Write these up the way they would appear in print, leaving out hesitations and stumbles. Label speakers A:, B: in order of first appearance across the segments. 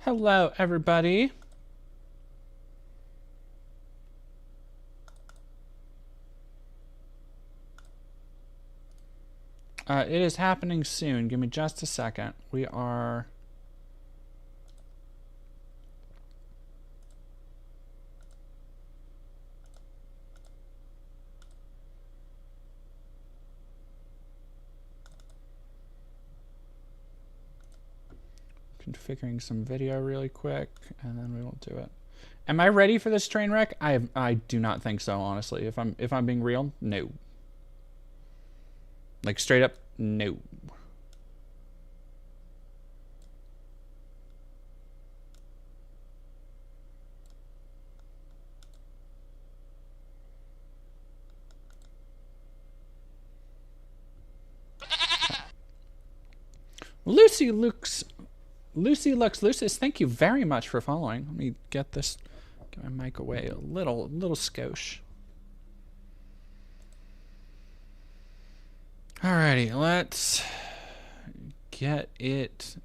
A: Hello, everybody. It is happening soon. Give me just a second. We are... configuring some video really quick, and then we will do it. Am I ready for this train wreck? I do not think so, honestly. If I'm being real, no. Like straight up, no. Lucy Lux, Lucis, thank you very much for following. Let me get my mic away a little skosh. Alrighty, let's get it.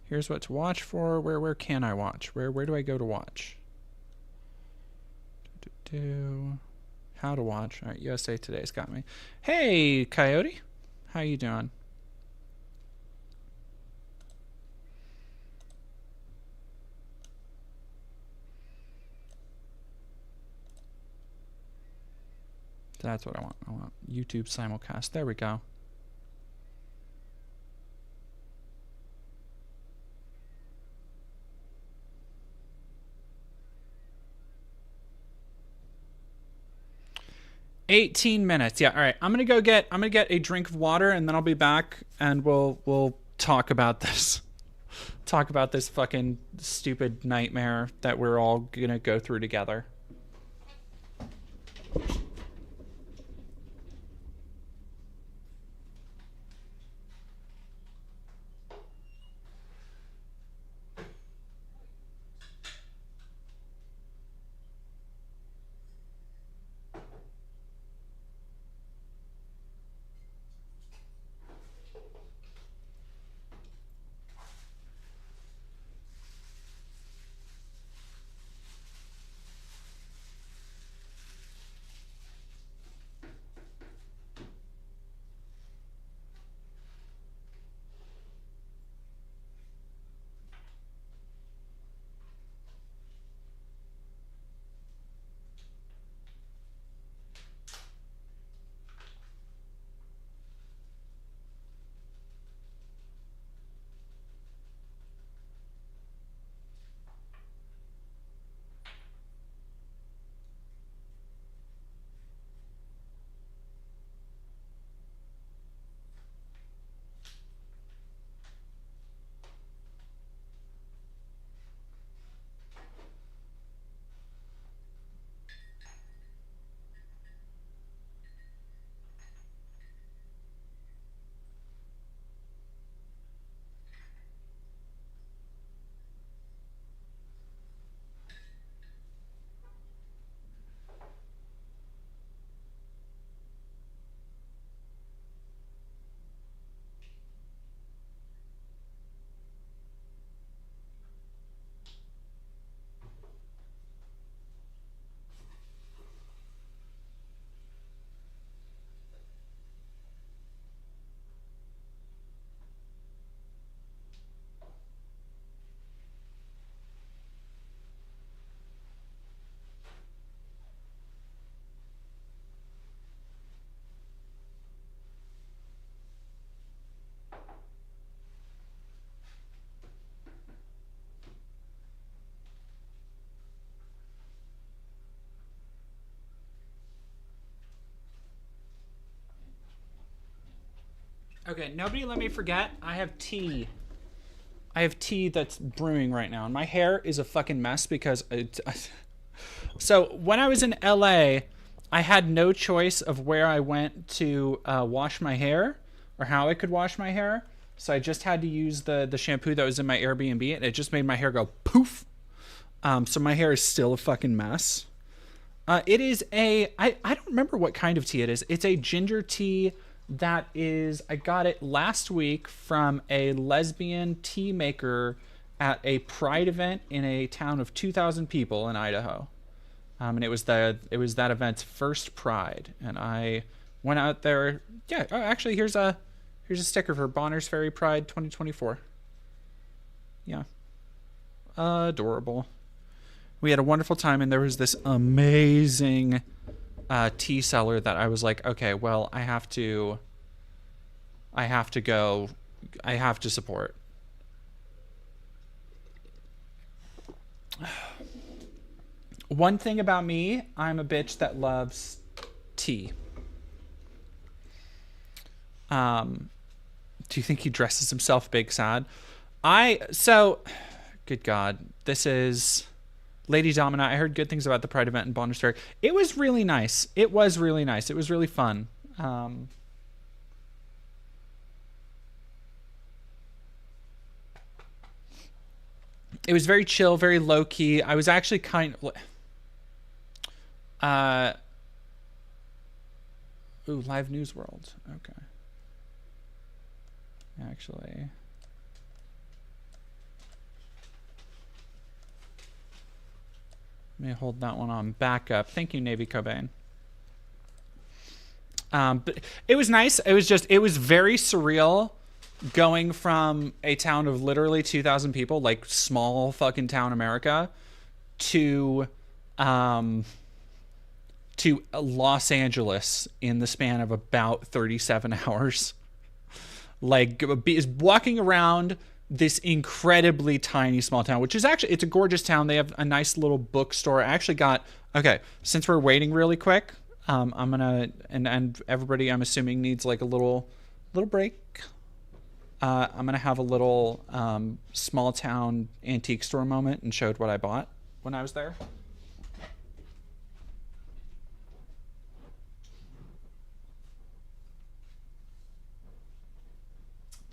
A: Here's what to watch for. Where can I watch? Where do I go to watch? How to watch. All right, USA Today's got me. Hey, Coyote. How you doing? That's what I want. I want YouTube simulcast. There we go. $18 minutes. Yeah, all right. I'm gonna get a drink of water, and then I'll be back, and we'll talk about this. Talk about this fucking stupid nightmare that we're all gonna go through together. Okay, nobody let me forget. I have tea. I have tea that's brewing right now, and my hair is a fucking mess because so when I was in LA, I had no choice of where I went to wash my hair or how I could wash my hair. So I just had to use the shampoo that was in my Airbnb, and it just made my hair go poof. So my hair is still a fucking mess. It is I don't remember what kind of tea it is. It's a ginger tea that is, I got it last week from a lesbian tea maker at a pride event in a town of 2,000 people in Idaho. And it was that event's first pride. And I went out there. Yeah, oh, actually, here's a sticker for Bonner's Ferry Pride 2024. Yeah. Adorable. We had a wonderful time, and there was this amazing tea seller that I was like, okay, well, I have to go, I have to support. One thing about me, I'm a bitch that loves tea. Do you think he dresses himself big sad? Good God, this is Lady Domina. I heard good things about the Pride event in Bonner's Ferry. It was really nice. It was really nice. It was really fun. It was very chill, very low key. I was actually kind of Live News World. Okay. Actually, let me hold that one on backup. Thank you, Navy Cobain. But it was nice. It was very surreal going from a town of literally 2,000 people, like small fucking town America, to Los Angeles in the span of about 37 hours. Like, is walking around this incredibly tiny small town, which is actually, it's a gorgeous town. They have a nice little bookstore. I actually got, okay, since we're waiting really quick, I'm gonna, and everybody I'm assuming needs like a little break. I'm gonna have a little small town antique store moment and showed what I bought when I was there.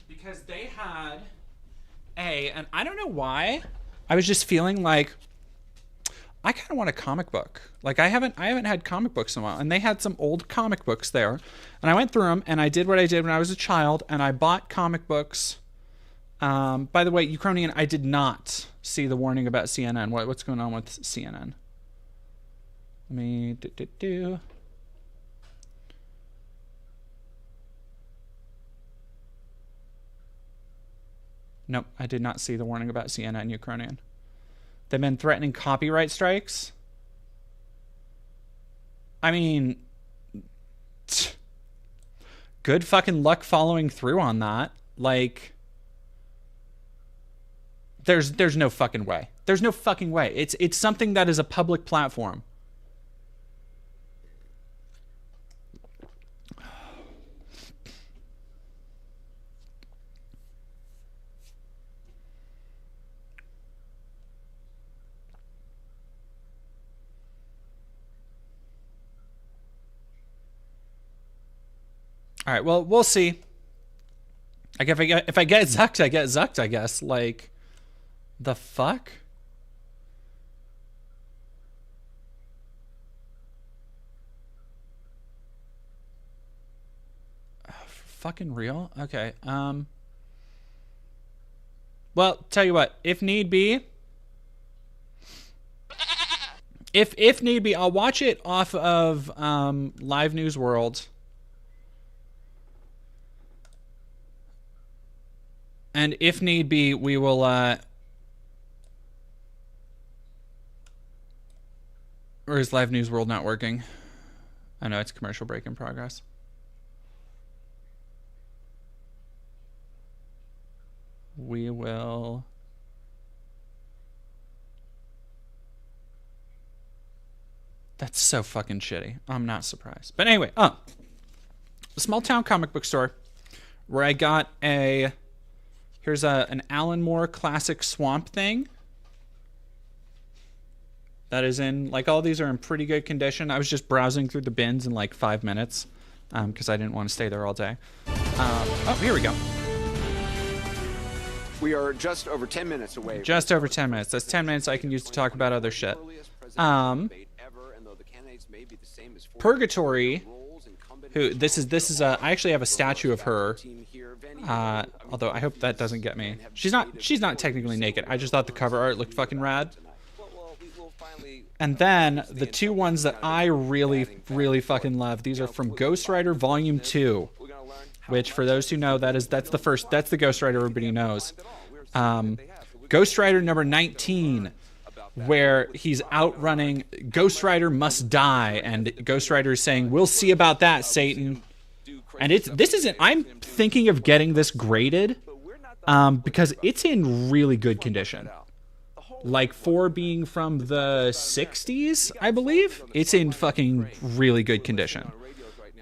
A: Because they had and I don't know why, I was just feeling like I kind of want a comic book. Like I haven't had comic books in a while, and they had some old comic books there, and I went through them, and I did what I did when I was a child, and I bought comic books. By the way, Ukrainian, I did not see the warning about CNN. What's going on with CNN? Let me do. Nope, I did not see the warning about CNN Ukrainian. They've been threatening copyright strikes. I mean, good fucking luck following through on that. Like, there's no fucking way. There's no fucking way. It's something that is a public platform. All right, well, we'll see. Like, if I get zucked, I get zucked, I guess. Like, the fuck? Fucking real? Okay. Well, tell you what, if need be, if need be, I'll watch it off of Live News World. And if need be, we will or is Live News World not working? I know it's commercial break in progress. We will. That's so fucking shitty. I'm not surprised. But anyway, a small town comic book store where I got here's an Alan Moore classic Swamp Thing. That is in, like, all these are in pretty good condition. I was just browsing through the bins in like 5 minutes because I didn't want to stay there all day. Oh, here we go.
B: We are just over 10 minutes away.
A: Just over 10 minutes. That's 10 minutes I can use to talk about other shit. Purgatory, who this is I actually have a statue of her. Although I hope that doesn't get me. She's not technically naked. I just thought the cover art looked fucking rad. And then the two ones that I really fucking love. These are from Ghost Rider Volume 2. Which, for those who know, that's the Ghost Rider everybody knows. Ghost Rider number 19, where he's outrunning Ghost Rider must die, and Ghost Rider is saying, "We'll see about that, Satan." And I'm thinking of getting this graded, because it's in really good condition. Like, for being from the 60s, I believe, it's in fucking really good condition.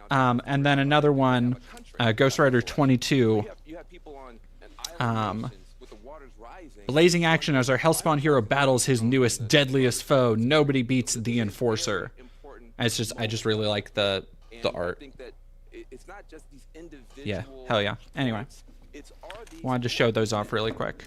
A: And then another one, Ghost Rider 22, blazing action as our Hellspawn hero battles his newest, deadliest foe. Nobody beats the Enforcer. I just really like the art. Yeah, hell yeah. Anyway, wanted to show those off really quick.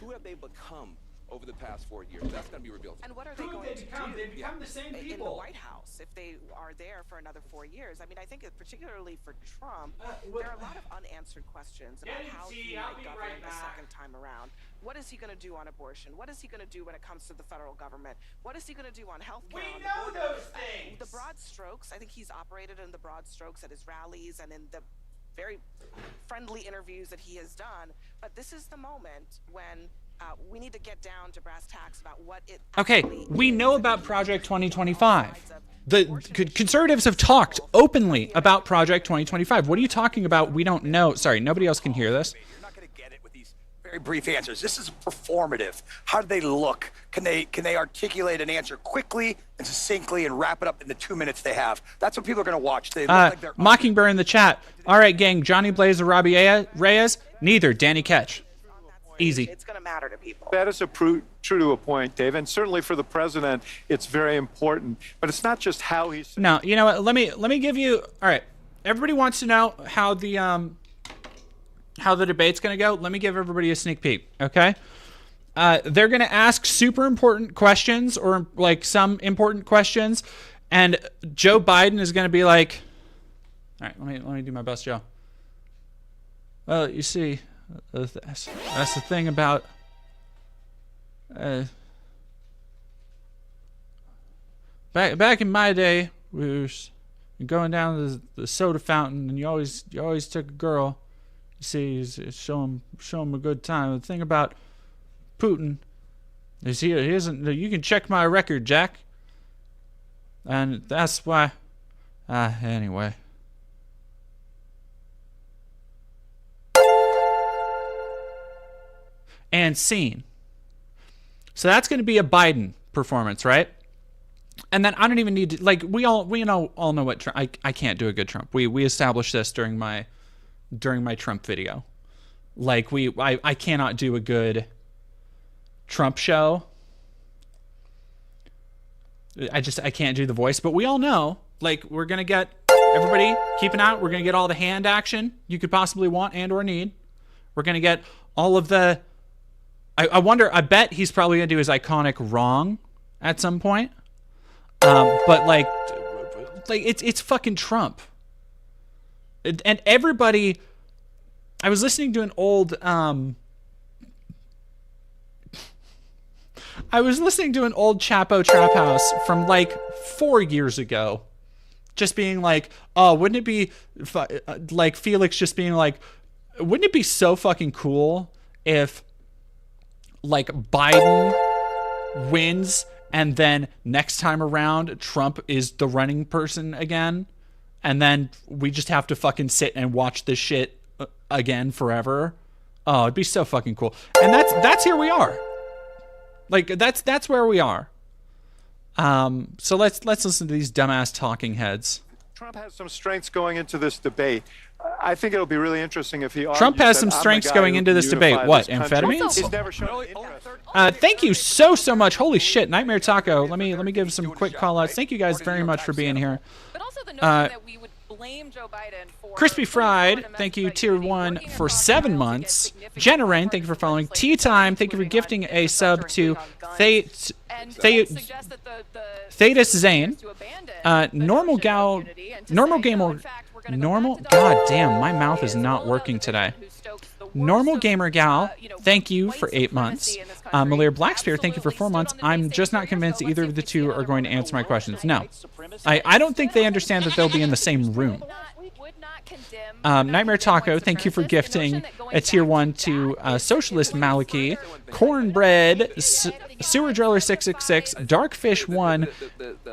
C: Over the past 4 years, that's going to be revealed.
D: And what are they going to do?
A: They become the same people
D: in the White House if they are there for another 4 years. I mean, I think particularly for Trump, there are a lot of unanswered questions about how he might govern the second time around. What is he going to do on abortion? What is he going to do when it comes to the federal government? What is he going to do on health care?
A: We know those things.
D: The broad strokes. I think he's operated in the broad strokes at his rallies and in the very friendly interviews that he has done. But this is the moment when we need to get down to brass tacks about what it.
A: Okay, we know about Project 2025. The conservatives have talked openly about Project 2025. What are you talking about? We don't know. Sorry, nobody else can hear this.
E: You're not going to get it with these very brief answers. This is performative. How do they look? Can they articulate an answer quickly and succinctly and wrap it up in the 2 minutes they have? That's what people are going to watch. They look like they're
A: Mockingbird in the chat. All right, gang. Johnny Blaze or Robbie Reyes? Neither. Danny Ketch. Easy.
D: It's going to matter to people.
F: That is true to a point, Dave, and certainly for the president, it's very important. But it's not just how he's.
A: No, you know what? Let me give you. All right, everybody wants to know how the debate's going to go. Let me give everybody a sneak peek. Okay, they're going to ask super important questions or like some important questions, and Joe Biden is going to be like, "All right, let me do my best, Joe." Well, you see. That's the thing about back in my day, we were going down to the soda fountain, and you always took a girl. You see, show him a good time. The thing about Putin is he isn't. You can check my record, Jack, and that's why. Anyway. And scene. So that's going to be a Biden performance, right? And then I don't even need to, like, we all know what Trump. I can't do a good Trump. We established this during my Trump video. Like I cannot do a good Trump show. I can't do the voice, but we all know, like, we're going to get everybody keep an eye out. We're going to get all the hand action you could possibly want and or need. We're going to get all of the I bet he's probably going to do his iconic wrong at some point. But like it's fucking Trump. And everybody, I was listening to an old Chapo Trap House from like 4 years ago. Just being like, oh, wouldn't it be like Felix just being like, wouldn't it be so fucking cool if like Biden wins and then next time around Trump is the running person again, and then we just have to fucking sit and watch this shit again forever? Oh, it'd be so fucking cool. And that's here we are. Like that's where we are. So let's listen to these dumbass talking heads.
F: Trump has some strengths going into this debate. I think it'll be really interesting if he.
A: Trump has some strengths going into this debate. What, amphetamines?
F: He's never shown interest.
A: Thank you so much. Holy shit, Nightmare Taco. Let me give some quick call outs. Thank you guys very much for being here.
G: But also the notion that we would blame Joe Biden for
A: Crispy Fried, thank you, Tier 1 for 7 months. Jenna Rain, thank you for following. Tea Time, thank you for gifting a sub to Thetis Zane. God damn, my mouth is not working today. Normal Gamer Gal, thank you for 8 months. Malir Blackspear, thank you for 4 months. I'm just not convinced either of the two are going to answer my questions. No. I don't think they understand that they'll be in the same room. Nightmare Taco, thank you for gifting a Tier 1 to Socialist Maliki, Cornbread, Sewer Driller 666, Darkfish 1,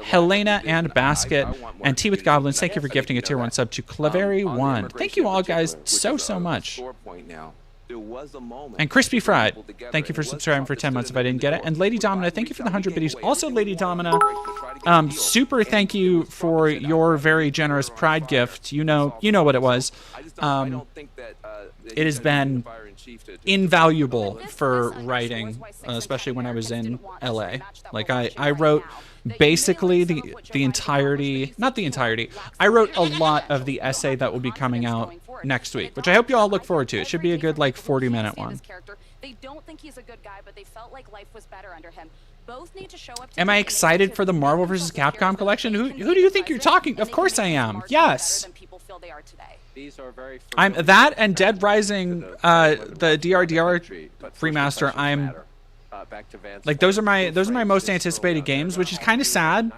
A: Helena and Basket, and Tea with Goblins, thank you for gifting a Tier 1 sub to Claveri 1. Thank you all, guys, so much. And Crispy Fried, thank you for subscribing for 10 months if I didn't get it. And Lady Domina, thank you for the 100 biddies. Also, Lady Domina, super thank you for your very generous Pride gift. You know what it was. It has been invaluable for writing, especially when I was in LA. Like, I wrote basically the entirety, not the entirety, I wrote a lot of the essay that will be coming out next week, which I hope you all look forward to. It should be a good, like, 40-minute one.
G: They don't think he's a good guy, but they felt like life was better under him. Both need to show up.
A: Am I excited for the Marvel vs. Capcom collection? Who do you think you're talking? Of course I am. Yes. I'm that and Dead Rising, the DRDR remaster. I'm like, those are my most anticipated games, which is kind of sad.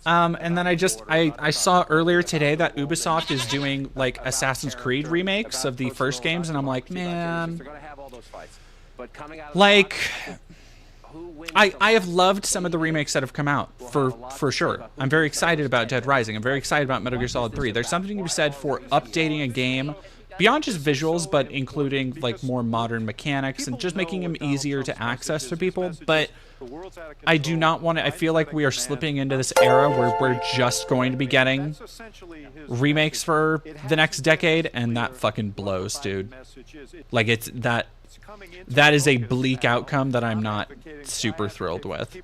A: And then I saw earlier today that Ubisoft is doing, like, Assassin's Creed remakes of the first games, and I'm like, man, like, I have loved some of the remakes that have come out, for sure. I'm very excited about Dead Rising. I'm very excited about Metal Gear Solid 3. There's something to be said for updating a game beyond just visuals, but including, like, more modern mechanics and just making them easier to access for people. But I do not want to. I feel like we are slipping into this era where we're just going to be getting remakes for the next decade, and that fucking blows, dude. Like, it's that is a bleak outcome that I'm not super thrilled with.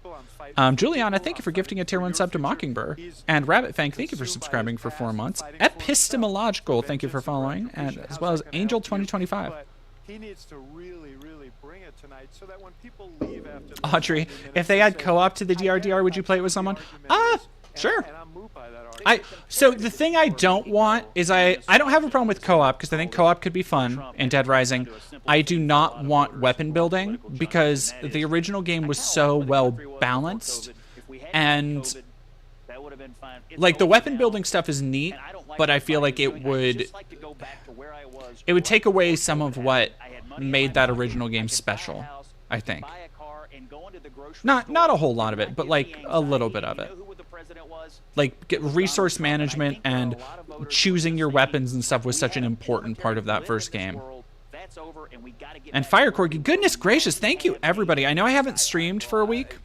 A: Juliana, thank you for gifting a Tier 1 sub to Mockingbird. And Rabbit Fang, thank you for subscribing for 4 months. Epistemological, thank you for following, and as well as Angel 2025.
F: He needs to really bring it tonight so that when people leave after
A: Audrey, if they add co-op to the DRDR, would you play it with someone? Sure. So the thing I don't want is I don't have a problem with co-op because I think co-op could be fun in Dead Rising. I do not want weapon building because the original game was so well balanced, and like, the weapon building stuff is neat, but I feel like it would take away some of what made that original game special, I think. Not a whole lot of it, but, like, a little bit of it. Like, resource management and choosing your weapons and stuff was such an important part of that first game. And Fire Corgi, goodness gracious, thank you, everybody. I know I haven't streamed for a week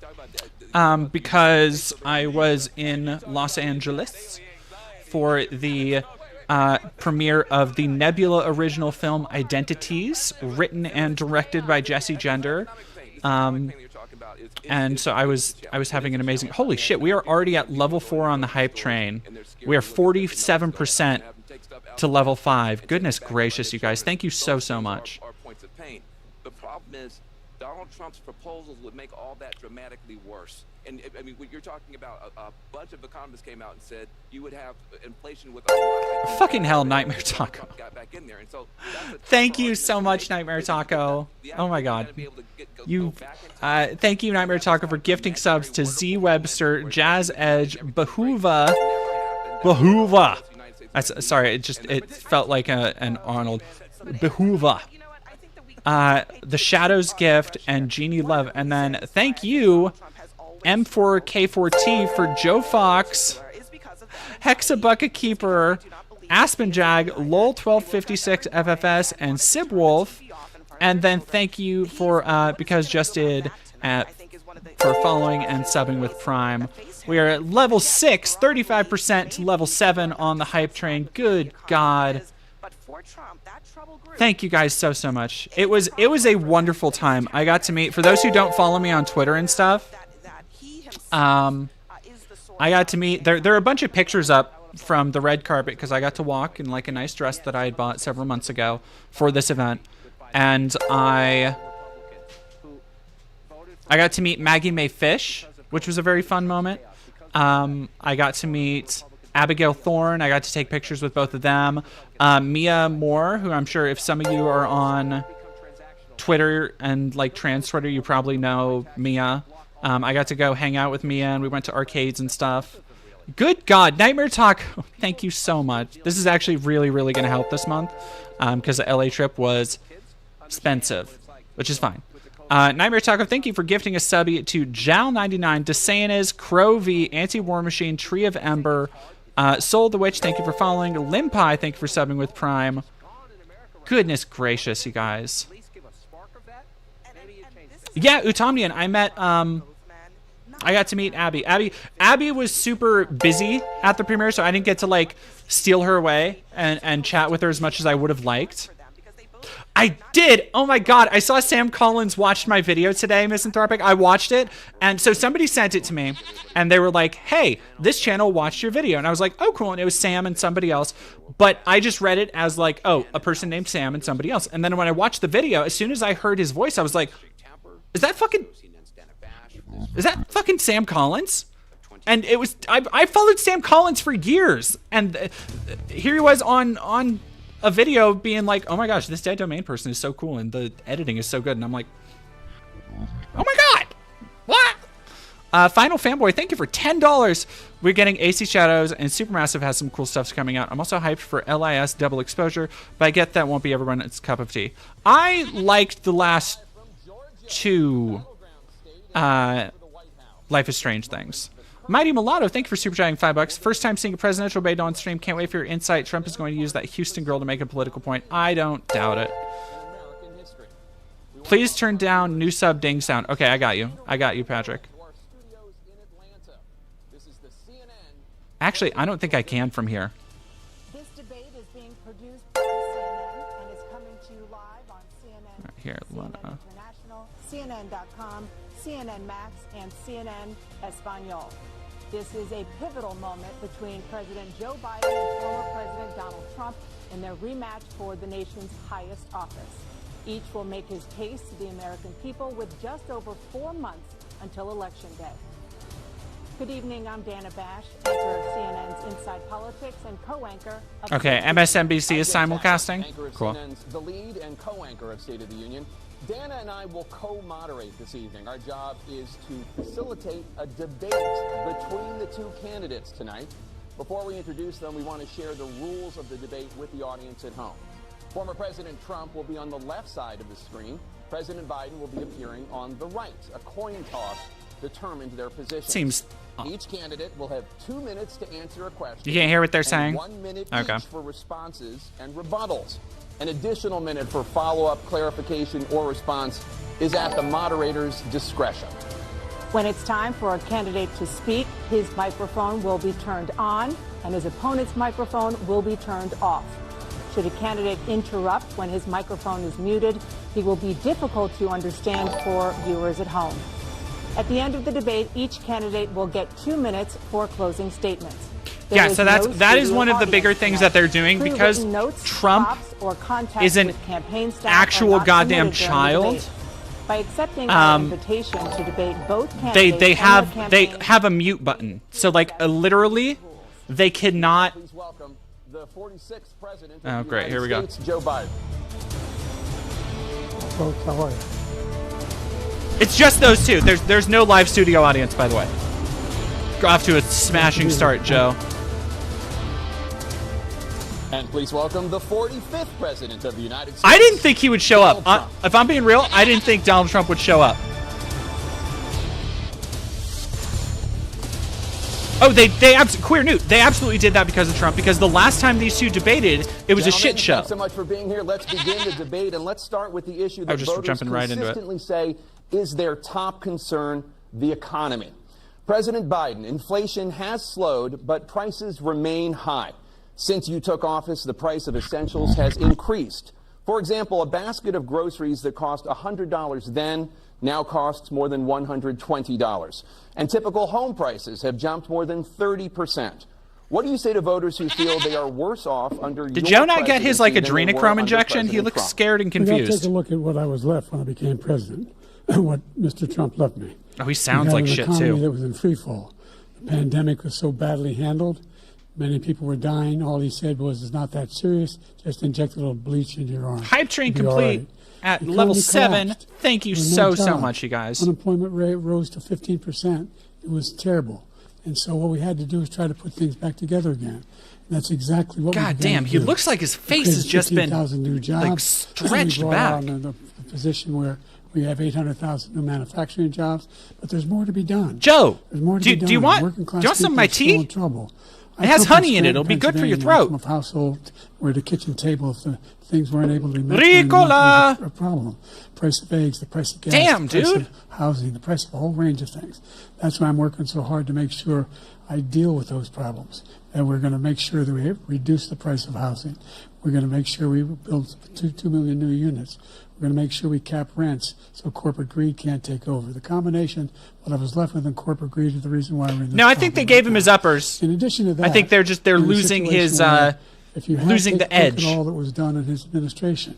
A: because I was in Los Angeles for the premiere of the Nebula original film Identities, written and directed by Jesse Gender. And so I was having an amazing... Holy shit, we are already at level 4 on the hype train. We are 47% to level 5. Goodness gracious, you guys. Thank you so much.
C: The problem is Donald Trump's proposals would make all that dramatically worse. And I mean, when you're talking about a bunch of economists came out and said you would have inflation with
A: fucking hell, Nightmare Taco. Thank you so much, Nightmare Taco. Oh my god. Thank you, Nightmare Taco, for gifting subs to Z Webster, Jazz Edge, Behuva. Sorry, it felt like an Arnold. Behuva. The Shadows Gift and Genie Love, and then thank you, M4K4T, for Joe Fox, Hexabucket Keeper, Aspen Jag, LOL1256 FFS, and Sib Wolf. And then thank you for because just did for following and subbing with Prime. We are at level 6, 35% to level 7 on the hype train. Good God. Thank you guys so much. It was a wonderful time. I got to meet, for those who don't follow me on Twitter and stuff, I got to meet, there are a bunch of pictures up from the red carpet because I got to walk in like a nice dress that I had bought several months ago for this event. And I got to meet Maggie Mae Fish, which was a very fun moment. I got to meet Abigail Thorne. I got to take pictures with both of them. Mia Moore, who I'm sure if some of you are on Twitter and like trans Twitter, you probably know Mia. I got to go hang out with Mia, and we went to arcades and stuff. Good God, Nightmare Talk, thank you so much. This is actually really, really going to help this month because the LA trip was expensive, which is fine. Nightmare Taco, thank you for gifting a subby to Jal99, DeSantis, Crow V, Anti-War Machine, Tree of Ember, Soul the Witch, thank you for following, Limpai, thank you for subbing with Prime. Goodness gracious, you guys. Yeah, Utomnian, I met, I got to meet Abby. Abby was super busy at the premiere, so I didn't get to, like, steal her away and chat with her as much as I would have liked. I did! Oh my god, I saw Sam Collins watched my video today, Misanthropic. I watched it, and so somebody sent it to me, and they were like, hey, this channel watched your video. And I was like, oh, cool, and it was Sam and somebody else. But I just read it as like, oh, a person named Sam and somebody else. And then when I watched the video, as soon as I heard his voice, I was like, is that fucking Sam Collins? And it was, I followed Sam Collins for years, and here he was on a video being like, oh my gosh, this Dead Domain person is so cool, and the editing is so good, and I'm like, oh my god, what? Final Fanboy, thank you for $10. We're getting AC Shadows, and Supermassive has some cool stuff coming out. I'm also hyped for LIS Double Exposure, but I get that won't be everyone's cup of tea. I liked the last two Life is Strange things. Mighty Mulatto, thank you for super chatting $5. First time seeing a presidential debate on stream. Can't wait for your insight. Trump is going to use that Houston girl to make a political point. I don't doubt it. Please turn down new sub ding sound. Okay, I got you. I got you, Patrick. Actually, I don't think I can from here.
H: This debate is being produced by CNN and is coming to you live on CNN,
A: right, here,
H: CNN International, CNN.com, CNN Max, and CNN Espanol. This is a pivotal moment between President Joe Biden and former President Donald Trump in their rematch for the nation's highest office. Each will make his case to the American people with just over 4 months until Election Day. Good evening, I'm Dana Bash, anchor of CNN's Inside Politics and co-anchor of...
A: Okay, MSNBC is simulcasting. Cool.
I: CNN's The Lead and co-anchor of State of the Union. Dana and I will co-moderate this evening. Our job is to facilitate a debate between the two candidates tonight. Before we introduce them, we want to share the rules of the debate with the audience at home. Former President Trump will be on the left side of the screen. President Biden will be appearing on the right. A coin toss determined their position.
A: Seems...
I: Each candidate will have 2 minutes to answer a question.
A: You can't hear what they're saying?
I: 1 minute each for responses and rebuttals. An additional minute for follow-up, clarification, or response is at the moderator's discretion.
H: When it's time for a candidate to speak, his microphone will be turned on and his opponent's microphone will be turned off. Should a candidate interrupt when his microphone is muted, he will be difficult to understand for viewers at home. At the end of the debate, each candidate will get 2 minutes for closing statements.
A: Yeah, so that is one of the bigger things that they're doing because Trump is an actual goddamn child.
H: By accepting our invitation to debate both candidates,
A: they have a mute button. So like literally, they cannot.
I: Please welcome the 46th president
A: Oh,
I: of the
A: great! Here we go.
I: United States, Joe Biden.
J: Folks, how are you?
A: It's just those two. There's no live studio audience, by the way. Go off to a smashing start, Joe.
I: And please welcome the 45th president of the United States.
A: I didn't think he would show up. If I'm being real, I didn't think Donald Trump would show up. Oh, Queer Newt. They absolutely did that because of Trump. Because the last time these two debated, it was a shit show.
I: Thanks so much for being here. Let's begin the debate, and let's start with the issue that voters consistently say is their top concern: the economy. President Biden, inflation has slowed, but prices remain high. Since you took office, the price of essentials has increased. For example, a basket of groceries that cost $100 then now costs more than $120. And typical home prices have jumped more than 30%. What do you say to voters who feel they are worse off under
A: Did
I: your
A: Joe not get his like
I: presidency than they were
A: adrenochrome
I: under
A: injection? He
I: President
A: looks
I: Trump?
A: scared and
J: We got to
A: confused.
J: take a look at what I was left when I became president, and what Mr. Trump left me.
A: Oh, he sounds
J: We had
A: like
J: an
A: shit
J: economy
A: too.
J: that was in free fall. The pandemic was so badly handled. Many people were dying. All he said was, "It's not that serious. Just inject a little bleach into your arm."
A: Hype train
J: You'll be all
A: complete
J: right.
A: at
J: The
A: level
J: economy
A: 7.
J: collapsed.
A: Thank you
J: There was
A: so
J: no job.
A: much, you guys.
J: Unemployment rate rose to 15%. It was terrible. And so what we had to do is try to put things back together again. And that's exactly what
A: God
J: we began
A: damn,
J: to
A: he
J: do.
A: looks like his
J: We
A: face
J: created
A: has just been
J: 15,000 new jobs.
A: like stretched
J: we brought
A: back.
J: on the position where we have 800,000 new manufacturing jobs, but there's more to be done.
A: Joe,
J: There's more to
A: do
J: be done.
A: you want
J: Working class
A: some of
J: people
A: my
J: are still
A: tea?
J: in trouble.
A: It has honey in it. It'll be good for your throat.
J: Of household where the kitchen table, if the things weren't able to be met, during the month,
A: Ricola!
J: was a problem. Price of eggs, the price of gas,
A: Damn,
J: the price
A: dude.
J: of housing, the price of a whole range of things. That's why I'm working so hard to make sure I deal with those problems. And we're going to make sure that we reduce the price of housing. We're going to make sure we build 2 million new units. We're going to make sure we cap rents so corporate greed can't take over. The combination, what I was left with in corporate greed, is the reason why we're in this
A: No, I think they
J: problem
A: gave
J: right
A: him his
J: now.
A: uppers.
J: In addition to that,
A: I think they're
J: we're in a
A: losing
J: situation
A: his
J: where if you
A: losing the
J: take a look
A: edge.
J: at all that was done in his administration,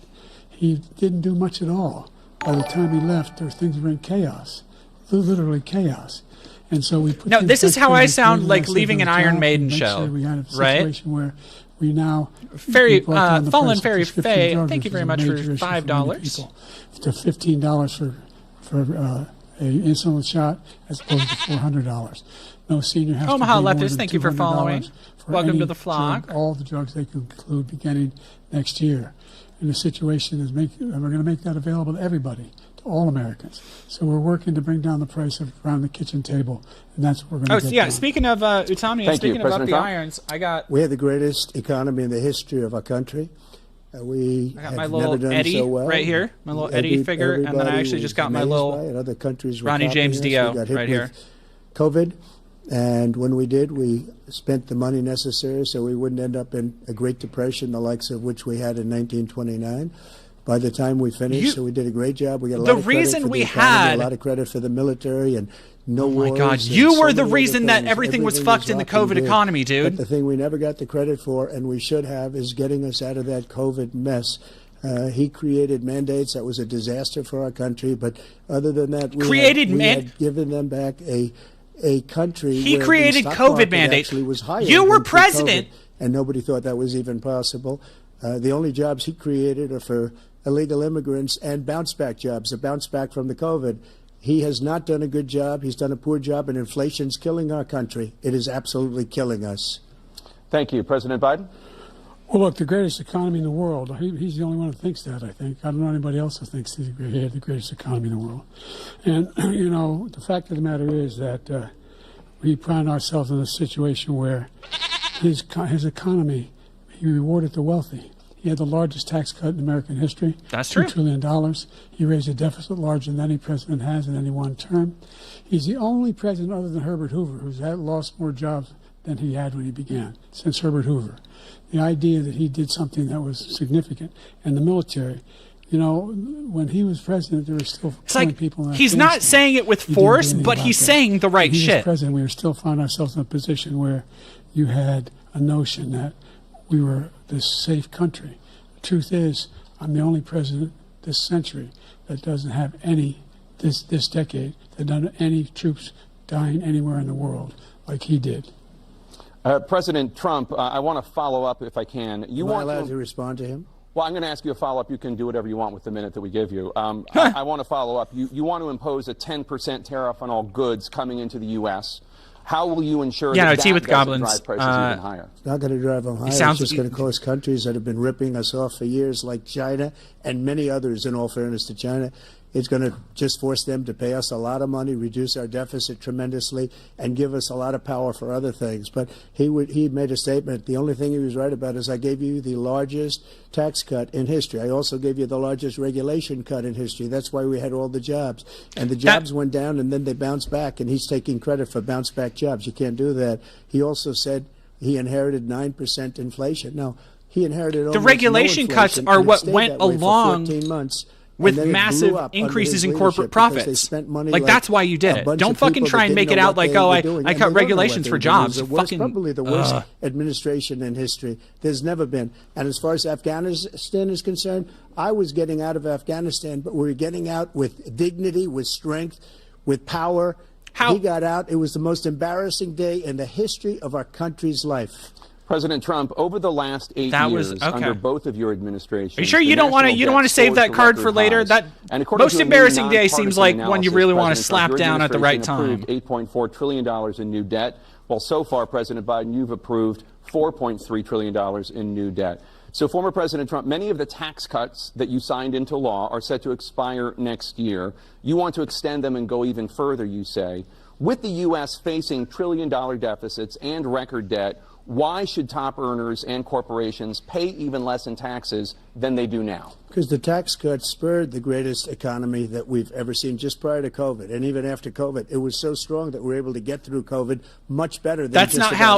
J: he didn't do much at all. By the time he left, things were in chaos, literally chaos. And so we put
A: No,
J: things
A: this is
J: back
A: how
J: together.
A: I
J: We
A: sound
J: created
A: like
J: access
A: leaving
J: to
A: an
J: the
A: Iron
J: job.
A: Maiden
J: We made
A: show,
J: sure we had a
A: right?
J: situation where we now
A: Fairy,
J: we brought down the
A: Fallen
J: price of
A: Fairy
J: prescription
A: Faye,
J: drugs,
A: thank you
J: which
A: very
J: is a
A: much for
J: major issue many
A: $5.
J: people, to $15 for a insulin shot as opposed to $400. No senior has
A: Omaha
J: to pay more
A: Leftist,
J: than
A: thank you for
J: $200
A: following.
J: for
A: Welcome
J: any
A: to the flock.
J: drug, all the drugs they can include beginning next year. And the situation is and we're going to make that available to everybody, to all Americans. So we're working to bring down the price of around the kitchen table, and that's what we're going to get done.
A: Speaking of Utami, and
I: Thank you,
A: speaking about
I: President
A: the
I: Trump.
A: irons, I got
K: We have the greatest economy in the history of our country. We
A: I got
K: have
A: my
K: never
A: little
K: done
A: Eddie
K: so well.
A: right here, my little Eddie figure, and then I
K: Everybody
A: actually just
K: was
A: got my
K: amazed
A: little
K: by it. Other countries were
A: Ronnie
K: copying
A: James
K: us.
A: Dio
K: We got hit
A: right
K: with
A: here.
K: COVID, and when we did, we spent the money necessary so we wouldn't end up in a Great Depression, the likes of which we had in 1929. By the time we finished, so we did a great job. We got a lot
A: The
K: of credit
A: reason
K: for
A: we
K: the economy,
A: had-
K: a lot of credit for the military, and no
A: Oh my
K: wars.
A: God,
K: and
A: you
K: so
A: were the
K: many other
A: reason that
K: things.
A: everything was
K: Everything
A: fucked in the
K: rocking
A: COVID
K: good.
A: economy, dude.
K: But the thing we never got the credit for, and we should have, is getting us out of that COVID mess. He created mandates that was a disaster for our country, but other than that, we had given them back a country.
A: He
K: where
A: created
K: the stock
A: COVID
K: market
A: mandates.
K: actually was higher
A: You were
K: than pre-COVID,
A: president.
K: and nobody thought that was even possible. The only jobs he created are for illegal immigrants and bounce back jobs, a bounce back from the COVID. He has not done a good job. He's done a poor job, and inflation's killing our country. It is absolutely killing us.
I: Thank you. President Biden?
J: Well, look, the greatest economy in the world. He's the only one who thinks that, I think. I don't know anybody else who thinks he had the greatest economy in the world. And, you know, the fact of the matter is that we find ourselves in a situation where his economy, he rewarded the wealthy. He had the largest tax cut in American history.
A: That's true.
J: $2 trillion. He raised a deficit larger than any president has in any one term. He's the only president other than Herbert Hoover who's lost more jobs than he had when he began, since Herbert Hoover. The idea that he did something that was significant. And the military, you know, when he was president, there were still killing people in
A: he's not
J: Afghanistan.
A: saying it with
J: He didn't do
A: force,
J: anything
A: but
J: about
A: he's
J: that.
A: saying the right
J: When he
A: shit.
J: was president, we were still finding ourselves in a position where you had a notion that we were this safe country. The truth is, I'm the only president this century that doesn't have this decade, that doesn't have any troops dying anywhere in the world like he did.
I: President Trump, I want to follow up if I can.
K: Am I allowed to respond to him?
I: Well, I'm going to ask you a follow-up. You can do whatever you want with the minute that we give you. I want to follow up. You want to impose a 10% tariff on all goods coming into the U.S. How will you ensure that
A: tea with
I: doesn't
A: goblins.
I: drive prices even higher?
K: It's not going to drive them higher. It's just going to cost countries that have been ripping us off for years, like China and many others, in all fairness to China. It's going to just force them to pay us a lot of money, reduce our deficit tremendously, and give us a lot of power for other things. But he made a statement. The only thing he was right about is I gave you the largest tax cut in history. I also gave you the largest regulation cut in history. That's why we had all the jobs. And the jobs went down, and then they bounced back, and he's taking credit for bounce back jobs. You can't do that. He also said he inherited 9% inflation. No, he inherited almost
A: regulation
K: no
A: cuts
K: inflation,
A: are
K: and it
A: what
K: stayed
A: went
K: that way
A: along.
K: for 14 months.
A: with massive increases in corporate profits. That's why you did it. Don't fucking try and make it out like, oh, I cut regulations for jobs.
K: Probably the worst administration in history. There's never been. And as far as Afghanistan is concerned, I was getting out of Afghanistan, but we were getting out with dignity, with strength, with power. He got out. It was the most embarrassing day in the history of our country's life.
I: President Trump, over the last 8 years under both of your administrations,
A: are you sure you don't want to save that card for later? That most embarrassing day seems like one you really want to slap down at the right time.
I: $8.4 trillion in new debt. Well, so far, President Biden, you've approved $4.3 trillion in new debt. So, former President Trump, many of the tax cuts that you signed into law are set to expire next year. You want to extend them and go even further, you say. With the U.S. facing trillion-dollar deficits and record debt, why should top earners and corporations pay even less in taxes than they do now?
K: Because the tax cuts spurred the greatest economy that we've ever seen just prior to COVID. And even after COVID, it was so strong that we were able to get through COVID much better than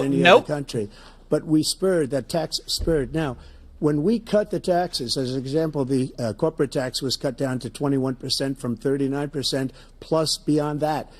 K: any other country. But we spurred, that tax spurred. Now, when we cut the taxes, as an example, the corporate tax was cut down to 21% from 39%, plus beyond that.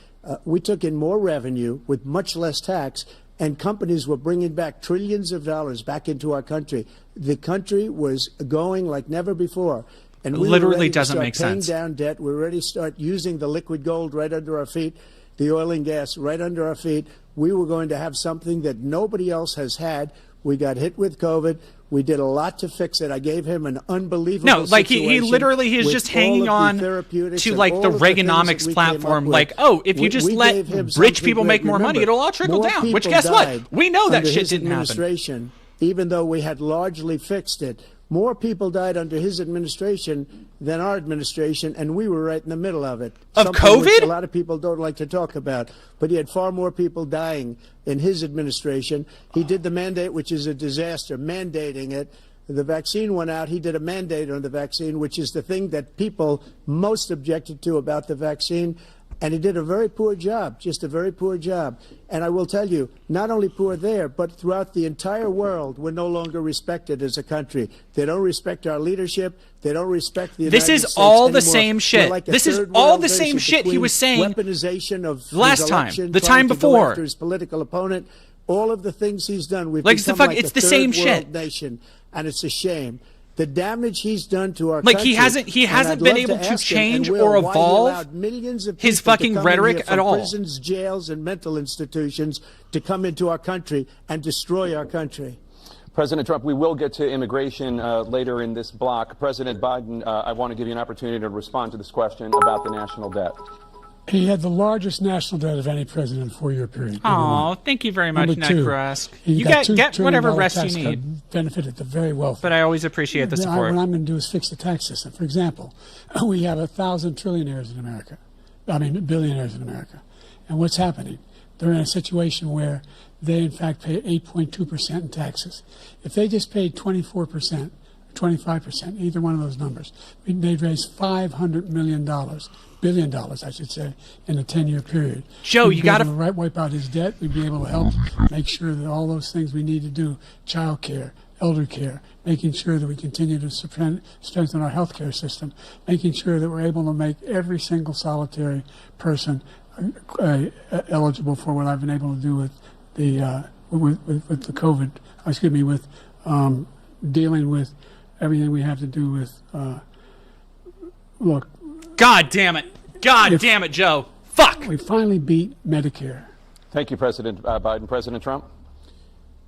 K: We took in more revenue with much less tax, and companies were bringing back trillions of dollars back into our country. The country was going like never before. And we
A: literally doesn't make sense.
K: Paying down debt. We're ready to start using the liquid gold right under our feet, the oil and gas right under our feet. We were going to have something that nobody else has had. We got hit with COVID. We did a lot to fix it. I gave him an unbelievable situation.
A: He literally is just hanging on to like the Reaganomics platform. Like, oh, if you just let rich people make more money, it'll all trickle down. Which, guess what? We know that shit didn't happen.
K: Even though we had largely fixed it, more people died under his administration than our administration, and we were right in the middle of it.
A: Of COVID?
K: Which a lot of people don't like to talk about. But he had far more people dying in his administration. He did the mandate, which is a disaster, mandating it. The vaccine went out. He did a mandate on the vaccine, which is the thing that people most objected to about the vaccine. And he did a very poor job, just a very poor job. And I will tell you, not only poor there, but throughout the entire world, we're no longer respected as a country. They don't respect our leadership. They don't respect the United States
A: This is all
K: anymore.
A: The same shit.
K: Like
A: this is all the same shit he was saying
K: weaponization of
A: last time, the time before.
K: His political opponent, all of the things he's done. We've
A: like
K: become
A: it's the same shit.
K: Nation, and it's a shame. The damage he's done to our country.
A: He hasn't been able to change or evolve his fucking rhetoric at all.
K: Prisons, jails, and mental institutions to come into our country and destroy our country.
I: President Trump, we will get to immigration later in this block. President Biden, I want to give you an opportunity to respond to this question about the national debt.
J: He had the largest national debt of any president in a 4-year period.
A: Oh, thank you very much, Nebraska. You get whatever rest you need.
J: Benefited the very wealthy.
A: But I always appreciate the support.
J: What I'm going to do is fix the tax system. For example, we have 1,000 trillionaires in America. Billionaires in America. And what's happening? They're in a situation where they, in fact, pay 8.2% in taxes. If they just paid 24%, 25%, either one of those numbers, they'd raise $500 million. $billion, I should say, in a 10-year period.
A: Joe, you got to
J: wipe out his debt. We'd be able to help make sure that all those things we need to do, child care, elder care, making sure that we continue to strengthen our health care system, making sure that we're able to make every single solitary person eligible for what I've been able to do with the with the COVID. With dealing with everything we have to do with. Look.
A: God damn it, Joe. Fuck.
J: We finally beat Medicare.
I: Thank you, President Biden. President Trump?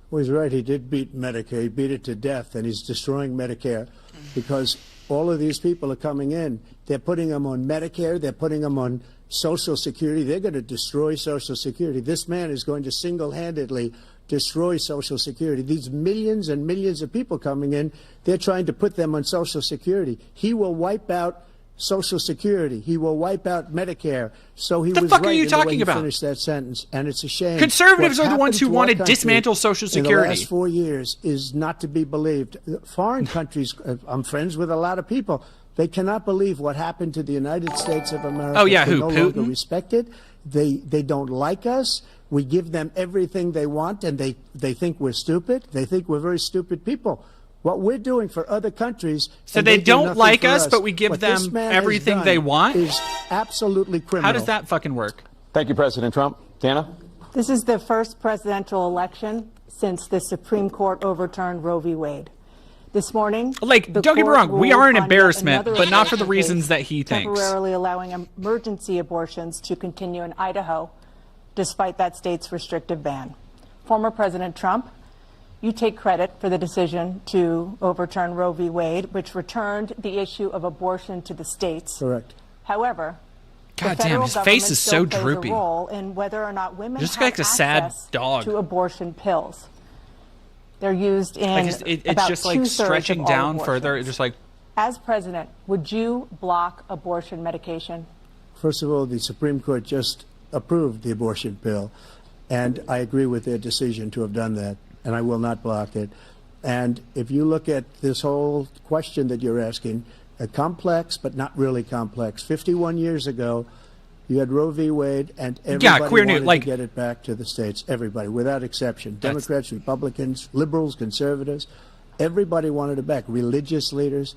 K: Well, he's right. He did beat Medicare. He beat it to death, and he's destroying Medicare because all of these people are coming in. They're putting them on Medicare. They're putting them on Social Security. They're going to destroy Social Security. This man is going to single-handedly destroy Social Security. These millions and millions of people coming in, they're trying to put them on Social Security. He will wipe out Social Security. He will wipe out Medicare. So he was right
A: are you talking about?
K: Finish that sentence, and it's a shame.
A: Conservatives are the ones who want to dismantle Social Security.
K: In the last 4 years is not to be believed. Foreign countries, I'm friends with a lot of people. They cannot believe what happened to the United States of America.
A: Oh yeah,
K: they
A: who?
K: no
A: Putin?
K: Longer respect it. They don't like us. We give them everything they want, and they think we're stupid. They think we're very stupid people. What we're doing for other countries.
A: So they don't like us, but we give them everything they want?
K: Is absolutely criminal.
A: How does that fucking work?
I: Thank you, President Trump. Dana?
H: This is the first presidential election since the Supreme Court overturned Roe v. Wade. This morning,
A: like, don't get me wrong, we are an embarrassment, but not for the reasons that he thinks.
H: Temporarily allowing emergency abortions to continue in Idaho, despite that state's restrictive ban. Former President Trump, you take credit for the decision to overturn Roe v. Wade, which returned the issue of abortion to the states.
K: Correct.
H: However,
A: God damn, his face is so droopy.
H: A role in whether or not women
A: just
H: have
A: like a sad
H: access
A: dog
H: to abortion pills. They're used in
A: it's
H: about
A: just like stretching down further. It's just like.
H: As president, would you block abortion medication?
K: First of all, the Supreme Court just approved the abortion pill, and I agree with their decision to have done that, and I will not block it. And if you look at this whole question that you're asking, complex but not really complex. 51 years ago, you had Roe v. Wade, and everybody wanted to get it back to the states. Everybody, without exception. Democrats, Republicans, liberals, conservatives. Everybody wanted it back. Religious leaders.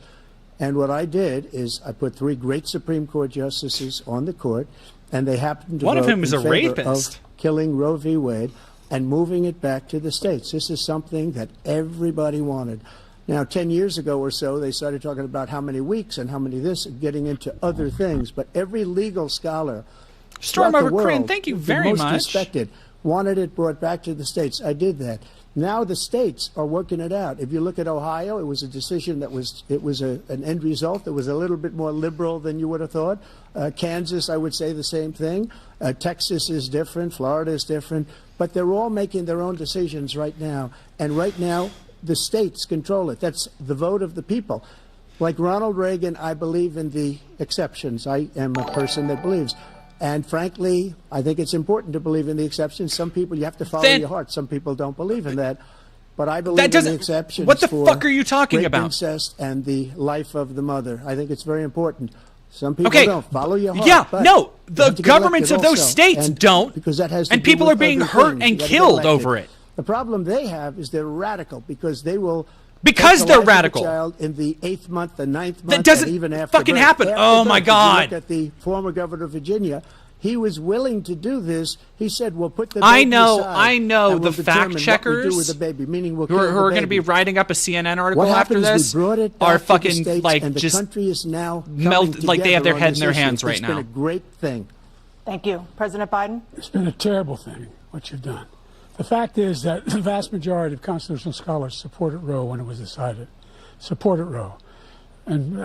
K: And what I did is I put 3 great Supreme Court justices on the court, and they happened to
A: one of
K: vote
A: whom is
K: in
A: a
K: favor
A: rapist.
K: of killing Roe v. Wade and moving it back to the states. This is something that everybody wanted. Now, 10 years ago or so, they started talking about how many weeks and how many this, and getting into other things. But every legal scholar
A: Storm over
K: world,
A: Korean, thank you very
K: the most
A: much.
K: Respected, wanted it brought back to the states. I did that. Now the states are working it out. If you look at Ohio, it was a decision that was an end result that was a little bit more liberal than you would have thought. Kansas, I would say the same thing. Texas is different. Florida is different. But they're all making their own decisions right now. And right now, the states control it. That's the vote of the people. Like Ronald Reagan, I believe in the exceptions. I am a person that believes. And frankly, I think it's important to believe in the exceptions. Some people, you have to follow your heart. Some people don't believe in that. But I believe in the exceptions.
A: What the fuck are you talking
K: rape,
A: about?
K: Incest and the life of the mother. I think it's very important. Some people don't follow your heart.
A: Yeah, no, the governments of those states don't,
K: because that has to
A: and
K: do
A: people
K: with
A: are being
K: other
A: hurt
K: things.
A: and
K: You
A: killed
K: gotta get
A: over
K: elected.
A: it.
K: The problem they have is they're radical because they will.
A: Because
K: take the
A: they're
K: life of
A: radical.
K: a child in the 8th month, the 9th month,
A: That doesn't
K: and even after
A: fucking
K: birth.
A: happen.
K: After
A: Oh
K: birth,
A: my
K: if you
A: God.
K: look at the former governor of Virginia. He was willing to do this. He said, "We'll put the baby
A: I know
K: aside, and
A: the
K: we'll
A: fact
K: determine what we
A: checkers
K: do with the baby, meaning we'll
A: who
K: kill
A: are
K: the
A: going to
K: baby."
A: be writing up a CNN article
K: What
A: after
K: happened
A: this
K: is we brought it back
A: are
K: to the
A: fucking
K: states,
A: like
K: and the
A: just
K: country is now
A: melt like they have their
K: coming
A: head in their
K: together on
A: hands
K: this
A: right
K: issue.
A: now.
K: It's been a great thing.
H: Thank you. President Biden?
J: It's been a terrible thing, what you've done. The fact is that the vast majority of constitutional scholars supported Roe when it was decided. Supported Roe. And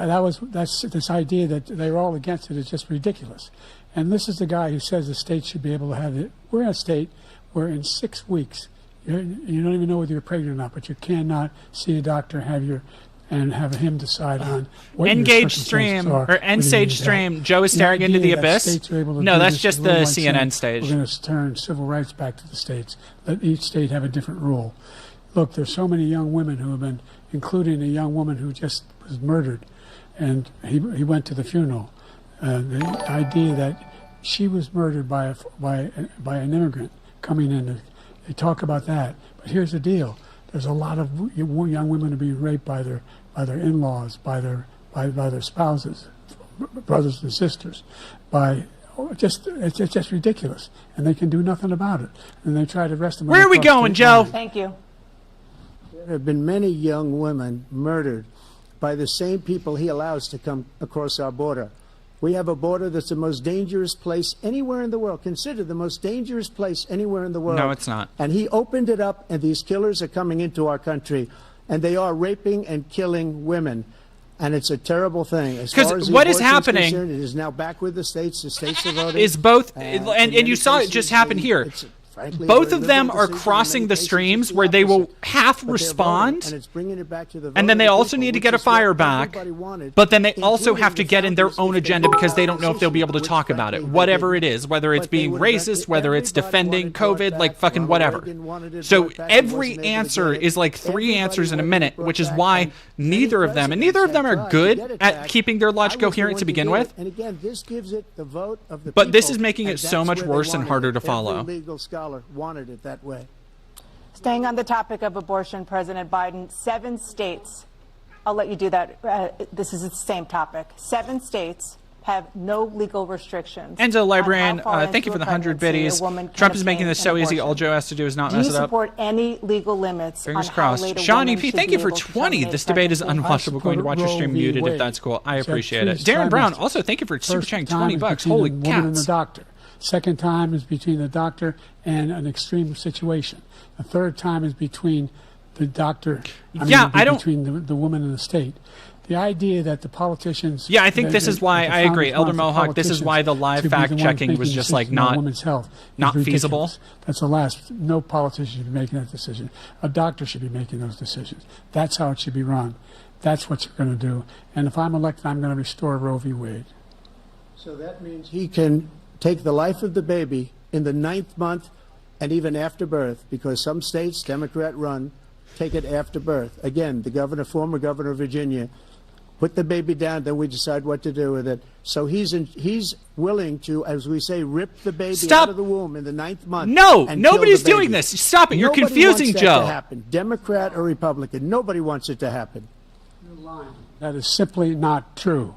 J: that's this idea that they're all against it is just ridiculous. And this is the guy who says the state should be able to have it. We're in a state where in 6 weeks, you don't even know whether you're pregnant or not, but you cannot see a doctor, and have him decide on what
A: Engage stream or End Stage stream. Joe is staring into the abyss. No, that's just the CNN stage.
J: We're going to turn civil rights back to the states. Let each state have a different rule. Look, there's so many young women who have been, including a young woman who just was murdered, and he went to the funeral. The idea that she was murdered by an immigrant coming in, they talk about that. But here's the deal: there's a lot of young women who are being raped by their in-laws, by their spouses, brothers and sisters, it's just ridiculous, and they can do nothing about it. And they try to arrest them.
A: Where are we going, Joe?
H: Thank you.
K: There have been many young women murdered by the same people he allows to come across our border. We have a border that's the most dangerous place anywhere in the world. Consider the most dangerous place anywhere in the world.
A: No, it's not.
K: And he opened it up, and these killers are coming into our country, and they are raping and killing women. And it's a terrible thing. As far as
A: what is
K: abortion
A: happening
K: concerned, it is now back with the states. The states are voting.
A: Is both, and you saw it just happen here. Both of them are crossing the streams where they will half respond, and then they also need to get a fire back, but then they also have to get in their own agenda because they don't know if they'll be able to talk about it, whatever it is, whether it's being racist, whether it's defending COVID, like fucking whatever. So every answer is like 3 answers in a minute, which is why neither of them are good at keeping their logic coherent to begin with, but this is making it so much worse and harder to follow.
K: Wanted it that way.
H: Staying on the topic of abortion, President Biden, 7 states, I'll let you do that. This is the same topic. 7 states have no legal restrictions.
A: Enzo Librarian, thank you for the 100 biddies. Trump is making this so easy. All Joe has to do is not mess it up.
H: Do you support any legal limits?
A: Fingers crossed. Sean EP, thank you for 20. This debate is unwatchable. Going to watch your stream muted if that's cool. I appreciate it. Darren Brown, also thank you for super chatting 20 bucks. Holy
J: cats. And the doctor. Second time is between the doctor and an extreme situation. The third time is between the doctor. Between the woman and the state. The idea that the politicians...
A: Yeah, I think this is why I agree. Elder Mohawk, this is why the live fact-checking was just like not feasible.
J: That's the last... No politician should be making that decision. A doctor should be making those decisions. That's how it should be run. That's what you're going to do. And if I'm elected, I'm going to restore Roe v. Wade.
K: So that means he can take the life of the baby in the 9th month and even after birth, because some states, Democrat-run, take it after birth. Again, the former governor of Virginia, put the baby down, then we decide what to do with it. So he's willing to, as we say, rip the baby out of the womb in the 9th month.
A: No, nobody's doing this. Stop it. You're confusing Joe.
K: Nobody wants that to happen. Democrat or Republican, nobody wants it to happen.
J: You're lying. That is simply not true.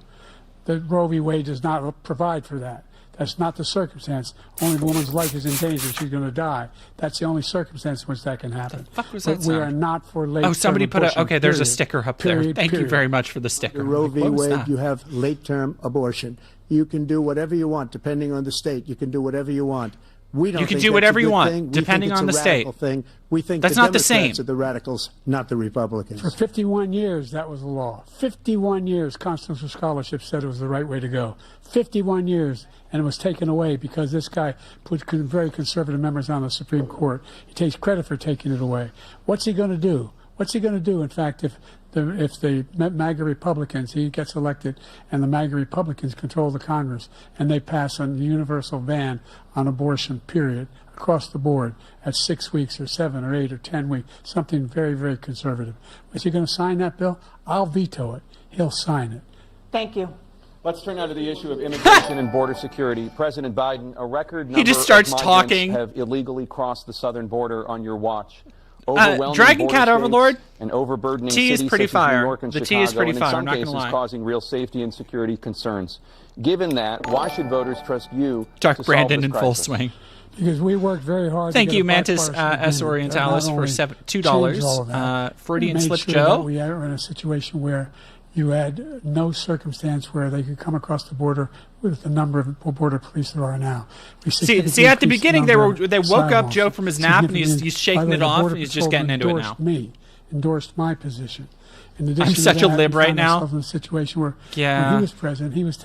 J: The Roe v. Wade does not provide for that. That's not the circumstance. Only the woman's life is in danger. She's going to die. That's the only circumstance in which that can happen.
A: The fuck was that
J: we are not for late-term
A: Oh, somebody put
J: abortion,
A: okay, there's a sticker up there. Thank you very much for the sticker.
K: The Roe v. Wade, you have late-term abortion. You can do whatever you want, depending on the state. You can do whatever you want. We don't.
A: You can do whatever you want, depending on the state.
K: Thing. We think
A: that's
K: the
A: not
K: Democrats
A: the same.
K: Are the radicals, not the Republicans.
J: For 51 years, that was the law. 51 years, constitutional scholarship said it was the right way to go. 51 years, and it was taken away because this guy put very conservative members on the Supreme Court. He takes credit for taking it away. What's he going to do? What's he going to do? In fact, if the MAGA Republicans, he gets elected, and the MAGA Republicans control the Congress, and they pass a universal ban on abortion, period, across the board at 6 weeks or 7 or 8 or 10 weeks, something very, very conservative. Is he going to sign that bill? I'll veto it. He'll sign it.
H: Thank you.
I: Let's turn now to the issue of immigration and border security. President Biden, a record number
A: he just starts
I: of
A: talking.
I: Have illegally crossed the southern border on your watch.
A: Dragon Cat Overlord.
I: And overburdening
A: T is
I: cities
A: pretty
I: such as
A: fire.
I: New York and
A: the
I: Chicago,
A: T is pretty
I: and
A: fire.
I: in some cases causing real safety and security concerns. Given that, why should voters trust you
A: Chuck
I: to
A: Brandon
I: solve this
A: in
I: crisis?
A: full swing.
J: Because we worked very hard.
A: Thank
J: to
A: you, Mantis S. Orientalis, for $2. Freudian slip, Joe.
J: We are in a situation where you had no circumstance where they could come across the border with the number of border police there are now.
A: See, at the beginning they woke up Joe from his nap and he's shaking it off and he's just getting into it now.
J: Endorsed my position.
A: I'm such a lib right now.
J: In a situation where when he was president, he was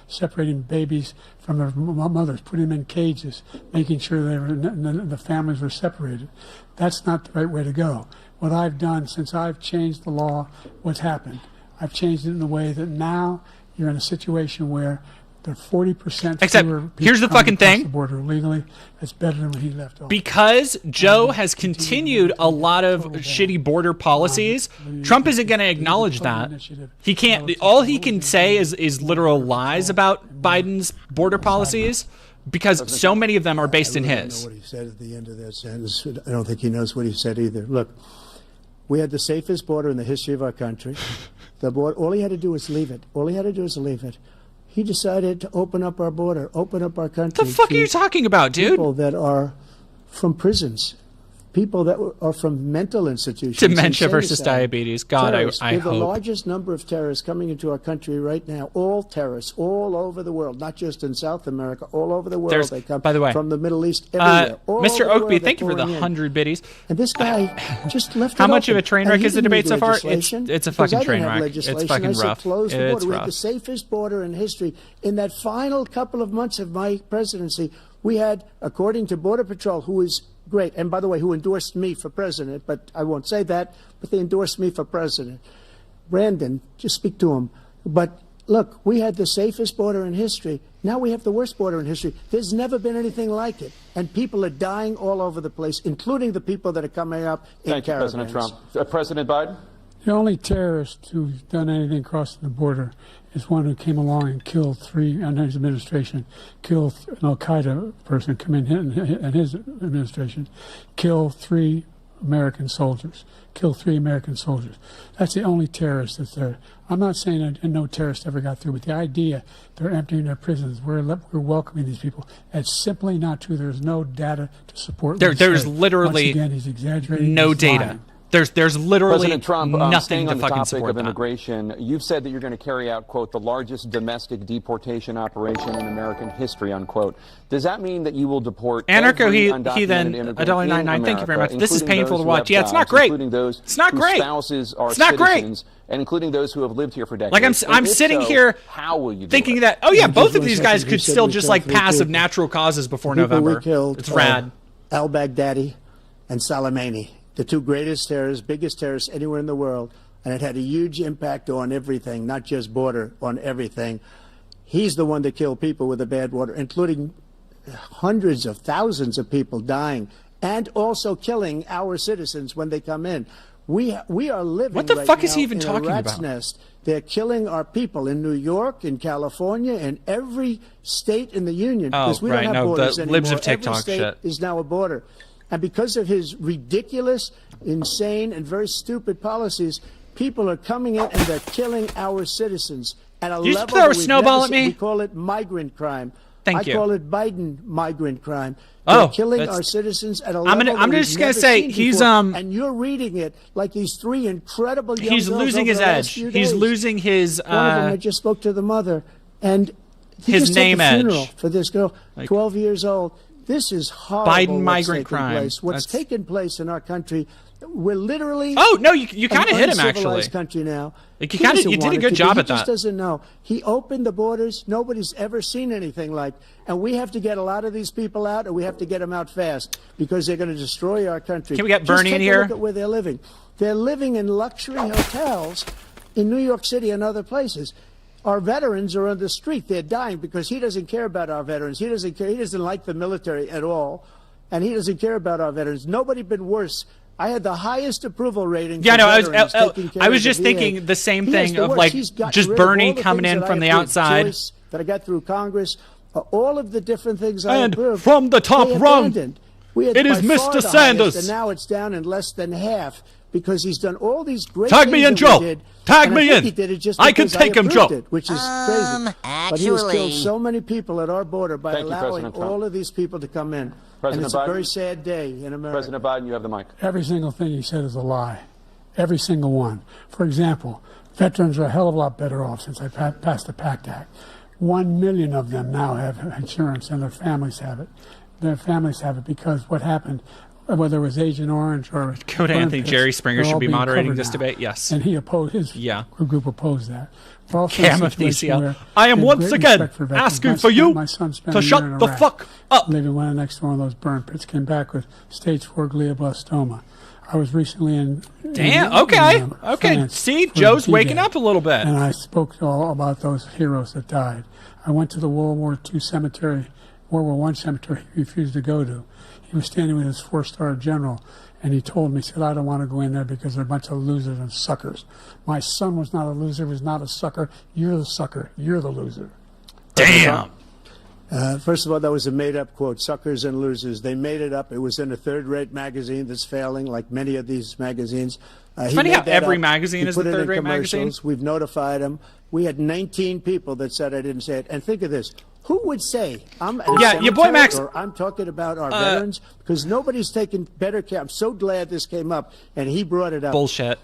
J: separating babies from their mothers, putting them in cages, making sure the families were separated. That's not the right way to go. What I've done since I've changed the law, what's happened? I've changed it in a way that now you're in a situation where there are 40%
A: Except, here's the fucking thing.
J: The border legally. That's better than when he left office.
A: Because Joe has continued a lot of shitty border policies, Trump isn't going to acknowledge that. He can't. All he can say is literal lies about Biden's border policies, because so many of them are based in his.
K: I don't know what he said at the end of that sentence. I don't think he knows what he said either. Look, we had the safest border in the history of our country. The border, all he had to do was leave it. All he had to do was leave it. He decided to open up our border, open up our country.
A: The fuck are you talking about, dude?
K: People that are from prisons, people that are from mental institutions.
A: Dementia versus diabetes. God, I hope.
K: We're the largest number of terrorists coming into our country right now. All terrorists, all over the world, not just in South America, all over the world. They come,
A: by the way,
K: from the Middle East, everywhere.
A: Mr. Oakby, thank you for the 100 biddies.
K: And this guy just left.
A: How much of a train wreck is the debate so far? It's a fucking train wreck. It's fucking rough. It's
K: We
A: rough.
K: had the safest border in history. In that final couple of months of my presidency, we had, according to Border Patrol, who is great, and by the way, who endorsed me for president, but I won't say that, but they endorsed me for president. Brandon, just speak to him. But look, we had the safest border in history. Now we have the worst border in history. There's never been anything like it. And people are dying all over the place, including the people that are coming up in caravans.
I: Thank you, President Trump. President Biden?
J: The only terrorist who's done anything crossing the border is one who came along and killed 3, under his administration, killed an al-Qaeda person come in his administration, killed 3 American soldiers, killed 3 American soldiers. That's the only terrorist that's there. I'm not saying that no terrorist ever got through, but the idea they're emptying their prisons, we're welcoming these people, that's simply not true. There's no data to support.
A: There's literally
J: once again, he's exaggerating.
A: no
J: he's
A: data.
J: lying.
A: There's literally
I: President Trump,
A: nothing
I: staying
A: to
I: on the
A: fucking
I: topic
A: support
I: of
A: that.
I: immigration, you've said that you're going to carry out, quote, the largest domestic deportation operation in American history, unquote. Does that mean that you will deport
A: Anarcho,
I: every
A: he
I: undocumented
A: then
I: immigrant
A: $1.99.
I: in
A: Thank you very much.
I: America,
A: This is
I: including
A: painful
I: those
A: to
I: who
A: watch.
I: have
A: Yeah, it's not
I: jobs,
A: great.
I: including those
A: It's not
I: whose
A: great.
I: spouses are
A: It's not great.
I: citizens, and including those who have lived here for decades?
A: Like I'm
I: if
A: sitting
I: so,
A: here
I: how will you do
A: thinking
I: it?
A: that, oh yeah,
K: And
A: both
K: just
A: of
K: one
A: these
K: second,
A: guys
K: you
A: could
K: said
A: still
K: we
A: just
K: killed
A: like
K: 3
A: pass of
K: people.
A: natural causes before
K: People
A: November.
K: we killed,
A: It's rad.
K: al-Baghdadi and Soleimani, the 2 greatest terrorists, biggest terrorists anywhere in the world, and it had a huge impact on everything, not just border, on everything. He's the one that killed people with the bad water, including hundreds of thousands of people dying, and also killing our citizens when they come in. We are living.
A: What the
K: right
A: fuck is
K: now
A: he even
K: in
A: talking
K: a rat's
A: about?
K: nest. They're killing our people in New York, in California, in every state in the union.
A: Oh,
K: because we
A: right,
K: don't have
A: no,
K: borders
A: the
K: anymore.
A: libs of TikTok
K: every state
A: shit.
K: is now a border. And because of his ridiculous, insane, and very stupid policies, people are coming in and they're killing our citizens at a
A: You just
K: level
A: throw a
K: that we've
A: snowball
K: never
A: at
K: seen.
A: me?
K: We call it migrant crime.
A: Thank you.
K: I call it Biden migrant crime.
A: Oh,
K: They're killing
A: that's-
K: our citizens at a
A: I'm
K: level
A: gonna-
K: that
A: just
K: we've
A: gonna
K: never
A: say,
K: seen
A: he's,
K: before.
A: um,
K: and you're reading it like these 3 incredible young
A: He's
K: girls
A: losing
K: over
A: his
K: the last
A: edge.
K: few
A: He's
K: days.
A: losing his
K: One of them, I just spoke to the mother, and he
A: his
K: just had
A: name
K: the funeral
A: edge.
K: for this girl,
A: Like-
K: 12 years old. This is horrible.
A: Biden
K: what's
A: migrant
K: taken
A: crime.
K: Place. What's
A: That's-
K: taken place in our country? We're literally.
A: Oh no, you kind of hit him actually.
K: Uncivilized country now.
A: Like, you
K: He
A: kinda-
K: doesn't
A: you did a
K: want it
A: good
K: to be.
A: job
K: He
A: at
K: just
A: that.
K: doesn't know. He opened the borders. Nobody's ever seen anything like. And we have to get a lot of these people out, and we have to get them out fast because they're going to destroy our country.
A: Can we get
K: Just
A: Bernie in
K: take a
A: here?
K: look at where they're living. They're living in luxury hotels in New York City and other places. Our veterans are on the street. They're dying because he doesn't care about our veterans. He doesn't care. He doesn't like the military at all, and he doesn't care about our veterans. Nobody been worse. I had the highest approval rating.
A: Yeah,
K: for
A: no,
K: veterans taking care
A: I was
K: of the
A: just
K: VA.
A: thinking the same
K: He has
A: thing
K: the
A: of
K: worst.
A: like
K: He's gotten
A: just
K: rid of
A: Bernie
K: all the
A: coming
K: things
A: in
K: that
A: from
K: I
A: the
K: approved.
A: outside.
K: Joyce, that I got through Congress, all of the different things I
A: And
K: approved.
A: from the top
K: they
A: rung,
K: abandoned. We had
A: it is
K: by far
A: Mr.
K: the
A: Sanders.
K: highest, and now it's down in less than half because he's done all these great
A: Tag
K: things
A: me in,
K: that
A: Joe.
K: we did,
A: Tag
K: and I
A: me
K: think
A: in.
K: He did it just
A: I can
K: because
A: take him,
K: approved
A: Joe.
K: it, which is crazy. But he has killed so many people at our border by
I: Thank you,
K: allowing
I: President Trump.
K: all of these people to come in.
I: President
K: and it's
I: Biden?
K: a very sad day in America.
I: President Biden, you have the mic.
J: Every single thing he said is a lie. Every single one. For example, veterans are a hell of a lot better off since I passed the PACT Act. 1 million of them now have insurance and their families have it. Their families have it because what happened, whether it was Agent Orange or
A: Go to
J: burn
A: Anthony.
J: pits,
A: Jerry Springer
J: they're all
A: should be
J: being
A: moderating
J: covered
A: this
J: now.
A: debate. Yes.
J: And he opposed, his group opposed that. We're also in a
A: Cam of
J: situation
A: DCL.
J: where
A: I am
J: we have
A: once
J: great
A: again
J: respect for veterans.
A: asking for you
J: my son spent
A: to
J: a year
A: shut
J: in
A: the
J: Iraq,
A: fuck up.
J: living one next to one of those burn pits, came back with stage 4 glioblastoma. I was recently in.
A: Damn.
J: in,
A: Okay.
J: France
A: See,
J: for
A: Joe's
J: D-Day,
A: waking up a little bit.
J: and I spoke all about those heroes that died. I went to the World War II cemetery, World War I cemetery. He refused to go to. He was standing with his 4-star general, and he told me, he said, "I don't want to go in there because they're a bunch of losers and suckers." My son was not a loser. Was not a sucker. You're the sucker. You're the loser.
A: Damn.
K: First of all, that was a made-up quote, suckers and losers. They made it up. It was in a third-rate magazine that's failing, like many of these magazines.
A: It's
K: He
A: funny
K: made
A: how
K: that
A: every
K: up.
A: magazine
K: He
A: is
K: put
A: a
K: it in
A: third-rate magazine.
K: commercials. We've notified him. We had 19 people that said I didn't say it. And think of this. Who would say I'm at a
A: Yeah, your boy
K: cemetery
A: Max-
K: or I'm talking about our veterans? Because nobody's taken better care. I'm so glad this came up, and he brought it up.
A: Bullshit.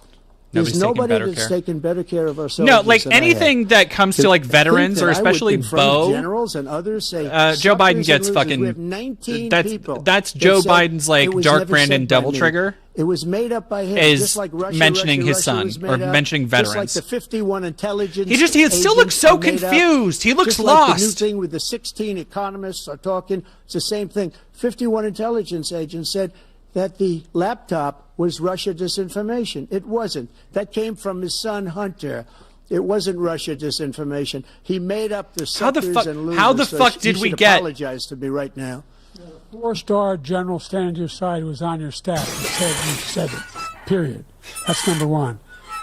K: There's
A: Nobody's taking
K: nobody
A: better
K: that's
A: care.
K: taken better care of our soldiers.
A: No, like
K: than I have.
A: anything that comes to like veterans
K: think
A: or
K: that I would
A: especially
K: confront
A: Bo.
K: generals and others say
A: Joe Biden
K: suckers
A: gets
K: and losers.
A: fucking.
K: We have 19
A: that's
K: people
A: that's
K: that
A: Joe
K: said
A: Biden's like
K: it was
A: Dark
K: never
A: Brandon
K: said by
A: Devil
K: me.
A: Trigger.
K: It was made up by him,
A: is
K: just like Russia,
A: mentioning
K: Russia,
A: his son
K: was
A: or
K: made up,
A: mentioning
K: just like
A: veterans.
K: the 51 intelligence.
A: He still looks
K: agents
A: so
K: are made up.
A: confused. He looks
K: just like the new
A: lost.
K: thing with the 16 economists are talking. It's the same thing. 51 intelligence agents said that the laptop was Russia disinformation. It wasn't. That came from his son Hunter. It wasn't Russia disinformation. He made up the suckers and losers.
A: How the
K: so
A: fuck
K: he
A: did we
K: should
A: get?
K: apologize to me right now.
J: 4-star general standing to your side who was on your staff and said it. Period. That's number one.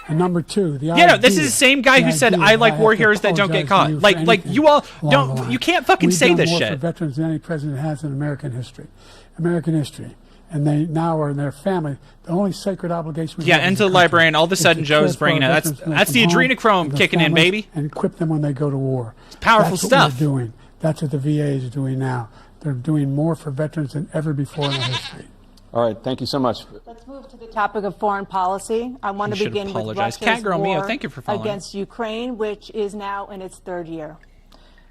J: And number two, the
A: Yeah, no, this is the same guy who said, "I like war heroes that don't get caught." Like you all don't. You can't fucking say this
J: We've done more
A: shit.
J: for veterans than any president has in American history. American history. and they now are in their family. The only sacred obligation we
A: Yeah,
J: have
A: into the library, and all of a sudden Joe's bringing it. That's the adrenochrome kicking in, baby.
J: And equip them when they go to war.
A: It's powerful
J: That's
A: stuff.
J: What we're doing. That's what the VA is doing now. They're doing more for veterans than ever before in their history.
I: All right, thank you so much.
H: Let's move to the topic of foreign policy. I want to begin with Russia's war
A: Thank you for following.
H: against Ukraine, which is now in its third year.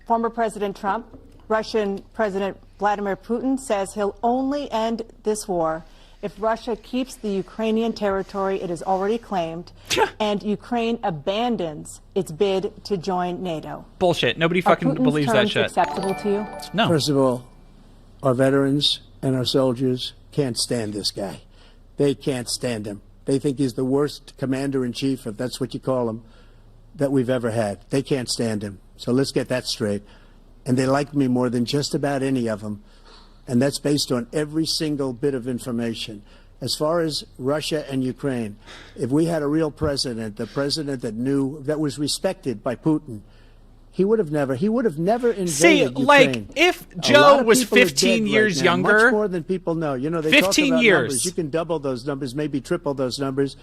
H: Former President Trump, Russian President Vladimir Putin says he'll only end this war if Russia keeps the Ukrainian territory it has already claimed and Ukraine abandons its bid to join NATO.
A: Bullshit. Nobody fucking believes that shit.
H: Acceptable to you?
A: No.
K: First of all, our veterans and our soldiers can't stand this guy. They can't stand him. They think he's the worst commander-in-chief, if that's what you call him, that we've ever had. They can't stand him. So let's get that straight. And they like me more than just about any of them. And that's based on every single bit of information. As far as Russia and Ukraine, if we had a real president, the president that knew, that was respected by Putin, he would have never invaded
A: See, like,
K: Ukraine.
A: if Joe was 15 years
K: right now,
A: younger,
K: much more than people know. You know, they
A: 15
K: talk about
A: years.
K: numbers. You can double those numbers, maybe triple those numbers.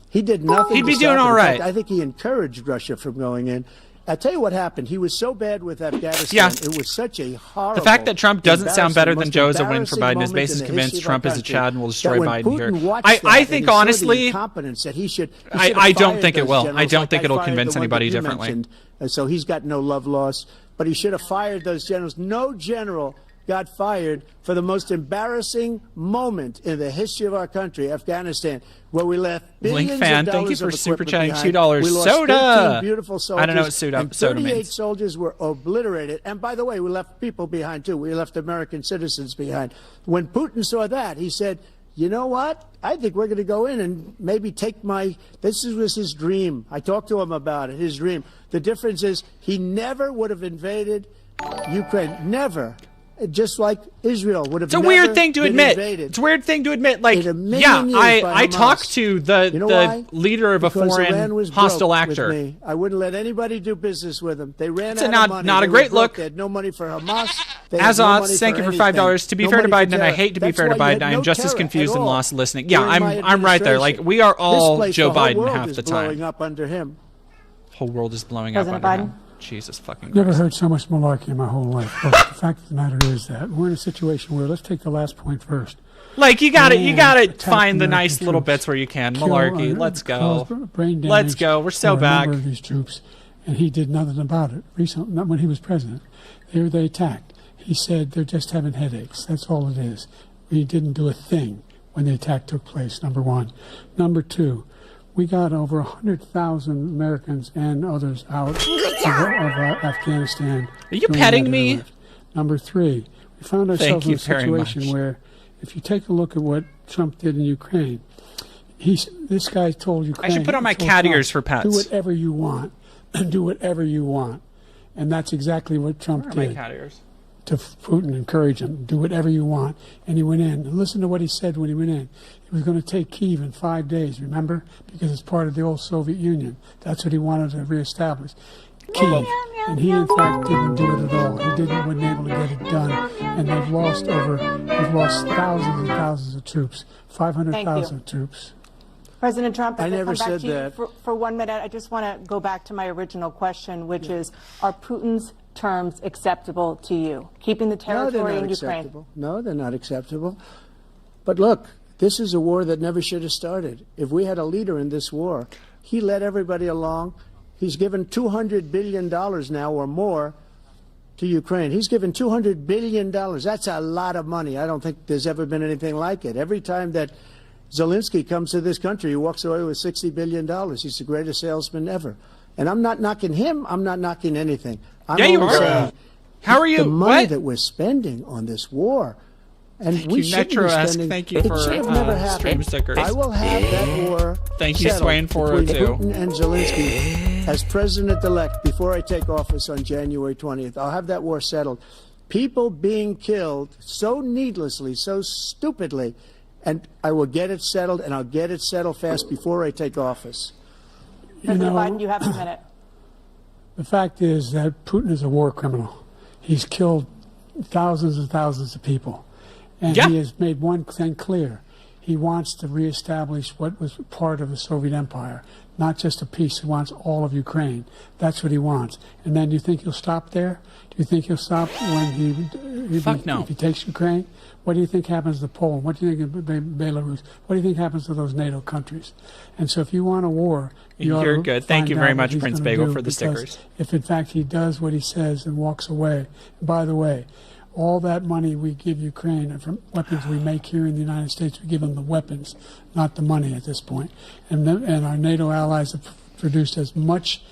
K: He did nothing.
A: He'd be
K: to
A: doing
K: stop it.
A: all
K: In
A: right.
K: fact, I think he encouraged Russia from going in. I tell you what happened. He was so bad with Afghanistan. It was such a horrible.
A: The fact that Trump doesn't sound better than Joe is a win for
K: embarrassing
A: Biden. His
K: moment
A: base
K: in
A: is
K: the
A: convinced
K: history of
A: Trump
K: our
A: is a
K: country,
A: Chad and will destroy
K: that when
A: Biden
K: Putin
A: here.
K: watched
A: I
K: that and
A: think
K: he saw the
A: honestly,
K: incompetence that he should
A: I don't
K: fired
A: think it
K: those
A: will. I
K: generals
A: don't
K: like
A: think it'll
K: fired
A: convince
K: the one
A: anybody
K: that you
A: differently.
K: mentioned. And so he's got no love lost. But he should have fired those generals. No general got fired for the most embarrassing moment in the history of our country, Afghanistan, where we left billions
A: fan,
K: of
A: thank you
K: dollars
A: for
K: of
A: super
K: equipment
A: chatting
K: behind.
A: $2.
K: We lost
A: Soda.
K: 13 beautiful soldiers.
A: I don't know what soda
K: and
A: soda
K: 38
A: means.
K: soldiers were obliterated. And by the way, we left people behind too. We left American citizens behind. When Putin saw that, he said, you know what? I think we're going to go in and maybe take this was his dream. I talked to him about it, his dream. The difference is he never would have invaded Ukraine. Never. Just like Israel would have.
A: It's a weird thing to admit. It's a weird thing to admit. Like, yeah, I talked to the leader of a foreign hostile actor.
K: I wouldn't let anybody do business with him. They ran
A: it's
K: out of money.
A: Not a great look.
K: They had no money for Hamas.
A: Azaz, thank you for $5. To be fair to Biden, and I hate to be fair to Biden, I am just as confused and lost listening. Yeah, I'm right there. Like, we are all Joe Biden half the time.
K: Blowing up under him.
A: Whole world is blowing up under him. Jesus fucking Christ.
J: Never heard so much malarkey in my whole life. But the fact of the matter is that we're in a situation where, let's take the last point first.
A: Like, you gotta find the nice little bits where you can. Malarkey, let's go. Let's go. We're so back.
J: A number of these troops, and he did nothing about it. Recently, not when he was president. They attacked. He said they're just having headaches. That's all it is. He didn't do a thing when the attack took place, number one. Number two, we got over 100,000 Americans and others out of Afghanistan.
A: Are you petting me?
J: Number three, we found ourselves in a situation where, if you take a look at what Trump did in Ukraine, this guy told Ukraine,
A: I should put on my cat ears for pets.
J: Do whatever you want. Do whatever you want. And that's exactly what Trump did.
A: My cat ears.
J: To Putin, encourage him, do whatever you want. And he went in. And listen to what he said when he went in. He was going to take Kyiv in 5 days, remember? Because it's part of the old Soviet Union. That's what he wanted to reestablish. Kyiv. And he, in fact, didn't do it at all. He wasn't able to get it done. And they've lost thousands and thousands of troops, 500,000 troops.
H: President Trump,
K: I never said that.
H: For 1 minute, I just want to go back to my original question, which is, are Putin's terms acceptable to you? Keeping the territory in Ukraine?
K: No, they're not acceptable. But look, this is a war that never should have started. If we had a leader in this war, he led everybody along. He's given $200 billion now or more to Ukraine. He's given $200 billion. That's a lot of money. I don't think there's ever been anything like it. Every time that Zelensky comes to this country, he walks away with $60 billion. He's the greatest salesman ever. And I'm not knocking him. I'm not knocking anything.
A: Yeah, you are. How are you?
K: The money that we're spending on this war, and we shouldn't be spending.
A: Thank you for stream stickers.
K: I will have that war.
A: Thank you, Swain 402.
K: Putin and Zelensky as president-elect before I take office on January 20th. I'll have that war settled. People being killed so needlessly, so stupidly, and I will get it settled, and I'll get it settled fast before I take office.
H: President Biden, you have a minute.
J: The fact is that Putin is a war criminal. He's killed thousands and thousands of people. And he has made one thing clear. He wants to reestablish what was part of the Soviet Empire, not just a piece. He wants all of Ukraine. That's what he wants. And then do you think he'll stop there? Do you think he'll stop when if he takes Ukraine? What do you think happens to Poland? What do you think of Belarus? What do you think happens to those NATO countries? And so if you want a war,
A: you're good. Thank you very much, Prince Bagel, for the stickers.
J: If in fact he does what he says and walks away, and by the way, all that money we give Ukraine and from weapons we make here in the United States, we give them the weapons, not the money at this point. And our NATO allies have produced as much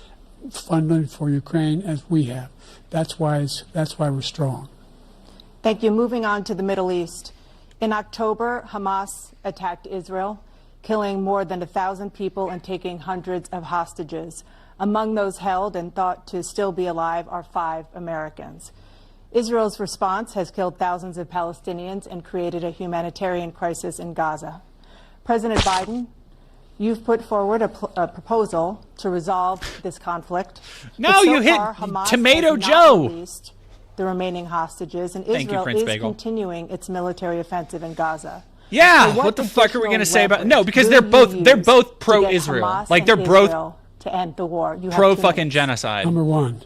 J: funding for Ukraine as we have. That's why we're strong.
H: Thank you. Moving on to the Middle East. In October, Hamas attacked Israel, killing more than 1,000 people and taking hundreds of hostages. Among those held and thought to still be alive are 5 Americans. Israel's response has killed thousands of Palestinians and created a humanitarian crisis in Gaza. President Biden, you've put forward a proposal to resolve this conflict.
A: No, you hit Tomato Joe.
H: Released the remaining hostages, and Israel is continuing its military offensive in Gaza.
A: Yeah, so what the fuck are we going to say about? No, because they're both pro-Israel. Like they're both
H: to end the war.
A: Pro fucking genocide.
J: Number one.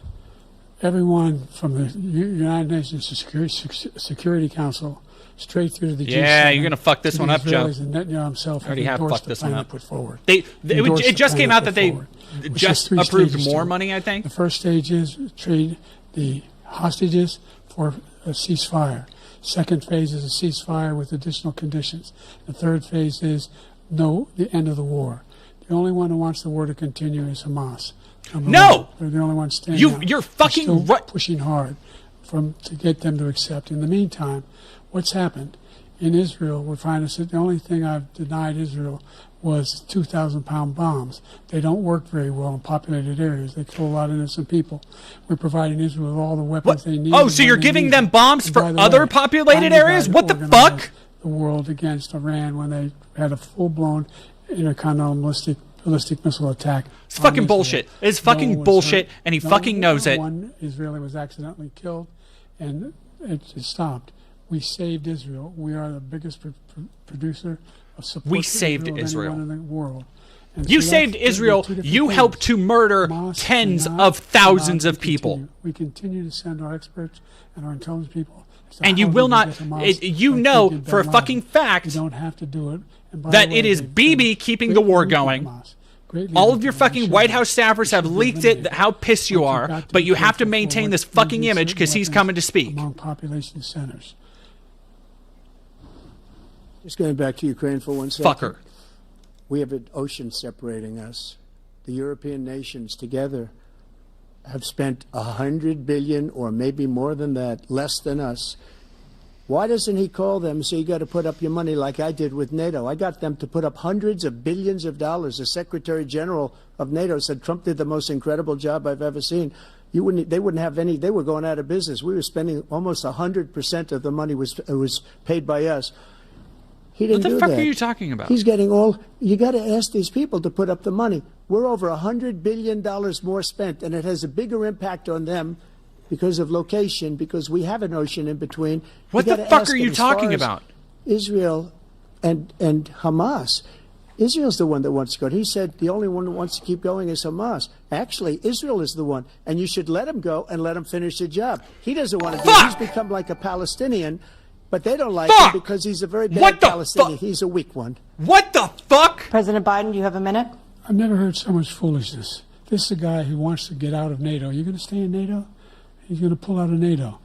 J: Everyone from the United Nations Security Council straight through to the G7.
A: Yeah, you're going to fuck this one up, Joe.
J: And Netanyahu himself
A: already have fucked this one up.
J: Put forward.
A: It just came out that they just approved more money, I think.
J: The first stage is trade the hostages for a ceasefire. Second phase is a ceasefire with additional conditions. The third phase is the end of the war. The only one who wants the war to continue is Hamas.
A: No,
J: they're the only ones standing.
A: You're fucking
J: pushing hard to get them to accept. In the meantime, what's happened in Israel? We're finding that the only thing I've denied Israel was 2,000-pound bombs. They don't work very well in populated areas. They kill a lot of innocent people. We're providing Israel with all the weapons they need.
A: Oh, so you're giving them bombs for other populated areas? What the fuck?
J: The world against Iran when they had a full-blown intercontinental ballistic missile attack.
A: It's fucking bullshit. It's fucking bullshit, and he fucking knows it.
J: One Israeli was accidentally killed, and it stopped. We saved Israel. We are the biggest producer of support.
A: We saved Israel.
J: In the world.
A: You saved Israel. You helped to murder tens of thousands of people.
J: We continue to send our experts and our intelligence people.
A: And you will not. You know for a fucking fact.
J: You don't have to do it.
A: That it is Bibi keeping the war going. All of your fucking White House staffers have leaked it, how pissed you are, but you have to maintain this fucking image because he's coming to speak.
J: Among population centers.
K: Just going back to Ukraine for 1 second.
A: Fucker.
K: We have an ocean separating us. The European nations together have spent $100 billion or maybe more than that, less than us. Why doesn't he call them and say, you got to put up your money like I did with NATO? I got them to put up hundreds of billions of dollars. The Secretary General of NATO said Trump did the most incredible job I've ever seen. They wouldn't have any. They were going out of business. We were spending almost 100% of the money was paid by us. He didn't do that.
A: What the fuck are you talking about?
K: He's getting all. You got to ask these people to put up the money. We're over $100 billion more spent, and it has a bigger impact on them because of location, because we have an ocean in between.
A: What the fuck are you talking about?
K: Israel and Hamas. Israel's the one that wants to go. He said the only one who wants to keep going is Hamas. Actually, Israel is the one, and you should let him go and let him finish the job. He doesn't want to do it. He's become like a Palestinian, but they don't like him because he's a very bad Palestinian. He's a weak one.
A: What the fuck?
H: President Biden, do you have a minute?
J: I've never heard so much foolishness. This is a guy who wants to get out of NATO. You're going to stay in NATO? He's going to pull out of NATO.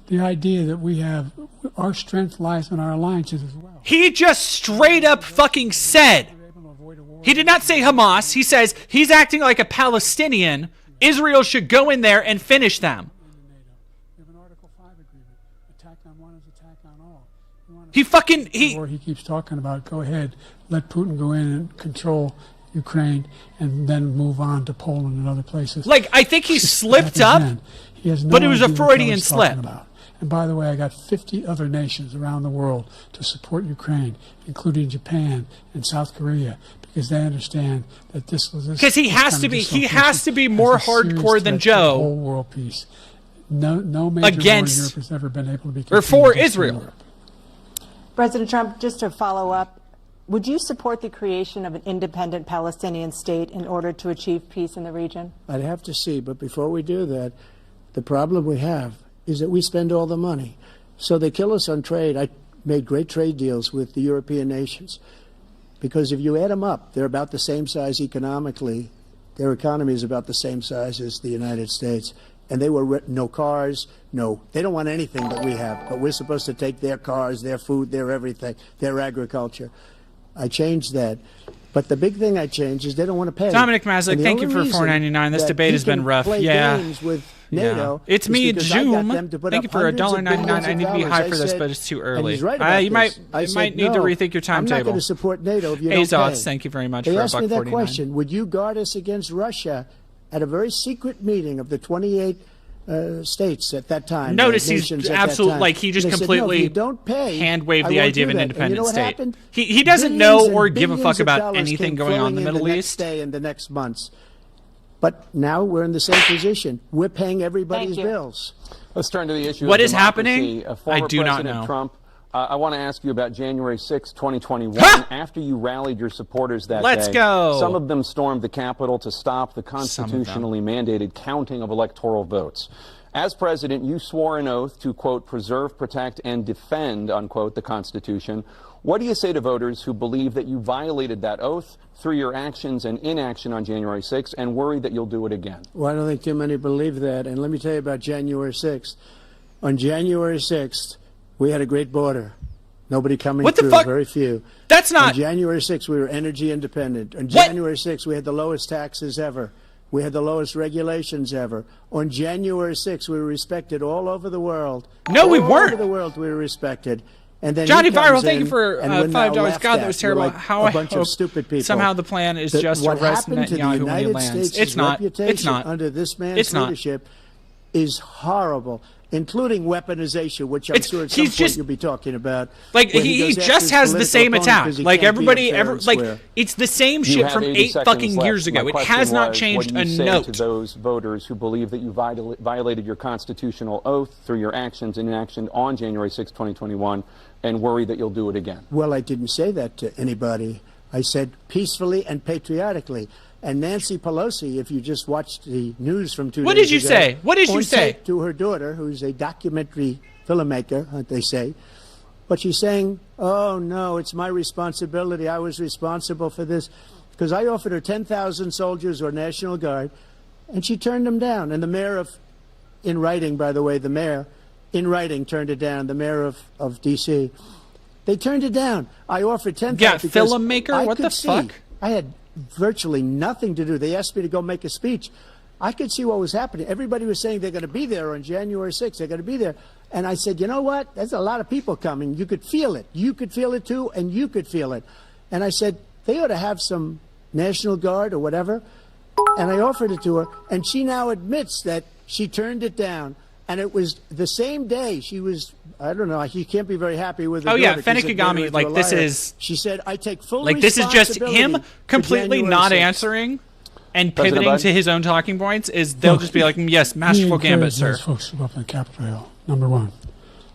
J: The idea that we have, our strength lies in our alliances as well.
A: He just straight up fucking said. He did not say Hamas. He says he's acting like a Palestinian. Israel should go in there and finish them.
J: We have an Article 5 agreement. Attack on one is attack on all.
A: He
J: keeps talking about, go ahead, let Putin go in and control Ukraine and then move on to Poland and other places.
A: Like, I think he slipped up, but it was a Freudian slip.
J: And by the way, I got 50 other nations around the world to support Ukraine, including Japan and South Korea, because they understand that this was
A: because he has to be more hardcore than Joe.
J: Whole world peace. No major war in Europe has ever been able to be
A: or for Israel.
H: President Trump, just to follow up, would you support the creation of an independent Palestinian state in order to achieve peace in the region?
K: I'd have to see, but before we do that, the problem we have is that we spend all the money. So they kill us on trade. I made great trade deals with the European nations because if you add them up, they're about the same size economically. Their economy is about the same size as the United States. And they were no cars, they don't want anything that we have. But we're supposed to take their cars, their food, their everything, their agriculture. I changed that. But the big thing I changed is they don't want to pay.
A: Dominic Maslick, thank you for $4.99. This debate has been rough. Yeah.
K: NATO
A: it's me, Zoom. Thank you for $1.99. I need to be high for this, but it's too early.
K: Right
A: you might need to rethink your timetable.
K: I'm not going to support NATO if you don't pay.
A: Thank you very much
K: they
A: for
K: asked me that
A: $1.49.
K: question. Would you guard us against Russia at a very secret meeting of the 28 states at that time?
A: Notice he's absolutely like he just completely hand waved the idea of an independent state. He doesn't know or give a fuck about anything going on in the Middle East.
K: In the next months. But now we're in the same position. We're paying everybody's bills.
I: Let's turn to the issue
A: what
I: of
A: is happening?
I: Former
A: I do
I: President
A: not know.
I: Trump, I want to ask you about January 6, 2021. After you rallied your supporters that
A: Let's
I: day,
A: go.
I: Some of them stormed the Capitol to stop the constitutionally mandated counting of electoral votes. As president, you swore an oath to, quote, preserve, protect, and defend, unquote, the Constitution. What do you say to voters who believe that you violated that oath through your actions and inaction on January 6th and worry that you'll do it again?
K: Well, I don't think too many believe that. And let me tell you about January 6th. On January 6th, we had a great border. Nobody coming through, very few.
A: That's not...
K: On January 6th, we were energy independent. On January 6th, we had the lowest taxes ever. We had the lowest regulations ever. On January 6th, we were respected all over the world.
A: No, we weren't.
K: All over the world, we were respected. And then
A: Johnny Viral, thank you for $5. God, that was terrible.
K: Like
A: How
K: a bunch of stupid people.
A: Somehow the plan is just to arrest Netanyahu when he lands. It's not. It's not.
K: Under this man's leadership is horrible, including weaponization, which I'm sure at some point you'll be talking about.
A: Like he just has the same attack. Like everybody, like it's the same shit from 8 fucking years ago. It has not changed a note.
I: To those voters who believe that you violated your constitutional oath through your actions and inaction on January 6, 2021, and worry that you'll do it again.
K: Well, I didn't say that to anybody. I said peacefully and patriotically. And Nancy Pelosi, if you just watched the news from 2 days ago.
A: What did you say? What did you say?
K: To her daughter, who's a documentary filmmaker, they say. But she's saying, oh, no, it's my responsibility. I was responsible for this. Because I offered her 10,000 soldiers or National Guard, and she turned them down. And the mayor of, in writing, by the way, the mayor, in writing, turned it down, the mayor of D.C. They turned it down. I offered 10,000.
A: Yeah, filmmaker? What the fuck?
K: I had virtually nothing to do. They asked me to go make a speech. I could see what was happening. Everybody was saying they're going to be there on January 6th. They're going to be there. And I said, you know what? There's a lot of people coming. You could feel it. You could feel it too, and you could feel it. And I said, they ought to have some National Guard or whatever. And I offered it to her. And she now admits that she turned it down. And it was the same day she was, I don't know, he can't be very happy with her.
A: Oh, yeah, Fennec Kagami, like, this is...
K: She said, I take full
A: like, this is just him completely not answering and pivoting to his own talking points. Is they'll just be like, yes, masterful gambit, sir.
J: Folks who up in Capitol Hill. Number one,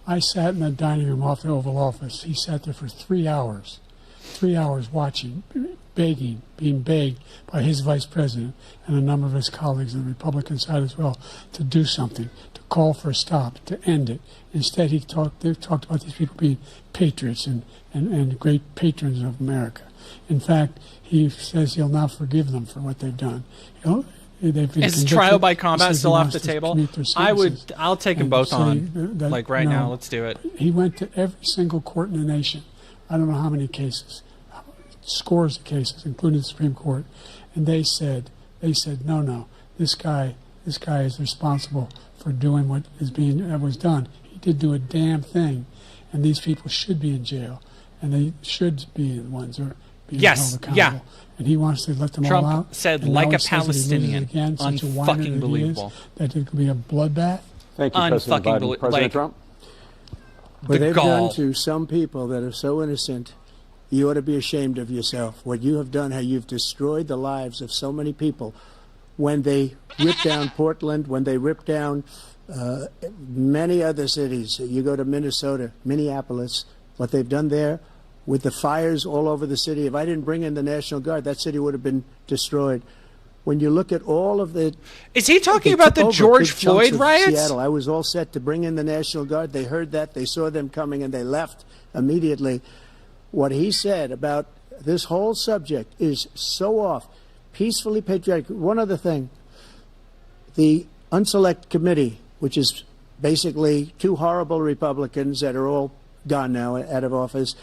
J: I sat in the dining room off the Oval Office. He sat there for 3 hours. 3 hours watching, begging, being begged by his vice president and a number of his colleagues on the Republican side as well to do something, to call for a stop, to end it. Instead, they talked about these people being patriots and great patrons of America. In fact, he says he'll now forgive them for what they've done. They've been
A: Is trial by combat still off the table? I'll take them both on. Like right now, let's do it.
J: He went to every single court in the nation. I don't know how many cases, scores of cases, including the Supreme Court, and they said, no, this guy is responsible for doing what was done. He did do a damn thing, and these people should be in jail, and they should be the ones who are being held accountable.
A: Yeah.
J: And he wants to let them
A: Trump
J: all out.
A: Said
J: and
A: like
J: now
A: a Palestinian, unfucking believable.
J: That it could be a bloodbath.
I: Thank you, President Biden. President Trump.
K: What they've done to some people that are so innocent, you ought to be ashamed of yourself. What you have done, how you've destroyed the lives of so many people. When they ripped down Portland, when they ripped down many other cities, you go to Minnesota, Minneapolis, what they've done there with the fires all over the city. If I didn't bring in the National Guard, that city would have been destroyed. When you look at all of the...
A: Is he talking about the George Floyd riots?
K: Seattle. I was all set to bring in the National Guard. They heard that. They saw them coming, and they left immediately. What he said about this whole subject is so off. Peacefully patriotic. One other thing. The Unselect Committee, which is basically two horrible Republicans that are all gone now, out of office,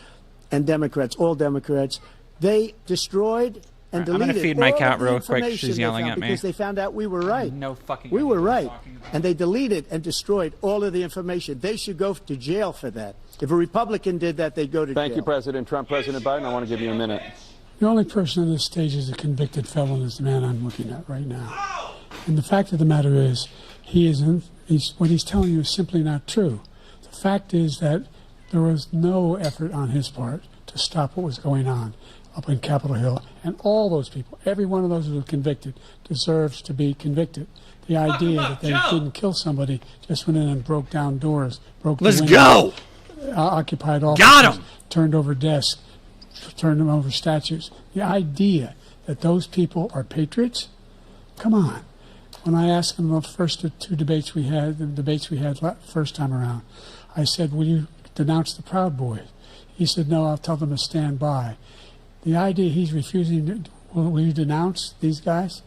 K: and Democrats, all Democrats, they destroyed and deleted.
A: I'm going to feed my cat real quick. She's yelling at me.
K: Because they found out we were right.
A: No fucking.
K: We were right. And they deleted and destroyed all of the information. They should go to jail for that. If a Republican did that, they'd go to jail.
I: Thank you, President Trump. President Biden, I want to give you a minute.
J: The only person on this stage is a convicted felon is the man I'm looking at right now. And the fact of the matter is, what he's telling you is simply not true. The fact is that there was no effort on his part to stop what was going on up in Capitol Hill. And all those people, every one of those who were convicted, deserves to be convicted. The idea that they didn't kill somebody, just went in and broke down doors, broke the windows, occupied offices, turned over desks, turned them over statues. The idea that those people are patriots? Come on. When I asked him the first two debates we had, first time around, I said, will you denounce the Proud Boys? He said, no, I'll tell them to stand by. The idea he's refusing, will you denounce these guys?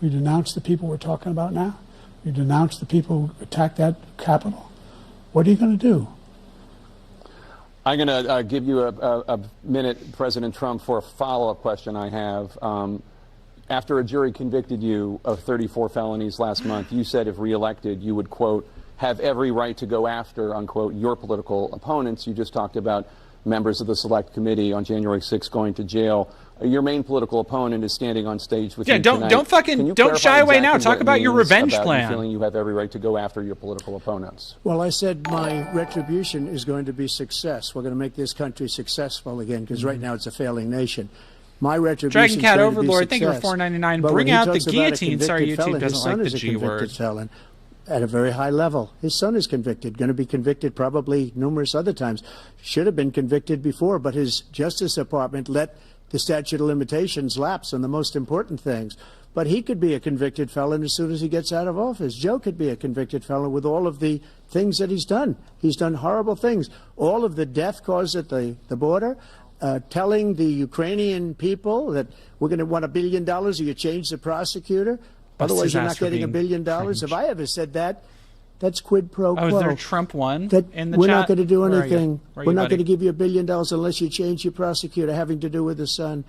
J: Will you denounce the people we're talking about now? Will you denounce the people who attacked that Capitol? What are you going to do?
I: I'm going to give you a minute, President Trump, for a follow-up question I have. After a jury convicted you of 34 felonies last month, you said if reelected, you would, quote, have every right to go after, unquote, your political opponents. You just talked about members of the Select Committee on January 6th going to jail. Your main political opponent is standing on stage with you tonight.
A: Don't shy away now. Talk about your revenge plan.
I: You feeling you have every right to go after your political opponents?
K: Well, I said my retribution is going to be success. We're going to make this country successful again, because right now it's a failing nation. My retribution
A: Dragon Cat Overlord, thank you for $4.99. Bring out the guillotine. Sorry, YouTube doesn't like the G word.
K: Felon at a very high level. His son is convicted, going to be convicted probably numerous other times. Should have been convicted before, but his Justice Department let the statute of limitations lapse on the most important things. But he could be a convicted felon as soon as he gets out of office. Joe could be a convicted felon with all of the things that he's done. He's done horrible things. All of the death caused at the border, telling the Ukrainian people that we're going to want $1 billion or you change the prosecutor. Otherwise, you're not getting $1 billion. If I ever said that, that's quid pro quo.
A: Oh, is there Trump one in the
K: we're
A: chat?
K: not going to do anything.
A: We're
K: not going to give you $1 billion unless you change your prosecutor having to do with the son.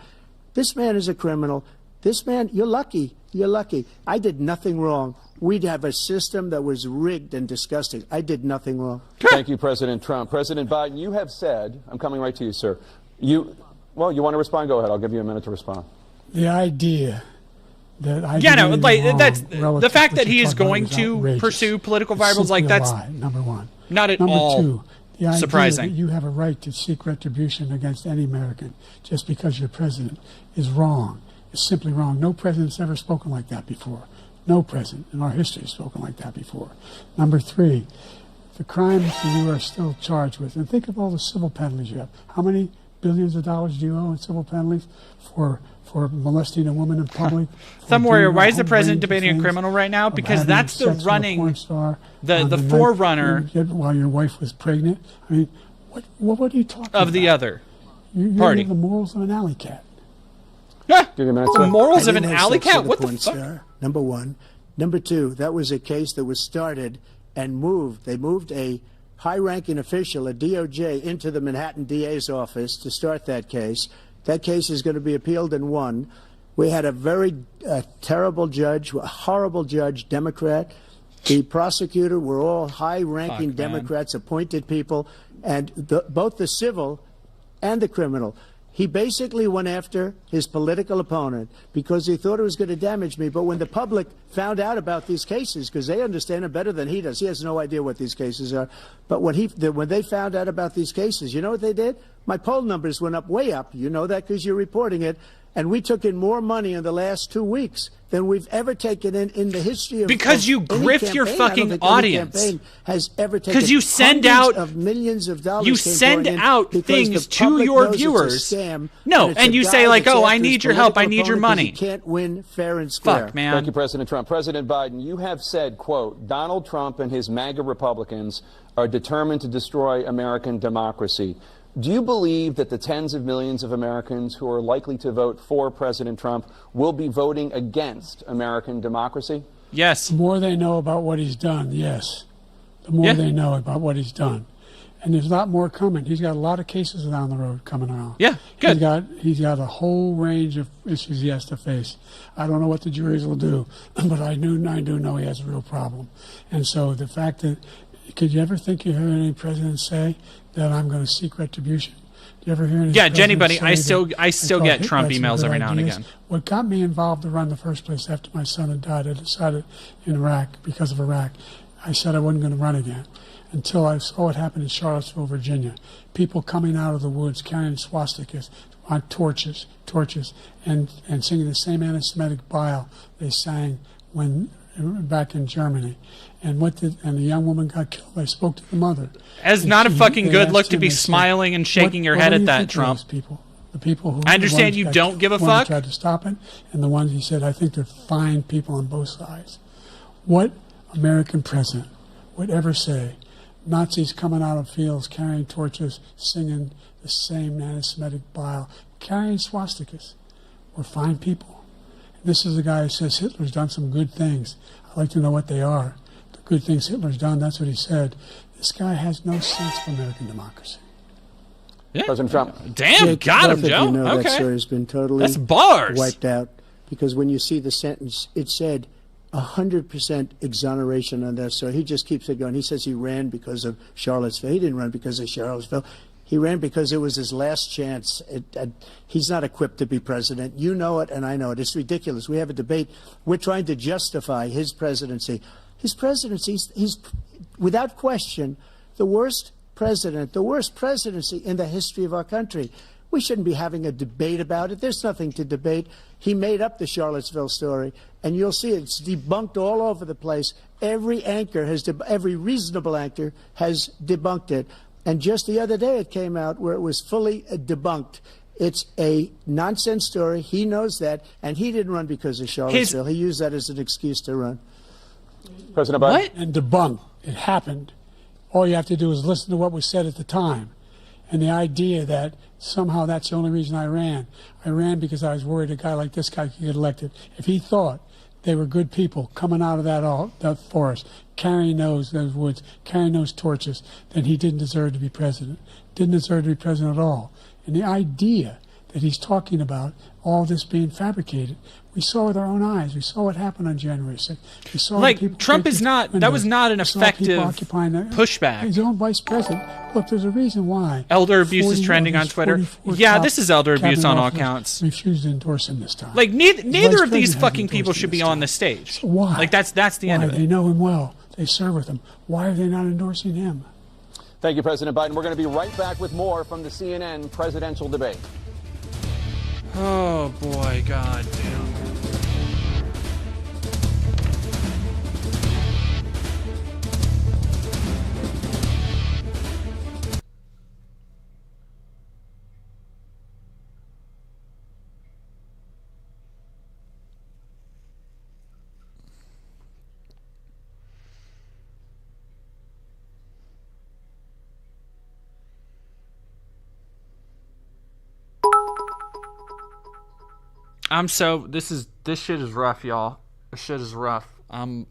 K: This man is a criminal. This man, you're lucky. You're lucky. I did nothing wrong. We'd have a system that was rigged and disgusting. I did nothing wrong.
I: Thank you, President Trump. President Biden, you have said, I'm coming right to you, sir. You want to respond? Go ahead. I'll give you a minute to respond.
J: The idea that I
A: that's the fact that he is going to pursue political variables like that's
J: lie, number one.
A: Not at all
J: Number two, the idea
A: surprising.
J: That you have a right to seek retribution against any American just because you're president is wrong. It's simply wrong. No president's ever spoken like that before. No president in our history has spoken like that before. Number three, the crimes that you are still charged with, and think of all the civil penalties you have. How many billions of dollars do you owe in civil penalties for molesting a woman in public?
A: Some warrior, why is the president debating a criminal right now? Because that's the running, the forerunner.
J: While your wife was pregnant? I mean, what are you talking about?
A: Of the other
J: party. You have the morals of an alley cat.
A: The morals of an alley cat? What the fuck?
K: Number one. Number two, that was a case that was started and moved. They moved a high-ranking official, a DOJ, into the Manhattan DA's office to start that case. That case is going to be appealed and won. We had a very terrible judge, a horrible judge, Democrat. The prosecutor were all high-ranking Democrats, appointed people, and both the civil and the criminal. He basically went after his political opponent because he thought it was going to damage me. But when the public found out about these cases, because they understand it better than he does, he has no idea what these cases are. But when they found out about these cases, you know what they did? My poll numbers went up, way up. You know that because you're reporting it. And we took in more money in the last 2 weeks than we've ever taken in the history of
A: because you grift your fucking audience.
K: Has ever taken
A: because you send out
K: of millions of dollars.
A: You send out things to your viewers. No, and you say like, "Oh, I need your help. I need your money."
K: You can't win fair and square.
A: Fuck, man.
I: Thank you, President Trump. President Biden, you have said, quote, Donald Trump and his MAGA Republicans are determined to destroy American democracy. Do you believe that the tens of millions of Americans who are likely to vote for President Trump will be voting against American democracy?
A: Yes.
J: The more they know about what he's done, yes. The more they know about what he's done. And there's a lot more coming. He's got a lot of cases down the road coming around.
A: Yeah, good.
J: He's got a whole range of issues he has to face. I don't know what the juries will do, but I do know he has a real problem. And so the fact that, could you ever think you heard any president say that I'm going to seek retribution? Do you ever hear any?
A: Yeah, Jenny, buddy, I still get
J: Hitler
A: Trump
J: had some
A: emails
J: good
A: every now and
J: ideas.
A: again.
J: What got me involved to run in the first place after my son had died, I decided in Iraq, because of Iraq, I said I wasn't going to run again until I saw what happened in Charlottesville, Virginia. People coming out of the woods carrying swastikas on torches, and singing the same anti-Semitic bile they sang when back in Germany. And the young woman got killed. I spoke to the mother.
A: As not a fucking good look to be smiling and shaking your head at that, Trump.
J: The people who
A: I understand you don't give a fuck.
J: Tried to stop it, and the ones he said, I think they're fine people on both sides. What American president would ever say, Nazis coming out of fields carrying torches, singing the same anti-Semitic bile, carrying swastikas, were fine people? This is the guy who says Hitler's done some good things. I'd like to know what they are. The good things Hitler's done, that's what he said. This guy has no sense for American democracy.
A: Yeah.
I: President Trump.
A: Damn,
K: Jake,
A: got him,
K: both of
A: Joe.
K: you know
A: Okay.
K: that story has been totally
A: That's bars.
K: wiped out, because when you see the sentence, it said 100% exoneration on that story. He just keeps it going. He says he ran because of Charlottesville. He didn't run because of Charlottesville. He ran because it was his last chance. He's not equipped to be president. You know it, and I know it. It's ridiculous. We have a debate. We're trying to justify his presidency. His presidency, he's without question the worst president, the worst presidency in the history of our country. We shouldn't be having a debate about it. There's nothing to debate. He made up the Charlottesville story, and you'll see it's debunked all over the place. Every anchor every reasonable anchor has debunked it. And just the other day it came out where it was fully debunked. It's a nonsense story. He knows that, and he didn't run because of Charlottesville. He used that as an excuse to run.
I: President Biden.
A: What?
J: And debunked. It happened. All you have to do is listen to what was said at the time. And the idea that somehow that's the only reason I ran. I ran because I was worried a guy like this guy could get elected. If he thought they were good people coming out of that forest, carrying those woods, carrying those torches, then he didn't deserve to be president. Didn't deserve to be president at all. And the idea that he's talking about all this being fabricated, we saw with our own eyes. We saw what happened on January 6th. We saw
A: like Trump is not. That was not an effective pushback.
J: His own vice president. Look, there's a reason why.
A: Elder abuse is trending on Twitter. Yeah, this is elder abuse on all counts.
J: Refused to endorse him this time.
A: Like neither of these fucking people should be on the stage.
J: So why?
A: Like that's the end of it.
J: They know him well. They serve with him. Why are they not endorsing him?
I: Thank you, President Biden. We're going to be right back with more from the CNN presidential debate.
A: Oh boy, god damn. This shit is rough, y'all. This shit is rough. Ends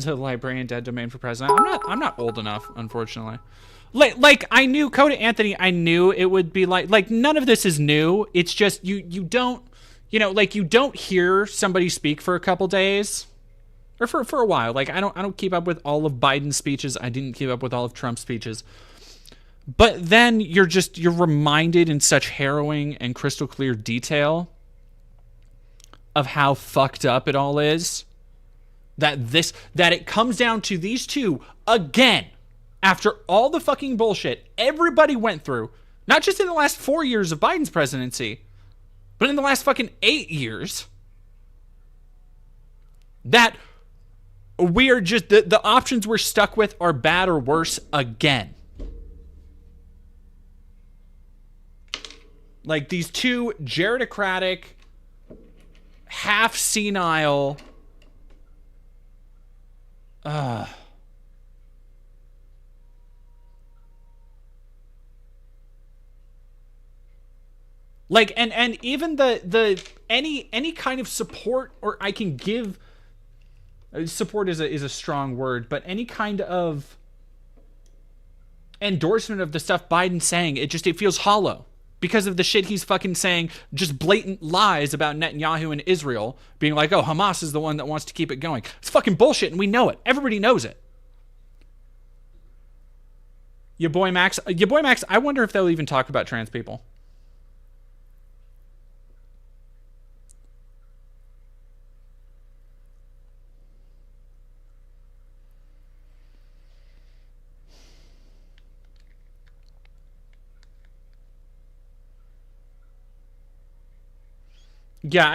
A: a librarian dead domain for president. I'm not old enough, unfortunately. Like I knew Coda Anthony, I knew it would be like none of this is new. It's just you don't you don't hear somebody speak for a couple days. Or for a while. Like I don't keep up with all of Biden's speeches. I didn't keep up with all of Trump's speeches. But then you're reminded in such harrowing and crystal clear detail of how fucked up it all is that it comes down to these two again after all the fucking bullshit everybody went through, not just in the last 4 years of Biden's presidency, but in the last fucking 8 years, that we are just, the options we're stuck with are bad or worse again. Like these two gerontocratic, half senile, like, and even the any kind of support, or I can give, support is a strong word, but any kind of endorsement of the stuff Biden's saying, it feels hollow because of the shit he's fucking saying, just blatant lies about Netanyahu and Israel, being like, oh, Hamas is the one that wants to keep it going. It's fucking bullshit, and we know it. Everybody knows it. Your boy Max, I wonder if they'll even talk about trans people. Yeah,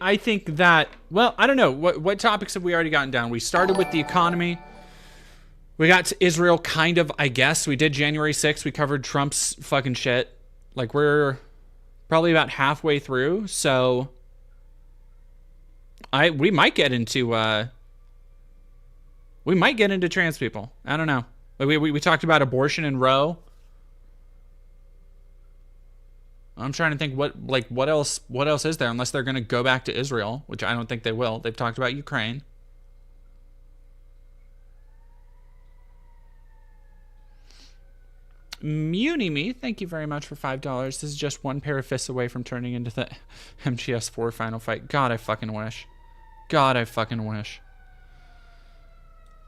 A: I think that, well, I don't know. What topics have we already gotten down? We started with the economy. We got to Israel, kind of, I guess. We did January 6th. We covered Trump's fucking shit. Like, we're probably about halfway through. So, we might get into trans people. I don't know. We talked about abortion in Roe. I'm trying to think what else is there, unless they're going to go back to Israel, which I don't think they will. They've talked about Ukraine. Munimi, thank you very much for $5. This is just one pair of fists away from turning into the MGS4 final fight. God, I fucking wish. God, I fucking wish.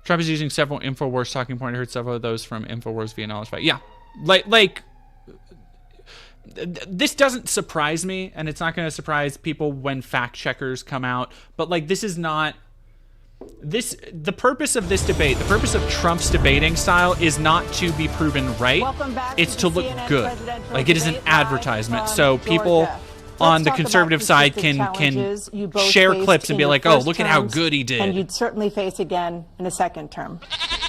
A: Trump is using several InfoWars talking points. I heard several of those from InfoWars via knowledge fight. Yeah, like this doesn't surprise me, and it's not going to surprise people when fact checkers come out. But like, this is not the purpose of this debate. The purpose of Trump's debating style is not to be proven right. It's to look good. Like, it is an advertisement. So people on the conservative side can share clips and be like, oh, look at how good he did.
H: And you'd certainly face again in a second term.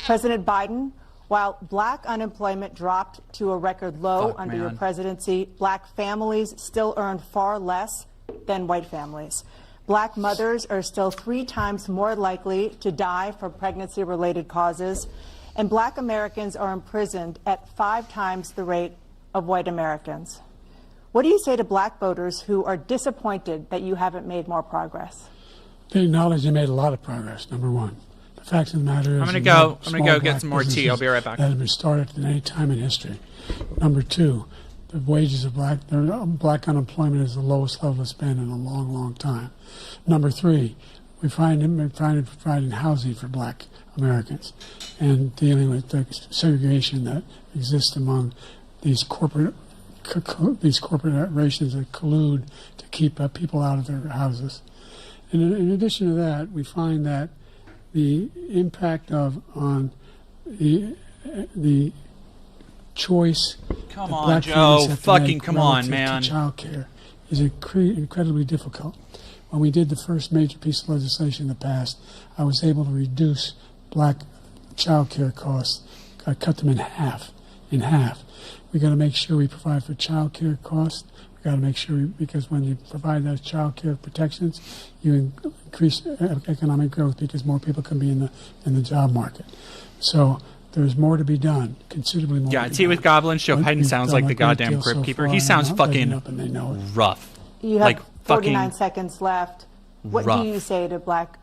H: President Biden, while black unemployment dropped to a record low under your presidency, black families still earn far less than white families. Black mothers are still 3 times more likely to die from pregnancy-related causes, and black Americans are imprisoned at 5 times the rate of white Americans. What do you say to black voters who are disappointed that you haven't made more progress?
J: They acknowledge they made a lot of progress, number one. The fact of the matter is,
A: I'm gonna go get some more tea. I'll be right back.
J: That have been started at any time in history. Number two, the wages of black unemployment is the lowest level it's been in a long, long time. Number three, we're trying to provide housing for black Americans and dealing with the segregation that exists among these corporations that collude to keep people out of their houses. And in addition to that, we find that the impact on the choice
A: come on, Joe, fucking come on, man.
J: Child care is incredibly difficult. When we did the first major piece of legislation in the past, I was able to reduce black child care costs. I cut them in half. We got to make sure we provide for child care costs. We got to make sure, because when you provide those child care protections, you increase economic growth because more people can be in the job market. So there's more to be done, considerably more.
A: Yeah, Tea with Goblins. Joe Biden sounds like the goddamn Crypt Keeper. He sounds fucking rough.
H: You have 49 seconds left. What do you say to black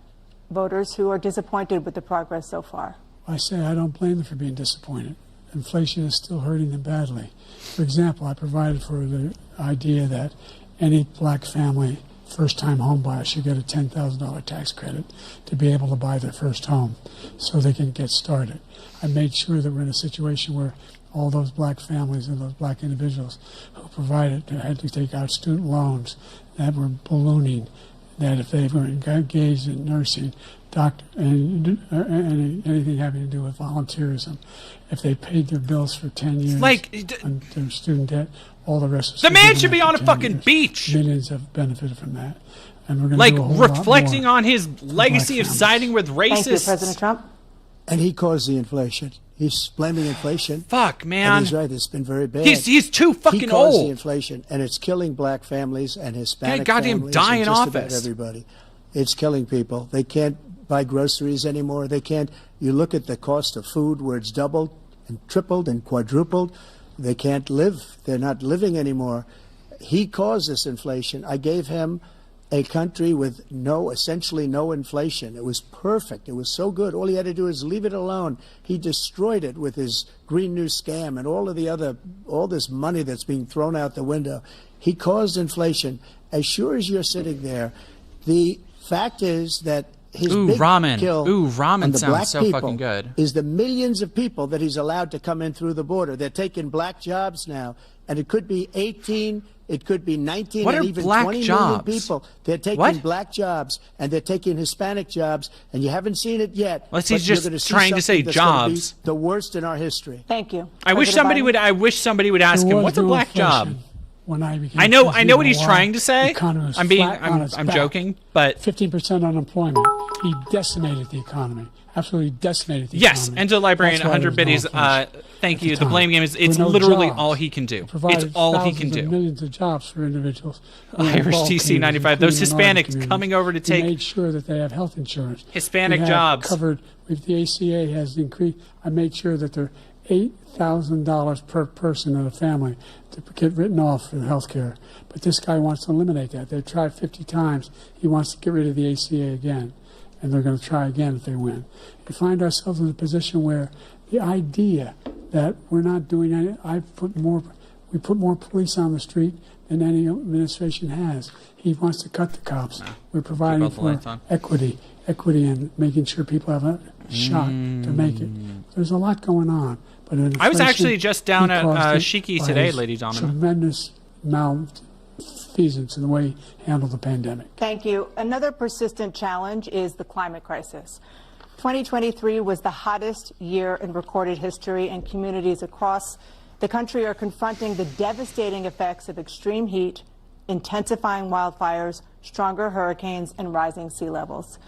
H: voters who are disappointed with the progress so far?
J: I say I don't blame them for being disappointed. Inflation is still hurting them badly. For example, I provided for the idea that any black family, first-time home buyer, should get a $10,000 tax credit to be able to buy their first home so they can get started. I made sure that we're in a situation where all those black families and those black individuals who provided had to take out student loans that were ballooning, that if they were engaged in nursing, doctor, and anything having to do with volunteerism, if they paid their bills for 10 years,
A: like
J: on their student debt, all the rest.
A: The man should be on a fucking beach.
J: Millions have benefited from that, and we're going to
A: like
J: do a whole
A: reflecting
J: lot more
A: on his legacy of siding with racists.
H: Thank you, President Trump.
K: And he caused the inflation. He's blaming inflation.
A: Fuck, man.
K: And he's right. It's been very bad.
A: He's too fucking
K: he caused
A: old.
K: the inflation, and it's killing black families and Hispanic
A: goddamn
K: families
A: die
K: and
A: in
K: just
A: office.
K: about everybody. It's killing people. They can't buy groceries anymore. They can't. You look at the cost of food where it's doubled and tripled and quadrupled. They can't live. They're not living anymore. He caused this inflation. I gave him a country with essentially no inflation. It was perfect. It was so good. All he had to do is leave it alone. He destroyed it with his Green New scam and all this money that's being thrown out the window. He caused inflation. As sure as you're sitting there, the fact is that his big kill on the black
A: so
K: people
A: fucking good.
K: is the millions of people that he's allowed to come in through the border. They're taking black jobs now, and it could be 18, it could be 19,
A: What
K: and
A: are
K: even
A: black
K: 20
A: jobs?
K: million people. They're taking
A: What?
K: black jobs, and they're taking Hispanic jobs, and you haven't seen it yet.
A: Unless
K: but
A: he's
K: you're
A: just
K: gonna see
A: trying to say
K: something that's gonna be
A: jobs.
K: the worst in our history.
H: Thank you.
A: I wish somebody would ask him, what's a black job?
J: When I became
A: I know
J: president,
A: what he's trying to say.
J: the economy was
A: I'm
J: flat on its
A: I'm
J: back.
A: joking, but
J: 15% unemployment. He decimated the economy. Absolutely decimated the
A: yes,
J: economy.
A: and to the librarian,
J: That's why
A: 100
J: there was no
A: biddies.
J: inflation
A: Thank
J: at
A: you. The
J: time.
A: blame game is
J: There were
A: it's
J: no
A: literally
J: jobs.
A: all he can do.
J: Provided
A: It's all he
J: thousands
A: can
J: of
A: do.
J: millions of jobs for individuals. who were in
A: Irish
J: rural
A: TC
J: communities,
A: 95. Those
J: including minority
A: Hispanics
J: communities.
A: coming over to
J: He
A: take
J: made sure that they have health insurance.
A: Hispanic
J: We have
A: jobs.
J: covered. If the ACA has increased, I made sure that they're $8,000 per person in a family to get written off for health care. But this guy wants to eliminate that. They've tried 50 times. He wants to get rid of the ACA again, and they're going to try again if they win. We find ourselves in a position where the idea that we're not doing any, we put more police on the street than any administration has. He wants to cut the cops. We're providing for equity and making sure people have a shot to make it. There's a lot going on. But
A: I was actually just down at Shiki today, Lady Donovan.
J: Tremendous malfeasance in the way he handled the pandemic.
H: Thank you. Another persistent challenge is the climate crisis. 2023 was the hottest year in recorded history, and communities across the country are confronting the devastating effects of extreme heat, intensifying wildfires, stronger hurricanes, and rising sea levels.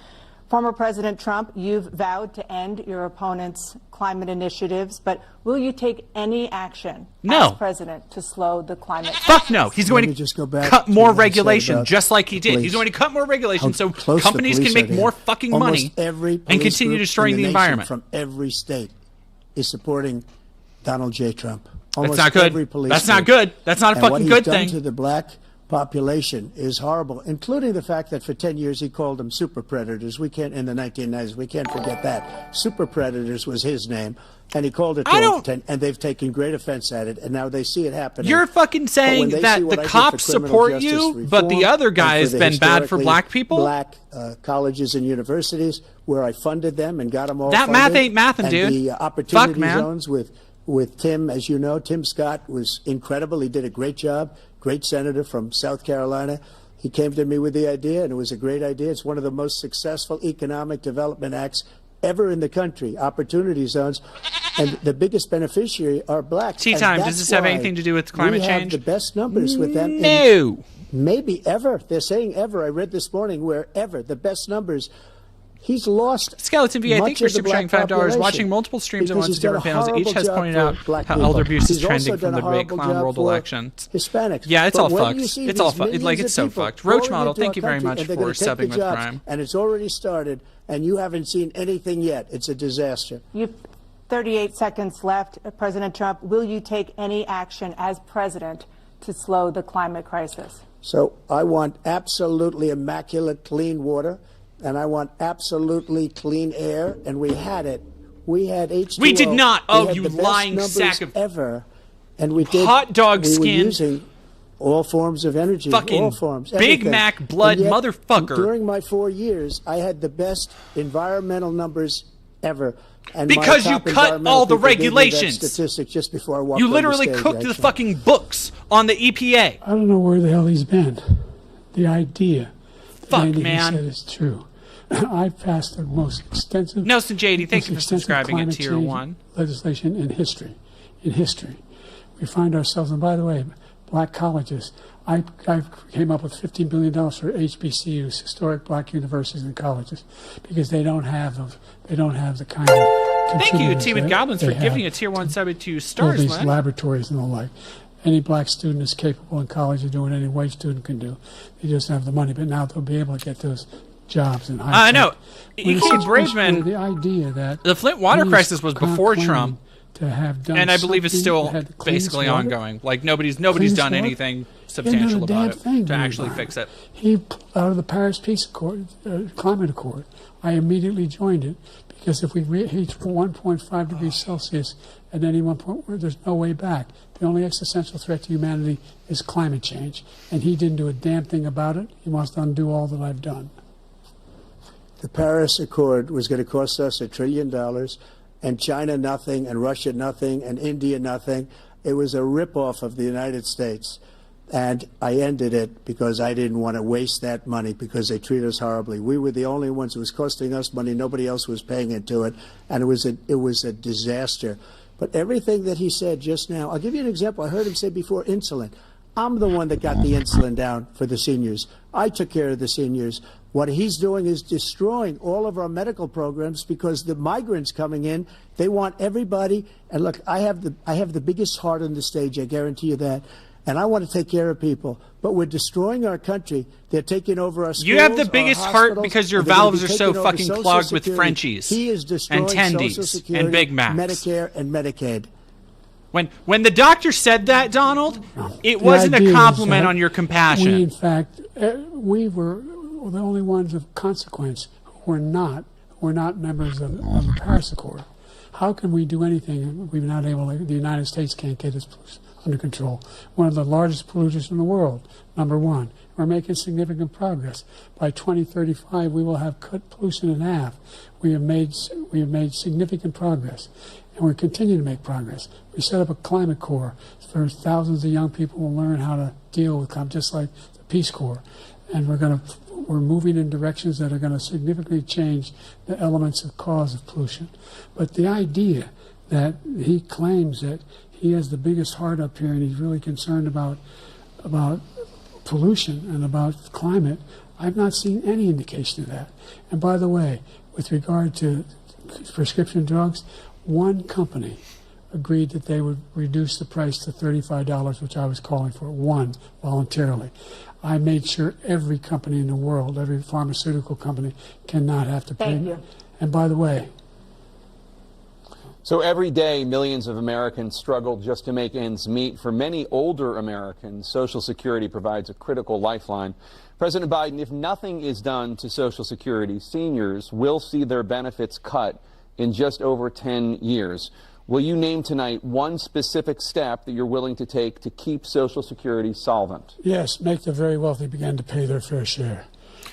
H: Former President Trump, you've vowed to end your opponent's climate initiatives, but will you take any action as president to slow the climate crisis?
A: Fuck no. He's going to
K: just go back
A: cut
K: to
A: more
K: what I said
A: regulation,
K: about
A: just like he did.
K: police.
A: He's going to cut more regulation so
K: Close
A: companies
K: the
A: can
K: police
A: make
K: are
A: more
K: there.
A: fucking
K: Almost
A: money
K: every
A: and
K: police
A: continue
K: group
A: destroying
K: in
A: the
K: nation
A: environment.
K: From every state is supporting Donald J. Trump.
A: That's
K: Almost
A: not good.
K: every police
A: That's not
K: group.
A: good. That's not a
K: And
A: fucking
K: what
A: good
K: he's done
A: thing.
K: to the black population is horrible, including the fact that for 10 years he called them super predators. We can't, in the 1990s, we can't forget that. Super predators was his name, and he called it to 10, and they've taken great offense at it, and now they see it happening.
A: You're fucking saying that the cops support you, but the other guy has been bad for black people?
K: Black colleges and universities, where I funded them and got them all
A: That
K: funded.
A: math ain't mathin',
K: and
A: dude.
K: the opportunity
A: Fuck, man.
K: zones with Tim, as you know, Tim Scott was incredible. He did a great job. Great senator from South Carolina. He came to me with the idea, and it was a great idea. It's one of the most successful economic development acts ever in the country, opportunity zones. And the biggest beneficiary are blacks.
A: Tea time, does this have anything to do with climate change?
K: We have the best numbers with them.
A: No.
K: Maybe ever. They're saying ever. I read this morning where ever. The best numbers. He's lost.
A: Skeleton VA, thank you for
K: much of
A: super
K: the
A: sharing
K: black
A: $5.
K: population
A: Watching multiple streams at
K: because
A: once
K: he's
A: of different
K: done a
A: panels. Each
K: horrible
A: has
K: job
A: pointed
K: for
A: out
K: black
A: how
K: people.
A: elder abuse is
K: He's also
A: trending
K: done
A: from
K: a
A: the debate
K: horrible
A: clown
K: job
A: world
K: for
A: elections.
K: Hispanics.
A: Yeah, it's
K: But
A: all
K: when
A: fucked.
K: you see
A: It's all
K: these
A: fucked. Like,
K: millions
A: it's
K: of
A: so
K: people
A: fucked. Roach
K: pouring
A: Model,
K: into
A: thank
K: our
A: you very
K: country,
A: much
K: and they're
A: for
K: gonna take
A: subbing
K: the
A: with
K: jobs,
A: Prime.
K: And it's already started, and you haven't seen anything yet. It's a disaster.
H: You've 38 seconds left. President Trump, will you take any action as president to slow the climate crisis?
K: So I want absolutely immaculate clean water, and I want absolutely clean air, and we had it. We had H2O.
A: We did not.
K: We
A: Oh,
K: had
A: you
K: the best
A: lying
K: numbers
A: sack of
K: ever, and we did
A: hot dog
K: we
A: skin.
K: were using all forms of energy,
A: Fucking
K: all forms,
A: Big
K: everything.
A: Mac blood
K: And yet,
A: motherfucker.
K: During my 4 years, I had the best environmental numbers ever. And
A: Because
K: my
A: you
K: top
A: cut
K: environmental
A: all the
K: people gave me that
A: regulations.
K: statistic just before I walked
A: You
K: on the
A: literally
K: stage,
A: cooked the
K: actually.
A: fucking books on the EPA.
J: I don't know where the hell he's been. The idea that
A: Fuck,
J: anything
A: man.
J: he said is true. I passed the most extensive.
A: Nelson JD, thank you for subscribing at Tier 1
J: legislation in history. In history, we find ourselves, and by the way, black colleges. I came up with $15 billion for HBCUs, historic black universities and colleges, because they don't have the kind of.
A: Thank you, Team of Goblins, for giving a Tier 1 sub to Stars.
J: These laboratories and the like. Any black student is capable in college of doing what any white student can do. They just have the money, but now they'll be able to get those jobs in high.
A: I know. You can't brave man.
J: The idea that
A: the Flint water crisis was before Trump,
J: to have done,
A: and I believe it's still basically ongoing. Like nobody's done anything substantial about it to actually fix it.
J: He pulled out of the Paris Peace Accord, Climate Accord. I immediately joined it because if we reach 1.5 degrees Celsius at any one point, there's no way back. The only existential threat to humanity is climate change, and he didn't do a damn thing about it. He wants to undo all that I've done.
K: The Paris Accord was going to cost us $1 trillion, and China nothing, and Russia nothing, and India nothing. It was a ripoff of the United States. And I ended it because I didn't want to waste that money because they treat us horribly. We were the only ones. It was costing us money. Nobody else was paying into it. And it was a disaster. But everything that he said just now, I'll give you an example. I heard him say before insulin. I'm the one that got the insulin down for the seniors. I took care of the seniors. What he's doing is destroying all of our medical programs because the migrants coming in, they want everybody. And look, I have the biggest heart on the stage. I guarantee you that. And I want to take care of people, but we're destroying our country. They're taking over our schools.
A: You have the biggest heart because your valves are so fucking clogged with Frenchies
K: he is destroying
A: and Tendies and Big Macs.
K: Medicare and Medicaid.
A: When the doctor said that, Donald, it wasn't a compliment on your compassion.
J: We, in fact, we were the only ones of consequence who were not members of the Paris Accord. How can we do anything? We're not able. The United States can't get its under control. One of the largest polluters in the world, number one. We're making significant progress. By 2035, we will have cut pollution in half. We have made significant progress, and we continue to make progress. We set up a climate corps for thousands of young people will learn how to deal with climate, just like the Peace Corps. And we're moving in directions that are going to significantly change the elements of cause of pollution. But the idea that he claims that he has the biggest heart up here and he's really concerned about pollution and about climate, I've not seen any indication of that. And by the way, with regard to prescription drugs, one company agreed that they would reduce the price to $35, which I was calling for, one, voluntarily. I made sure every company in the world, every pharmaceutical company, cannot have to pay.
H: Thank you.
J: And by the way,
I: so every day, millions of Americans struggle just to make ends meet. For many older Americans, Social Security provides a critical lifeline. President Biden, if nothing is done to Social Security, seniors will see their benefits cut in just over 10 years. Will you name tonight one specific step that you're willing to take to keep Social Security solvent?
J: yes, make the very wealthy begin to pay their fair share.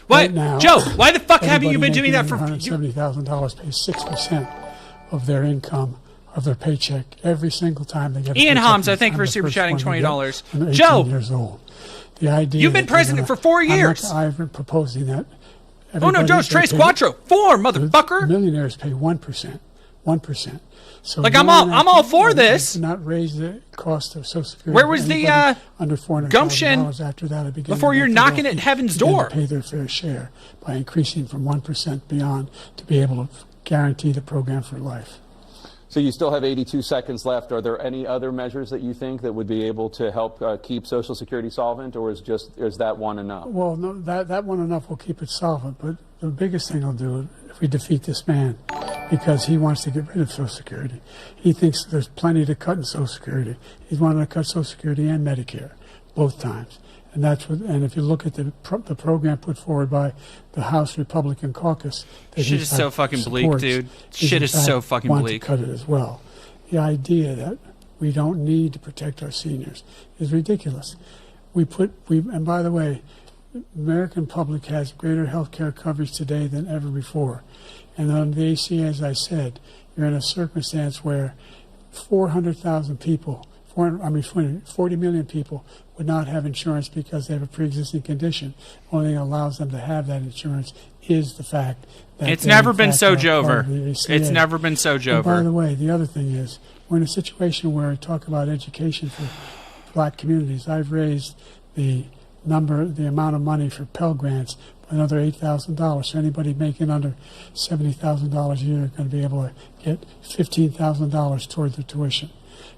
A: What?
J: Right now,
A: Joe, why the fuck haven't you been doing that for...
J: $170,000 pays 6% of their income, of their paycheck, every single time they get a
A: Ian
J: paycheck.
A: Holmes, I thank you for super chatting $20.
J: When they're 18
A: Joe!
J: years old. The idea
A: You've been president for 4 years.
J: I've been proposing that.
A: Oh no, Joe's Tres Quattro. 4, motherfucker.
J: Millionaires pay 1%. 1%. So
A: like I'm all for this.
J: Not raise the cost of Social Security.
A: Where was the
J: under $400
A: gumption
J: after that?
A: Before you're knocking at heaven's door?
J: Pay their fair share by increasing from 1% beyond to be able to guarantee the program for life.
I: So you still have 82 seconds left. Are there any other measures that you think that would be able to help keep Social Security solvent, or is that one enough?
J: Well, no, that one enough will keep it solvent, but the biggest thing will do if we defeat this man, because he wants to get rid of Social Security. He thinks there's plenty to cut in Social Security. He's wanting to cut Social Security and Medicare, both times. And and if you look at the program put forward by the House Republican caucus, that
A: shit is so fucking bleak, dude. Shit is so fucking bleak.
J: To cut it as well. The idea that we don't need to protect our seniors is ridiculous. And by the way, the American public has greater health care coverage today than ever before. And on the ACA, as I said, you're in a circumstance where 400,000 people, 40 million people would not have insurance because they have a pre-existing condition. Only thing that allows them to have that insurance is the fact that
A: it's never been so Jover. It's never been so Jover.
J: And by the way, the other thing is, we're in a situation where we talk about education for black communities. I've raised the amount of money for Pell Grants by another $8,000. So anybody making under $70,000 a year is going to be able to get $15,000 toward their tuition.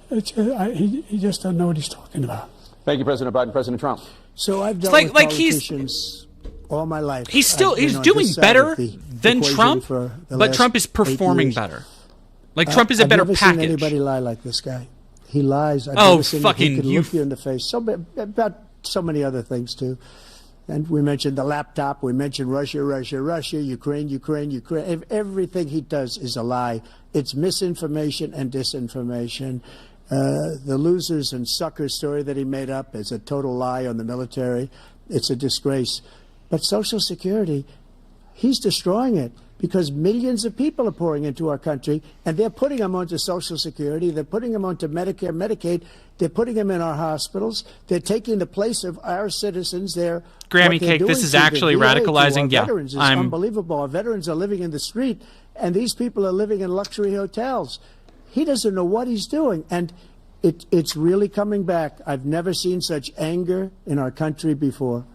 J: He just doesn't know what he's talking about.
I: Thank you, President Biden. President Trump.
K: So I've dealt with politicians all my life.
A: He's doing better than Trump, but Trump is performing better. Like Trump is a better package.
K: I've never seen anybody lie like this guy. He lies. I've never seen
A: fucking
K: he can look you in the face. About so many other things too. And we mentioned the laptop. We mentioned Russia, Ukraine. Everything he does is a lie. It's misinformation and disinformation. The losers and suckers story that he made up is a total lie on the military. It's a disgrace. But Social Security, he's destroying it because millions of people are pouring into our country, and they're putting them onto Social Security. They're putting them onto Medicare, Medicaid. They're putting them in our hospitals. They're taking the place of our citizens.
A: Grammy cake, this is actually radicalizing. Yeah,
K: veterans is unbelievable. Our veterans are living in the street, and these people are living in luxury hotels. He doesn't know what he's doing, and it's really coming back. I've never seen such anger in our country before.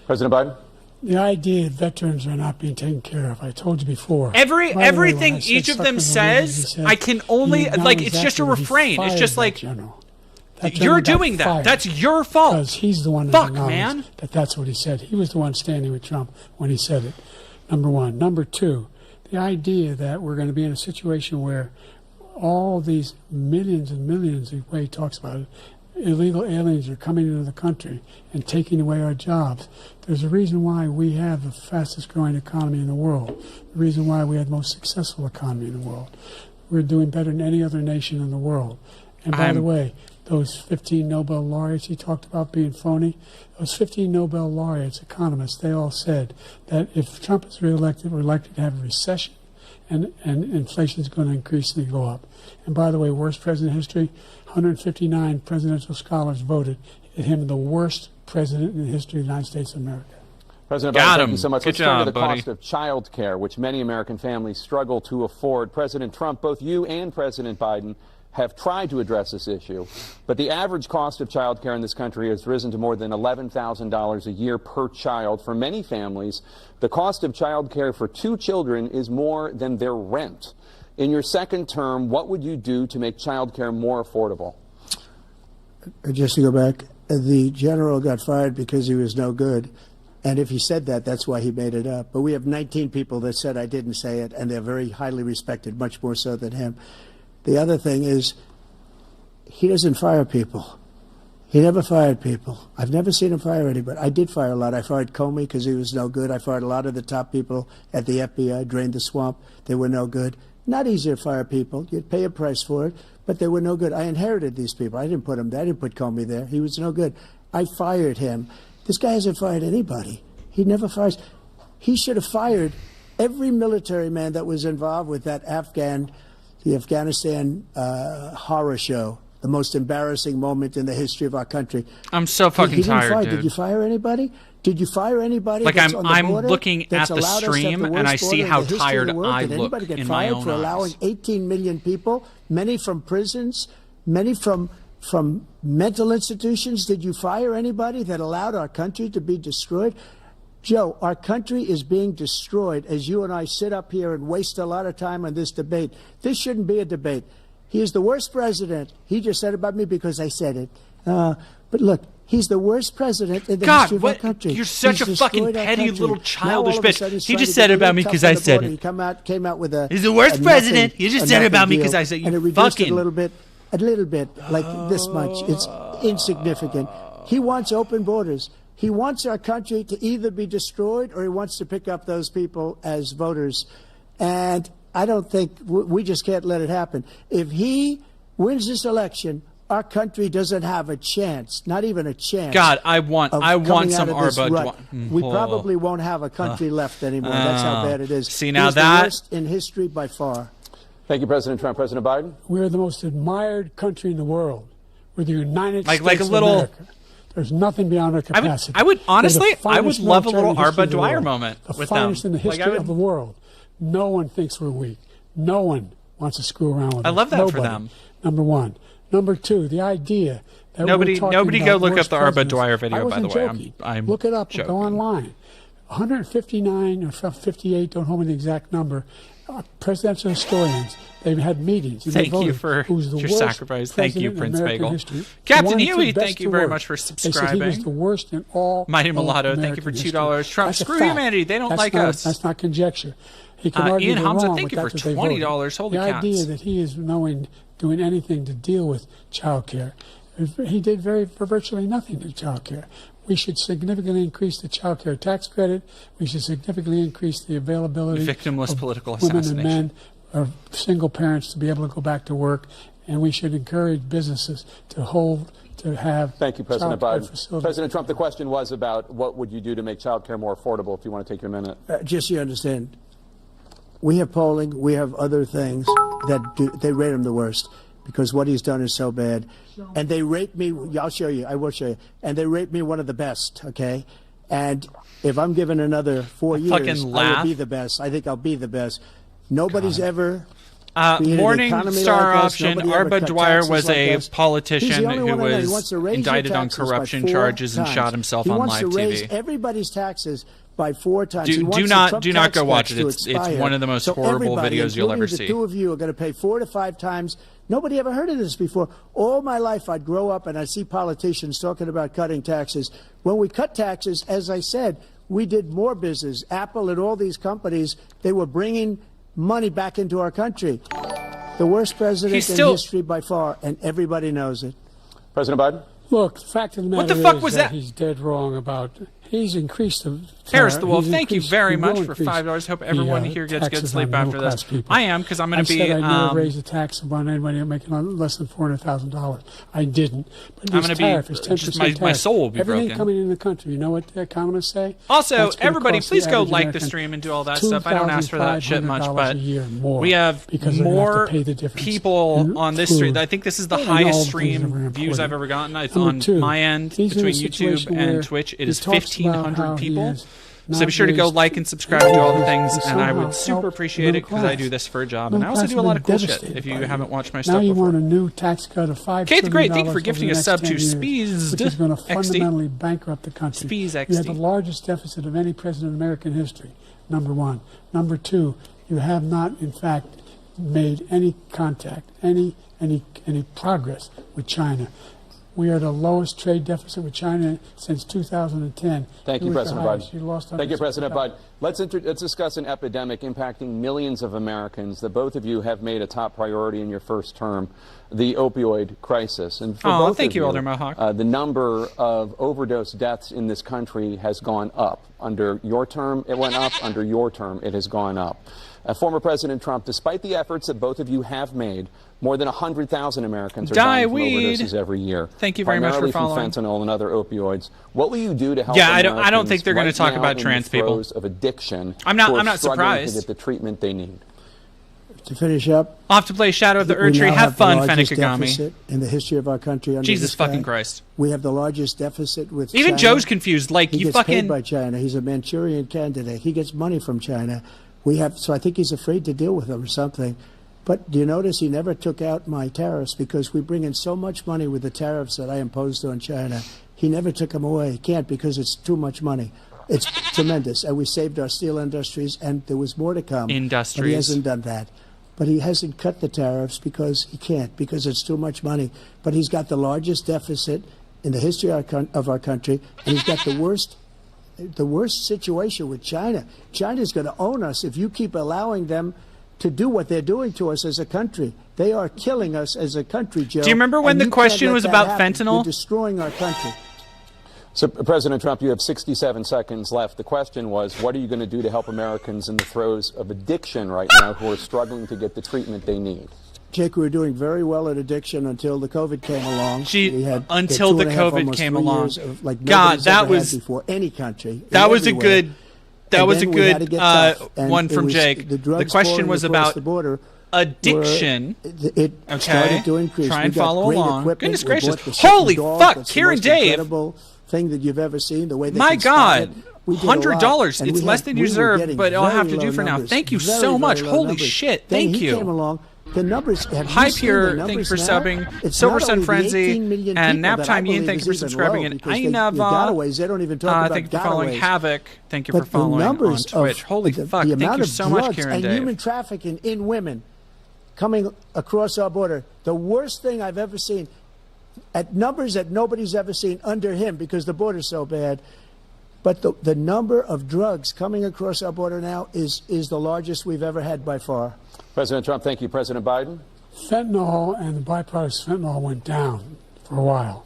I: President Biden?
J: The idea that veterans are not being taken care of, I told you before.
A: Everything each of them says, I can only, like, it's just a refrain. It's just like, you're doing that. That's your fault.
J: Because he's the one that that's what he said. He was the one standing with Trump when he said it, number one. Number two, the idea that we're going to be in a situation where all these millions and millions, the way he talks about it, illegal aliens are coming into the country and taking away our jobs. There's a reason why we have the fastest growing economy in the world, the reason why we have the most successful economy in the world. We're doing better than any other nation in the world. And by the way, those 15 Nobel laureates he talked about being phony, those 15 Nobel laureates, economists, they all said that if Trump is reelected, we're likely to have a recession, and inflation is going to increasingly go up. And by the way, worst president in history, 159 presidential scholars voted him the worst president in the history of the United States of America.
I: President Biden, thank you so much. Let's turn to the cost of child care, which many American families struggle to afford. President Trump, both you and President Biden have tried to address this issue, but the average cost of child care in this country has risen to more than $11,000 a year per child. For many families, the cost of child care for 2 children is more than their rent. In your second term, what would you do to make child care more affordable?
K: Just to go back, the general got fired because he was no good. And if he said that, that's why he made it up. But we have 19 people that said I didn't say it, and they're very highly respected, much more so than him. The other thing is, he doesn't fire people. He never fired people. I've never seen him fire anybody. I did fire a lot. I fired Comey because he was no good. I fired a lot of the top people at the FBI, drained the swamp. They were no good. Not easy to fire people. You'd pay a price for it, but they were no good. I inherited these people. I didn't put them there. I didn't put Comey there. He was no good. I fired him. This guy hasn't fired anybody. He never fires. He should have fired every military man that was involved with that the Afghanistan horror show, the most embarrassing moment in the history of our country.
A: I'm so fucking tired, dude.
K: Did you fire anybody? Did you fire anybody?
A: Like, I'm looking at the stream and I see how tired I look in my own eyes.
K: For allowing 18 million people, many from prisons, many from mental institutions? Did you fire anybody that allowed our country to be destroyed? Joe, our country is being destroyed as you and I sit up here and waste a lot of time on this debate. This shouldn't be a debate. He is the worst president. He just said about me because I said it. But look, he's the worst president in the history of our country.
A: You're such a fucking petty little childish bitch. He just said it about me because I said it.
K: He came out with a.
A: He's the worst president. He just said it about me because I said it.
K: And it reduced it a little bit, like this much. It's insignificant. He wants open borders. He wants our country to either be destroyed or he wants to pick up those people as voters. And I don't think we just can't let it happen. If he wins this election, our country doesn't have a chance, not even a chance.
A: God, I want some Arba.
K: We probably won't have a country left anymore. That's how bad it is.
A: See, now
K: He's the worst in history by far.
I: Thank you, President Trump. President Biden?
J: We're the most admired country in the world. We're the United
A: like
J: States
A: a little.
J: of America. There's nothing beyond our capacity.
A: I would honestly, I would love a little Arba
J: Dwyer
A: Dwyer moment
J: the
A: with them.
J: finest in the history of the world. No one thinks we're weak. No one wants to screw around with us.
A: I love that
J: Nobody.
A: for them.
J: Number one. Number two, the idea that
A: nobody go look up the Arba
J: presidents.
A: Dwyer video. By the way, I'm
J: look it up.
A: Joking.
J: Go online. 159 or 58. Don't hold me the exact number. Presidential historians. They've had meetings.
A: Thank you for your sacrifice. Thank you, Prince Bagel. Captain Huey, thank you very much for subscribing.
J: He was the worst in all.
A: Mighty Mulatto, thank you for $2. Trump, screw humanity. They don't like us.
J: That's not conjecture. He can argue
A: Ian Hamza,
J: wrong,
A: thank you for
J: $20.
A: Holy
J: the
A: cats.
J: idea that he is doing anything to deal with child care, he did virtually nothing to child care. We should significantly increase the child care tax credit. We should significantly increase the availability
A: victimless
J: of
A: political
J: women
A: assassination.
J: and men or single parents to be able to go back to work. And we should encourage businesses to have.
I: Thank you, President Biden.
J: Facilities.
I: President Trump, the question was about what would you do to make child care more affordable, if you want to take your minute.
K: Just so you understand, we have polling, we have other things that they rate him the worst because what he's done is so bad. And they rate me, I'll show you, I will show you, and they rate me one of the best, okay? And if I'm given another 4 years, I will be the best. I think I'll be the best. Nobody's ever...
A: Morning Star like option. Arba Dwyer was a politician who was indicted on corruption charges and shot himself on live TV.
K: He wants to raise everybody's taxes by 4 times.
A: Do not go watch it. It's one of the most horrible videos you'll ever see.
K: The two of you are going to pay 4 to 5 times. Nobody ever heard of this before. All my life, I'd grow up and I'd see politicians talking about cutting taxes. When we cut taxes, as I said, we did more business. Apple and all these companies, they were bringing money back into our country. The worst president in history by far, and everybody knows it.
I: President Biden?
J: Look, the fact of the matter is that he's dead wrong about... He's increased the...
A: Harris the Wolf, thank you very much for $5. Hope everyone here gets good sleep after this. I am, because I'm going to be...
J: I never raised the tax on anybody making less than $400,000. I didn't. But
A: I'm going to be...
J: 10%
A: my soul will be
J: Everything
A: broken.
J: coming in the country, you know what the economists say?
A: Also, everybody, please go like the stream and do all that stuff. I don't ask for that shit much, but we have more people on this stream. I think this is the highest stream views I've ever gotten. It's on my end, between YouTube and Twitch. It is 1,500 people. So be sure to go like and subscribe and do all the things, and I would super appreciate it because I do this for a job, and I also do a lot of cool shit. If you haven't watched my stuff before.
J: Now you want a new tax cut of $5
A: Kate the Great, thank you for
J: over
A: gifting
J: the
A: a
J: next
A: sub to
J: 10 years,
A: Spees
J: which is going to
A: XD.
J: fundamentally bankrupt the country.
A: Spees
J: You have
A: XD.
J: the largest deficit of any president in American history, number one. Number two, you have not, in fact, made any contact, any progress with China. We are the lowest trade deficit with China since 2010.
I: Thank you, President Biden.
J: Thank
I: you, President Biden. Let's discuss an epidemic impacting millions of Americans that both of you have made a top priority in your first term, the opioid crisis. And for both
A: thank
I: of
A: you, Elder Mohawk.
I: The number of overdose deaths in this country has gone up. Under your term, it went up. Under your term, it has gone up. Former President Trump, despite the efforts that both of you have made, more than 100,000 Americans are dying from overdoses every year.
A: Thank you very much for following.
I: Primarily from fentanyl and other opioids. What will you do to help?
A: Yeah, I don't think they're going to talk about trans people.
I: Of addiction.
A: I'm not surprised.
I: To get the treatment they need.
K: To finish up,
A: I'll have to play Shadow of the Erdtree. Have fun, Fennikagami.
K: In the history of our country, under
A: Jesus fucking Christ.
K: We have the largest deficit with
A: Even
K: China.
A: Joe's confused. Like
K: he
A: you
K: gets
A: fucking
K: paid by China. He's a Manchurian candidate. He gets money from China. So I think he's afraid to deal with them or something. But do you notice he never took out my tariffs because we bring in so much money with the tariffs that I imposed on China. He never took them away. He can't because it's too much money. It's tremendous. And we saved our steel industries, and there was more to come.
A: Industries.
K: But he hasn't done that. But he hasn't cut the tariffs because he can't, because it's too much money. But he's got the largest deficit in the history of our country, and he's got the worst situation with China. China's going to own us if you keep allowing them to do what they're doing to us as a country. They are killing us as a country, Joe.
A: Do you remember when the question was about fentanyl?
K: You're destroying our country.
I: So, President Trump, you have 67 seconds left. The question was, what are you going to do to help Americans in the throes of addiction right now who are struggling to get the treatment they need?
K: Jake, we were doing very well at addiction until the COVID came along.
A: Until the COVID came along.
K: Like
A: God, that was
K: before any country.
A: That was a good That was a good one from Jake. The question was about addiction.
K: It started to increase.
A: Try and follow along. Goodness gracious.
K: The
A: Holy
K: dog.
A: fuck,
K: That's
A: Kieran
K: the most
A: Dave.
K: incredible thing that you've ever seen. The way they
A: My God. $100. It's less than you
K: we were
A: deserve, but I'll have to do for now.
K: numbers,
A: Thank you
K: very,
A: so
K: very
A: much.
K: low
A: Holy
K: numbers.
A: shit.
K: Then
A: Thank
K: he
A: you.
K: came along. The numbers. Have
A: Hi,
K: you seen
A: Pure.
K: the
A: Thank you for
K: numbers
A: subbing.
K: now? It's
A: Silver
K: not
A: Sun
K: only the
A: Frenzy
K: 18 million
A: and
K: people that I
A: Naptime Ian.
K: believe
A: Thank you for
K: is even
A: subscribing.
K: low,
A: And
K: because
A: Ainava.
K: gotaways, they don't even talk about
A: thank you for following
K: gotaways.
A: Havoc. Thank you
K: But
A: for following
K: the
A: on
K: numbers
A: Twitch.
K: of
A: Holy
K: the,
A: fuck.
K: the
A: Thank
K: amount
A: you
K: of
A: so much,
K: drugs
A: Kieran
K: and
A: Dave.
K: human trafficking in women coming across our border, the worst thing I've ever seen, at numbers that nobody's ever seen under him because the border's so bad. But the number of drugs coming across our border now is the largest we've ever had by far.
I: President Trump, thank you. President Biden?
J: Fentanyl and the byproducts of fentanyl went down for a while.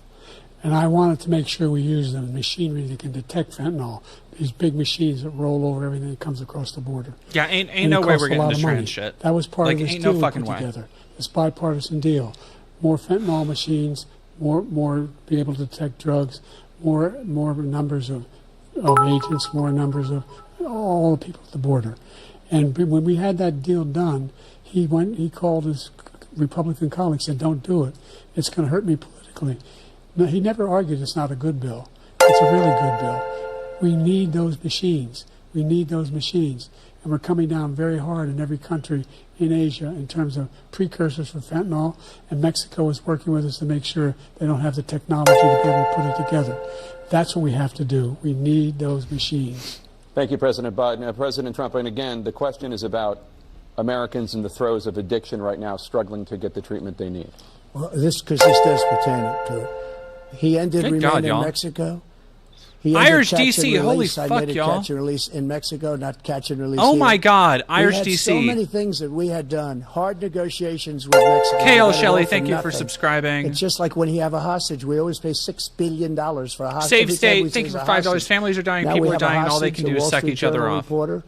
J: And I wanted to make sure we use the machinery that can detect fentanyl. These big machines that roll over everything that comes across the border.
A: Yeah, ain't no way we're getting this trans shit.
J: That was part of this
A: ain't
J: deal
A: no fucking
J: we put
A: way.
J: together. This bipartisan deal. More fentanyl machines, more be able to detect drugs, more numbers of agents, more numbers of all the people at the border. And when we had that deal done, he called his Republican colleagues, said, "Don't do it. It's going to hurt me politically." No, he never argued it's not a good bill. It's a really good bill. We need those machines. We need those machines. And we're coming down very hard in every country in Asia in terms of precursors for fentanyl. And Mexico is working with us to make sure they don't have the technology to be able to put it together. That's what we have to do. We need those machines.
I: Thank you, President Biden. President Trump, and again, the question is about Americans in the throes of addiction right now struggling to get the treatment they need.
K: Well, this does pertain to it. He ended
A: Good
K: remand
A: God,
K: in
A: y'all.
K: Mexico. He ended
A: Irish
K: catch
A: DC,
K: and
A: holy
K: release. I
A: fuck,
K: made it
A: y'all.
K: catch and release in Mexico, not catch and release
A: Oh
K: here.
A: my God, Irish
K: we had
A: DC.
K: so many things that we had done. Hard negotiations with Mexico.
A: KL
K: We got it
A: Shelley,
K: all
A: thank you for
K: nothing.
A: subscribing.
K: It's just like when you have a hostage. We always pay $6 billion for a hostage.
A: Save
K: Every time
A: State,
K: we
A: thank
K: say
A: you for
K: it's a
A: $5.
K: hostage.
A: Families are dying,
K: Now
A: people
K: we
A: are
K: have a
A: dying, and all they
K: hostage,
A: can
K: a
A: do is
K: Wall
A: suck
K: Street
A: each other
K: Journal
A: off.
K: Reporter.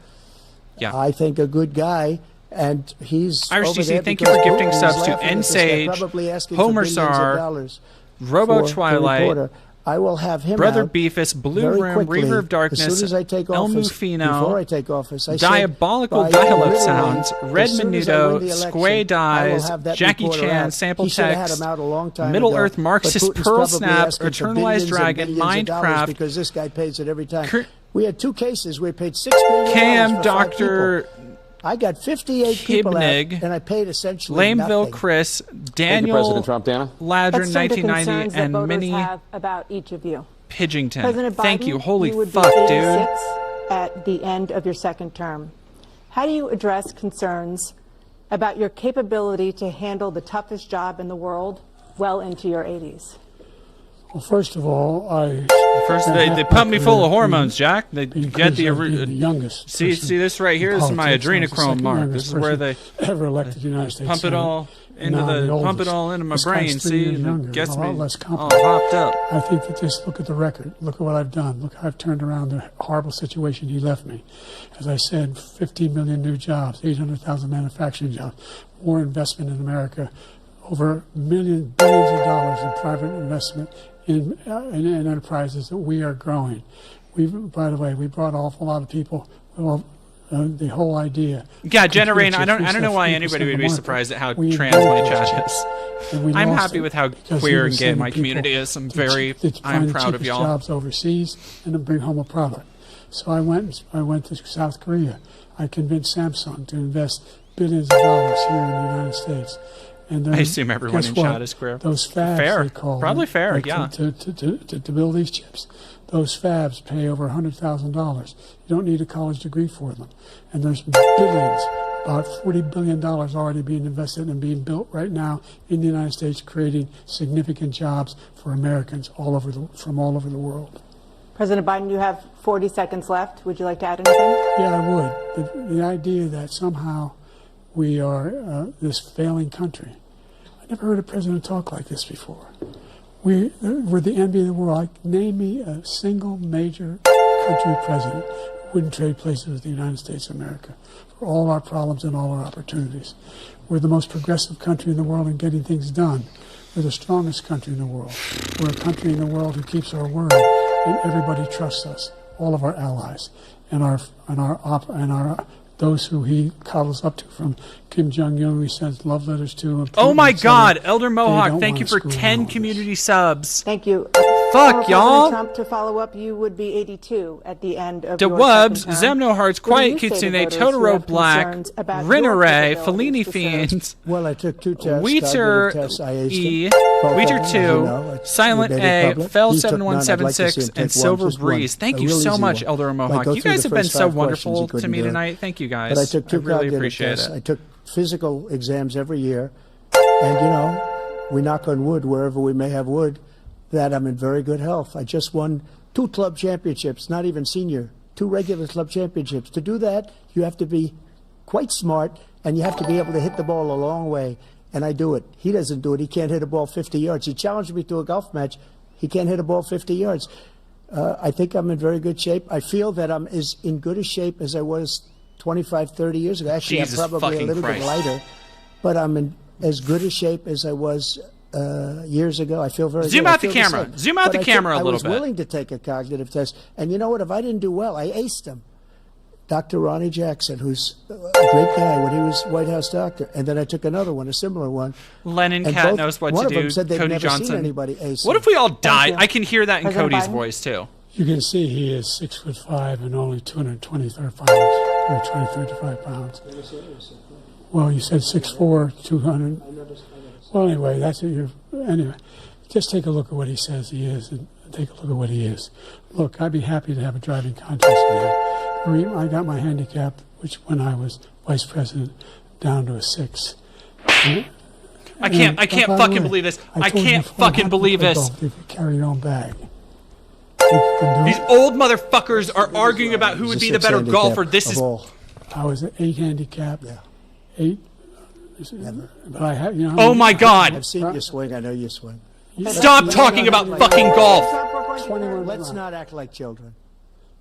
A: Yeah.
K: I think a good guy, and he's
A: Irish
K: over
A: DC,
K: there
A: thank you for
K: because
A: gifting
K: Putin is
A: subs to
K: laughing at this guy,
A: Nsage,
K: probably asking for
A: Homer
K: billions of
A: Sar,
K: dollars
A: Robo
K: for the
A: Twilight,
K: reporter. I will have him
A: Brother
K: out
A: Beefus, Blue
K: very
A: Room,
K: quickly,
A: Reaver of Darkness,
K: as soon as I take
A: El
K: office,
A: Mufino,
K: before I take office, I
A: Diabolical
K: said, by
A: Dial-Up
K: literally,
A: Sounds, Red
K: as soon as I win
A: Menudo,
K: the election,
A: Squay
K: I will
A: Dies,
K: have that
A: Jackie
K: reporter
A: Chan,
K: out.
A: Sample
K: He should have
A: Text,
K: had him out a long time
A: Middle
K: ago,
A: Earth
K: but
A: Marxist,
K: Putin's
A: Pearl
K: probably
A: Snap,
K: asking for
A: Eternalized
K: billions and
A: Dragon,
K: billions of dollars
A: Minecraft,
K: because this guy pays it every time. We had two cases. We paid $6 billion
A: Cam,
K: for
A: Dr.
K: 5 people. I got 58 people out,
A: Kibnig,
K: and I paid essentially
A: Lameville
K: nothing.
A: Chris,
I: Thank you,
A: Daniel
I: President Trump. Dana?
A: Ladron,
H: Let's turn to
A: 1990,
H: concerns that
A: and
H: voters
A: Minnie
H: have about each of you.
A: Pidgington.
H: President Biden,
A: Thank you. Holy
H: you would
A: fuck,
H: be 86
A: dude.
H: at the end of your second term. How do you address concerns about your capability to handle the toughest job in the world well into your 80s?
J: Well, first of all,
A: they pump me full of hormones, Jack. They get the
J: youngest.
A: See this right here. This is my adrenochrome mark. This is where they
J: ever elected United States
A: pump it all into my brain. See, and it gets me all hopped up.
J: I think that just look at the record. Look at what I've done. Look how I've turned around the horrible situation he left me. As I said, 15 million new jobs, 800,000 manufacturing jobs, more investment in America, over billions of dollars in private investment in enterprises that we are growing. By the way, we brought an awful lot of people. Well, the whole idea.
A: Yeah, Jenna Rain, I don't know why anybody would be surprised at how trans my chat is. I'm happy with how queer and gay my community is. I'm proud of y'all.
J: Jobs overseas and then bring home a product. So I went to South Korea. I convinced Samsung to invest billions of dollars here in the United States. And then,
A: I assume everyone in chat is queer.
J: Those fabs,
A: fair.
J: they call
A: Probably
J: them,
A: fair,
J: like
A: yeah.
J: To build these chips. Those fabs pay over $100,000. You don't need a college degree for them. And there's billions, about $40 billion already being invested and being built right now in the United States, creating significant jobs for Americans from all over the world.
H: President Biden, you have 40 seconds left. Would you like to add anything?
J: Yeah, I would. The idea that somehow we are this failing country. I never heard a president talk like this before. We're the envy of the world. Name me a single major country president who wouldn't trade places with the United States of America for all our problems and all our opportunities. We're the most progressive country in the world in getting things done. We're the strongest country in the world. We're a country in the world who keeps our word, and everybody trusts us, all of our allies. and those who he cuddles up to, from Kim Jong-un, he sends love letters to.
A: Oh my God, Elder Mohawk, thank you for 10 community subs.
H: Thank you.
A: Fuck, y'all.
H: Trump, to follow up, you would be 82 at the end of
A: De
H: your
A: Wubs,
H: second term.
A: Zemno Hearts,
H: What do
A: Quiet
H: you say to
A: Kitsune,
H: voters who
A: Totoro
H: have
A: Black,
H: concerns about your
A: Rinneray,
H: capabilities
A: Fellini
H: to serve?
A: Fiends,
K: Well, I took 2 tests.
A: Weezer
K: tests. I aced
A: E,
K: them. Both of
A: Weezer
K: them, as
A: 2,
K: you know,
A: Silent
K: we made it
A: A,
K: public.
A: Fell
K: He took none. I'd like to see him
A: 7176,
K: take
A: and
K: one,
A: Silver
K: just one.
A: Breeze. Thank
K: A
A: you
K: real
A: so
K: easy
A: much,
K: one.
A: Elder
K: Like,
A: Mohawk.
K: go
A: You
K: through
A: guys
K: the
A: have been
K: first
A: so
K: 5 questions,
A: wonderful
K: you
A: to
K: couldn't
A: me
K: do it.
A: tonight. Thank you guys.
K: But I took 2
A: I really
K: cognitive
A: appreciate
K: tests.
A: it.
K: I took physical exams every year. And, you know, we knock on wood wherever we may have wood, that I'm in very good health. I just won 2 club championships, not even senior, 2 regular club championships. To do that, you have to be quite smart, and you have to be able to hit the ball a long way. And I do it. He doesn't do it. He can't hit a ball 50 yards. He challenged me to a golf match. He can't hit a ball 50 yards. I think I'm in very good shape. I feel that I'm as in good a shape as I was 25, 30 years ago. Actually,
A: Jesus
K: I'm probably a
A: fucking
K: little
A: Christ.
K: bit lighter, but I'm in as good a shape as I was years ago. I feel very
A: Zoom
K: good. I
A: out the
K: feel
A: camera.
K: same.
A: Zoom out
K: But
A: the camera a
K: I
A: little
K: was
A: bit.
K: willing to take a cognitive test. And you know what? If I didn't do well, I aced them. Dr. Ronnie Jackson, who's a great guy when he was White House doctor. And then I took another one, a similar one.
A: Lennon
K: And
A: Cat
K: both-
A: knows what
K: one
A: to
K: of them
A: do.
K: said they'd
A: Cody
K: never seen
A: Johnson.
K: anybody ace
A: What
K: them.
A: if we all die?
H: you.
A: I can hear that in
H: President
A: Cody's
H: Biden?
A: voice too.
J: You can see he is 6'5" and only 225 pounds, or 235 pounds. Well, you said 6'4", 200. Well, anyway, that's what you're. Anyway, just take a look at what he says he is, and take a look at what he is. Look, I'd be happy to have a driving contest with him. I got my handicap, which when I was vice president, down to a 6.
A: I can't
J: By the
A: fucking
J: way,
A: believe this. I
J: told you
A: can't
J: before,
A: fucking
J: not to
A: believe
J: play
A: this.
J: golf if you carry your own bag. Think you can do
A: These
J: it?
A: old motherfuckers are arguing about who would be the better
K: handicap
A: golfer. This
K: of
A: is
K: all.
J: I was at 8 handicap.
K: Yeah.
J: 8. But I had, you know.
A: Oh my God.
K: I've seen you swing. I know you swing.
A: Stop talking about fucking golf.
K: Let's not act like children.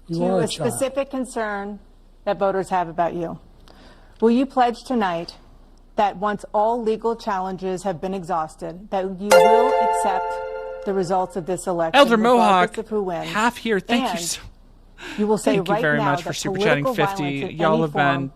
J: You
H: To
J: are
H: a
J: a child.
H: specific concern that voters have about you. Will you pledge tonight that once all legal challenges have been exhausted, that you will accept the results of this election,
A: Elder
H: regardless
A: Mohawk,
H: of who wins?
A: half here. Thank you
H: And
A: so.
H: you will say
A: Thank you
H: right
A: very
H: now
A: much for
H: that
A: super chatting
H: political
A: 50.
H: violence in
A: Y'all
H: any
A: have
H: form
A: been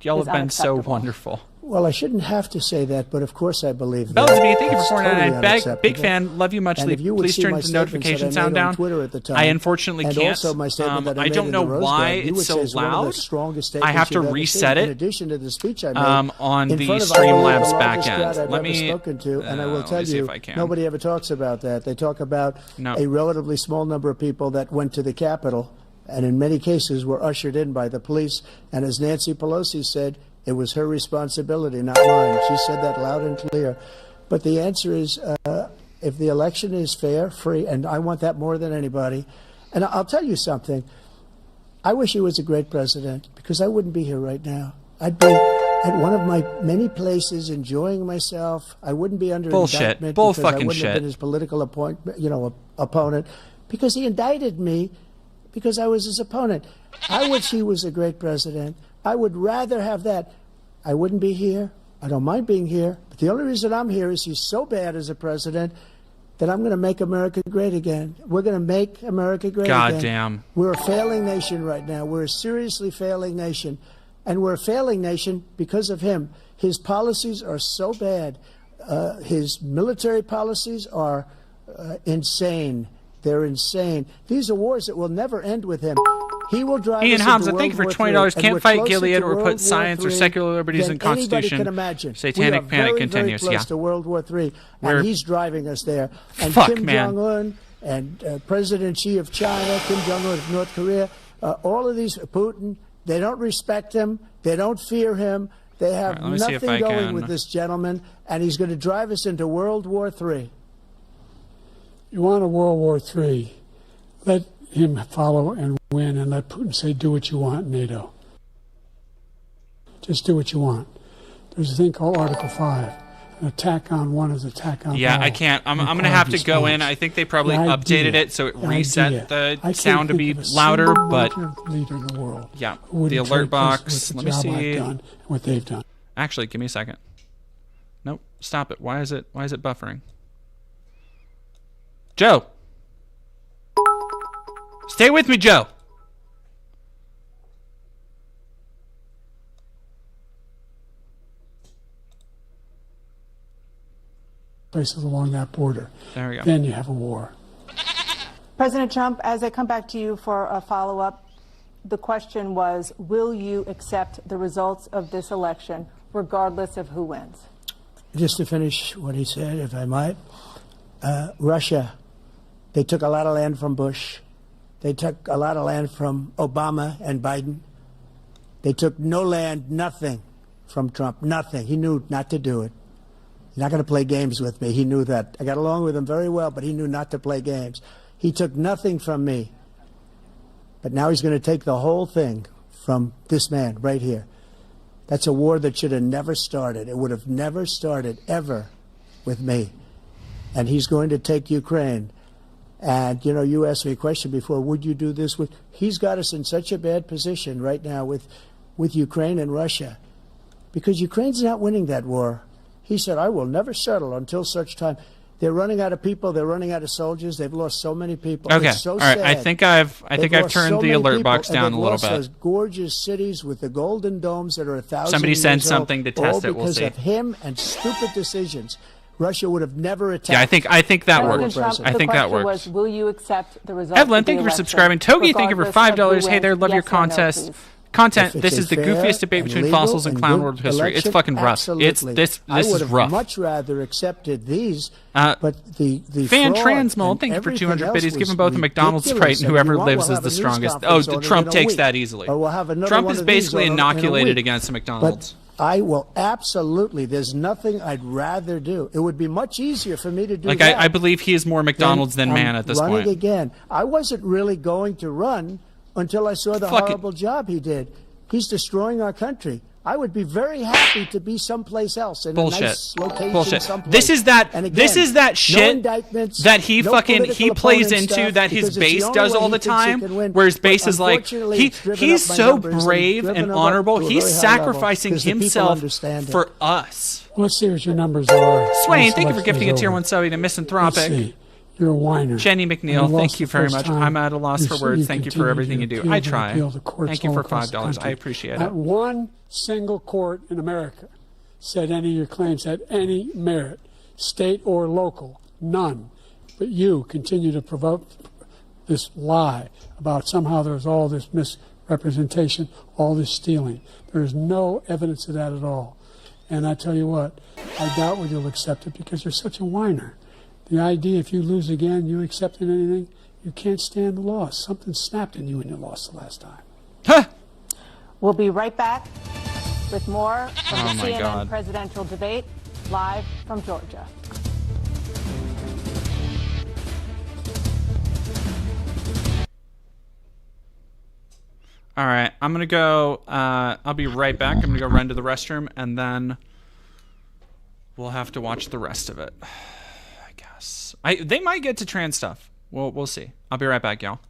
H: is
A: so
H: unacceptable.
A: wonderful.
K: Well, I shouldn't have to say that, but of course I believe that.
A: Bellsby, thank you for
K: It's
A: 499.
K: totally
A: Big
K: unacceptable.
A: fan. Love you muchly.
K: And if you would
A: Please
K: see
A: turn
K: my
A: the
K: statements
A: notification
K: that I
A: sound
K: made on
A: down.
K: Twitter at the time,
A: I unfortunately
K: and
A: can't.
K: also my statement that I
A: I
K: made
A: don't
K: in
A: know
K: the Rose
A: why
K: Garden, you
A: it's
K: would
A: so
K: say is one of the
A: loud.
K: strongest
A: I
K: statements
A: have to
K: you've ever
A: reset
K: seen.
A: it.
K: In addition to the speech I made
A: on
K: in
A: the
K: front of, I believe,
A: Streamlabs
K: the
A: back
K: largest
A: end.
K: crowd I've
A: Let
K: ever
A: me-
K: spoken to, and I will
A: let
K: tell
A: me see
K: you,
A: if I can.
K: nobody ever talks about that. They talk about
A: No.
K: a relatively small number of people that went to the Capitol, and in many cases were ushered in by the police. And as Nancy Pelosi said, it was her responsibility, not mine. She said that loud and clear. But the answer is, if the election is fair, free, and I want that more than anybody. And I'll tell you something. I wish he was a great president, because I wouldn't be here right now. I'd be at one of my many places enjoying myself. I wouldn't be under indictment because I wouldn't have been his political opponent, because he indicted me because I was his opponent. I wish he was a great president. I would rather have that. I wouldn't be here. I don't mind being here. But the only reason I'm here is he's so bad as a president that I'm going to make America great again. We're going to make America great again.
A: Goddamn.
K: We're a failing nation right now. We're a seriously failing nation. And we're a failing nation because of him. His policies are so bad. His military policies are insane. They're insane. These are wars that will never end with him. He will drive
A: Ian
K: us
A: Hamza,
K: into
A: thank you for
K: World War
A: $20.
K: III,
A: Can't
K: and we're
A: fight
K: closer
A: Gilead
K: to
A: or
K: World
A: put science
K: War
A: or
K: III
A: secular liberties
K: than
A: in Constitution.
K: anybody can imagine.
A: Satanic
K: we are
A: panic
K: very,
A: continues.
K: very close
A: Yeah.
K: to World War III,
A: We're-
K: and he's driving us there. And
A: Fuck,
K: Kim
A: man.
K: Jong-un and President Xi of China, Kim Jong-un of North Korea, all of these, Putin, they don't respect him. They don't fear him. They have
A: All right, let me see if
K: nothing
A: I
K: going
A: can-
K: with this gentleman, and he's going to drive us into World War III.
J: You want a World War III, let him follow and win, and let Putin say, do what you want, NATO. Just do what you want. There's a thing called Article 5. An attack on one is attack on
A: Yeah,
J: all.
A: I can't. I'm going to
J: Required
A: have to go in.
J: response.
A: I think they probably
J: The
A: updated
J: idea-
A: it so it
J: the
A: reset
J: idea. I
A: the
J: can't
A: sound to
J: think
A: be
J: of a
A: louder,
J: single
A: but
J: military leader in the world
A: yeah,
J: who wouldn't
A: the alert
J: trade
A: box.
J: places
A: Let
J: with
A: me
J: the job
A: see.
J: I've done and what they've done.
A: Actually, give me a second. Nope, stop it. Why is it buffering? Joe. Stay with me, Joe.
J: places along that border.
A: There we go.
J: Then you have a war.
H: President Trump, as I come back to you for a follow-up, the question was, will you accept the results of this election, regardless of who wins?
K: Just to finish what he said, if I might, Russia, they took a lot of land from Bush. They took a lot of land from Obama and Biden. They took no land, nothing from Trump, nothing. He knew not to do it. He's not going to play games with me. He knew that. I got along with him very well, but he knew not to play games. He took nothing from me. But now he's going to take the whole thing from this man right here. That's a war that should have never started. It would have never started ever with me. And he's going to take Ukraine. And, you know, you asked me a question before, would you do this with... He's got us in such a bad position right now with Ukraine and Russia. Because Ukraine's not winning that war. He said, I will never settle until such time. They're running out of people. They're running out of soldiers. They've lost so many people.
A: Okay.
K: It's so
A: all right.
K: sad.
A: I think I've turned the alert box down a little bit.
K: Those gorgeous cities with the golden domes that are 1,000
A: Somebody
K: years
A: send
K: old,
A: something to test
K: all
A: it. We'll see.
K: because of him and stupid decisions. Russia would have never attacked.
A: Yeah, I think that works.
H: Trump,
A: I think that works.
H: Was, will you accept the results?
A: Evelyn,
H: of the
A: thank you for
H: election,
A: subscribing. Togi, thank you for $5. Hey there, love your
H: yes or no,
A: contest.
H: please?
A: Content.
K: If
A: This
K: it's
A: is the
K: a fair
A: goofiest debate
K: and
A: between
K: legal
A: fossils and
K: and
A: clown
K: good
A: world history. It's
K: election,
A: fucking rough.
K: absolutely.
A: This
K: I
A: is
K: would have
A: rough.
K: much rather accepted these,
A: but
K: the
A: Fan
K: fraud
A: Transmold,
K: and
A: thank you for
K: everything
A: 200
K: else
A: biddies.
K: was
A: Give them both a McDonald's
K: ridiculous.
A: Sprite, and whoever
K: we'll
A: lives
K: have
A: is
K: a
A: the
K: news
A: strongest.
K: conference
A: Oh,
K: on it
A: Trump
K: in a
A: takes
K: week.
A: that easily.
K: Or we'll have another
A: Trump
K: one
A: is
K: of these
A: basically
K: in a
A: inoculated
K: week.
A: against McDonald's.
K: But I will absolutely. There's nothing I'd rather do. It would be much easier for me to do
A: Like
K: that.
A: I believe he is more McDonald's than man at this
K: running
A: point.
K: Again. I wasn't really going to run until I saw the horrible job he did. He's destroying our country. I would be very happy to be someplace else in
A: Bullshit.
K: a nice location.
A: Bullshit.
K: Someplace.
A: This is that.
K: And again,
A: This is that
K: no
A: shit
K: indictments,
A: that he
K: no
A: fucking
K: political
A: plays
K: opponent
A: into.
K: stuff,
A: That his
K: because it's the
A: base
K: only
A: does
K: way
A: all
K: he
A: the
K: thinks he
A: time.
K: can win.
A: Where his
K: But
A: base is like
K: unfortunately, it's driven
A: he's
K: up my
A: so
K: numbers and
A: brave
K: driven
A: and
K: them up
A: honorable.
K: to a
A: He's
K: very high level,
A: sacrificing
K: 'cause the people
A: himself
K: understand it.
A: for us.
J: Let's see what your numbers are.
A: Swain,
J: This
A: thank you for
J: election
A: gifting a
J: is
A: tier
J: over.
A: 1 sub to
J: Let's
A: Misanthropic.
J: see. You're a whiner.
A: Jenny
J: You
A: McNeil,
J: lost
A: thank you
J: the
A: very
J: first
A: much.
J: time.
A: I'm at a loss for words. Thank you for
J: continue
A: everything
J: to
A: you do.
J: appeal
A: I
J: to
A: try.
J: appeal to courts
A: Thank you
J: all
A: for
J: across the
A: $5. I
J: country.
A: appreciate
J: Not
A: it.
J: one single court in America said any of your claims had any merit, state or local, none. But you continue to provoke this lie about somehow there's all this misrepresentation, all this stealing. There is no evidence of that at all. And I tell you what, I doubt whether you'll accept it because you're such a whiner. The idea if you lose again, you accepting anything, you can't stand the loss. Something snapped in you when you lost the last time.
A: Huh.
H: We'll be right back with more from
A: Oh
H: the
A: my
H: CNN
A: God.
H: presidential debate, live from Georgia.
A: All right, I'm gonna go. I'll be right back. I'm gonna go run to the restroom, and then we'll have to watch the rest of it. I guess. They might get to trans stuff. We'll see. I'll be right back, y'all.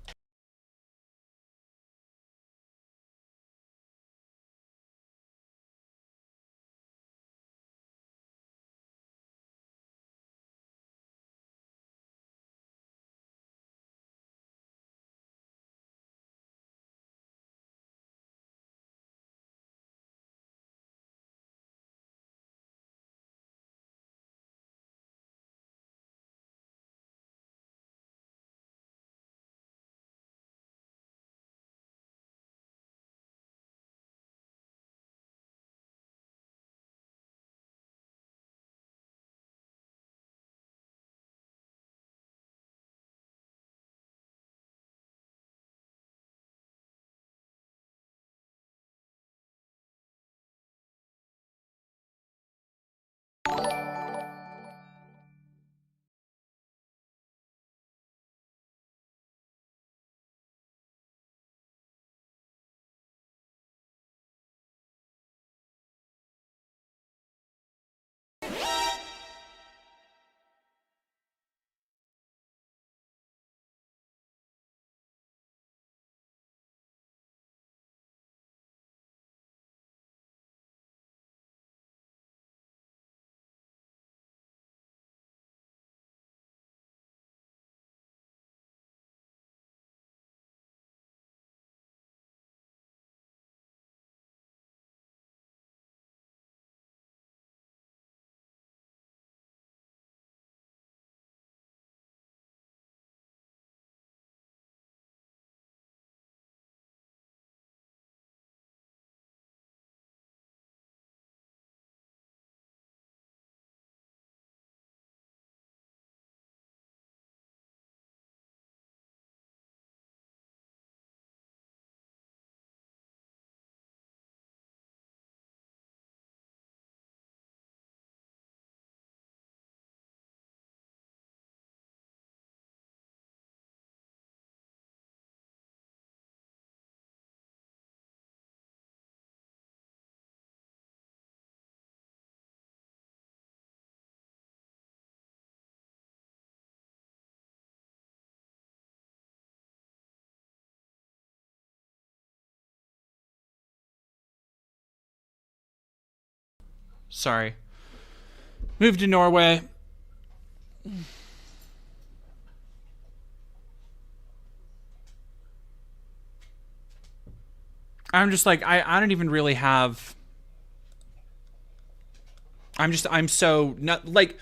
A: Sorry. Moved to Norway. I'm just like, I don't even really have... I'm so not like,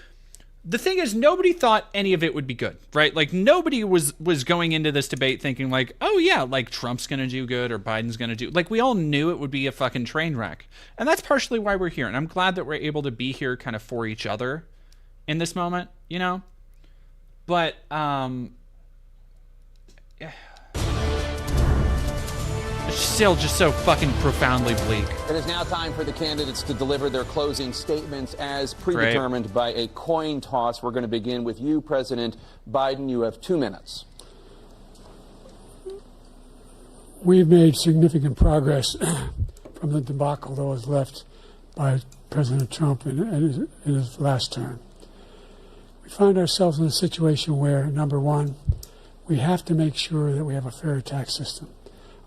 A: the thing is, nobody thought any of it would be good, right? Like, nobody was going into this debate thinking like, oh yeah, like Trump's gonna do good or Biden's gonna do, like, we all knew it would be a fucking train wreck. And that's partially why we're here. And I'm glad that we're able to be here kind of for each other in this moment, you know? But, it's still just so fucking profoundly bleak.
I: It is now time for the candidates to deliver their closing statements as predetermined by a coin toss. We're going to begin with you, President Biden. You have 2 minutes.
J: We've made significant progress from the debacle that was left by President Trump in his last term. We find ourselves in a situation where, number one, we have to make sure that we have a fair tax system.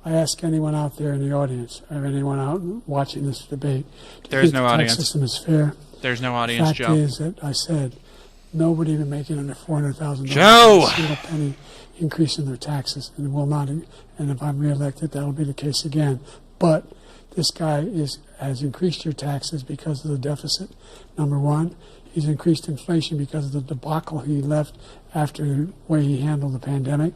J: I ask anyone out there in the audience, or anyone out watching this debate,
A: there's no audience.
J: The tax system is fair.
A: There's no audience,
J: Joe. The fact is that I said nobody even making under $400,000
A: Joe,
J: a single penny increase in their taxes, and will not. And if I'm reelected, that'll be the case again. But this guy has increased your taxes because of the deficit. Number one, he's increased inflation because of the debacle he left after the way he handled the pandemic.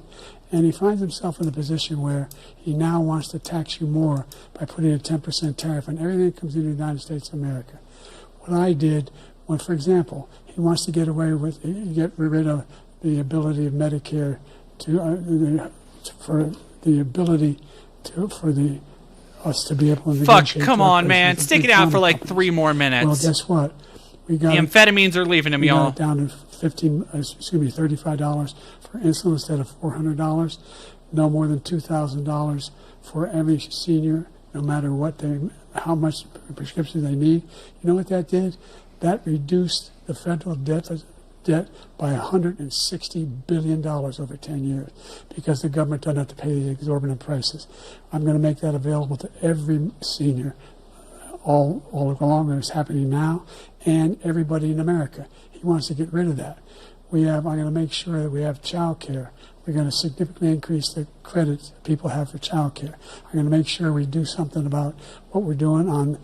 J: And he finds himself in a position where he now wants to tax you more by putting a 10% tariff on everything that comes into the United States of America. What I did, when, for example, he wants to get rid of the ability of Medicare us to be able to
A: fuck, come on, man. Stick it out for like 3 more minutes.
J: Well, guess what?
A: The amphetamines are leaving him, y'all.
J: Down to $35 for insulin instead of $400. No more than $2,000 for every senior, no matter how much prescription they need. You know what that did? That reduced the federal debt by $160 billion over 10 years because the government doesn't have to pay the exorbitant prices. I'm going to make that available to every senior all along, and it's happening now, and everybody in America. He wants to get rid of that. I'm going to make sure that we have child care. We're going to significantly increase the credits people have for child care. I'm going to make sure we do something about what we're doing on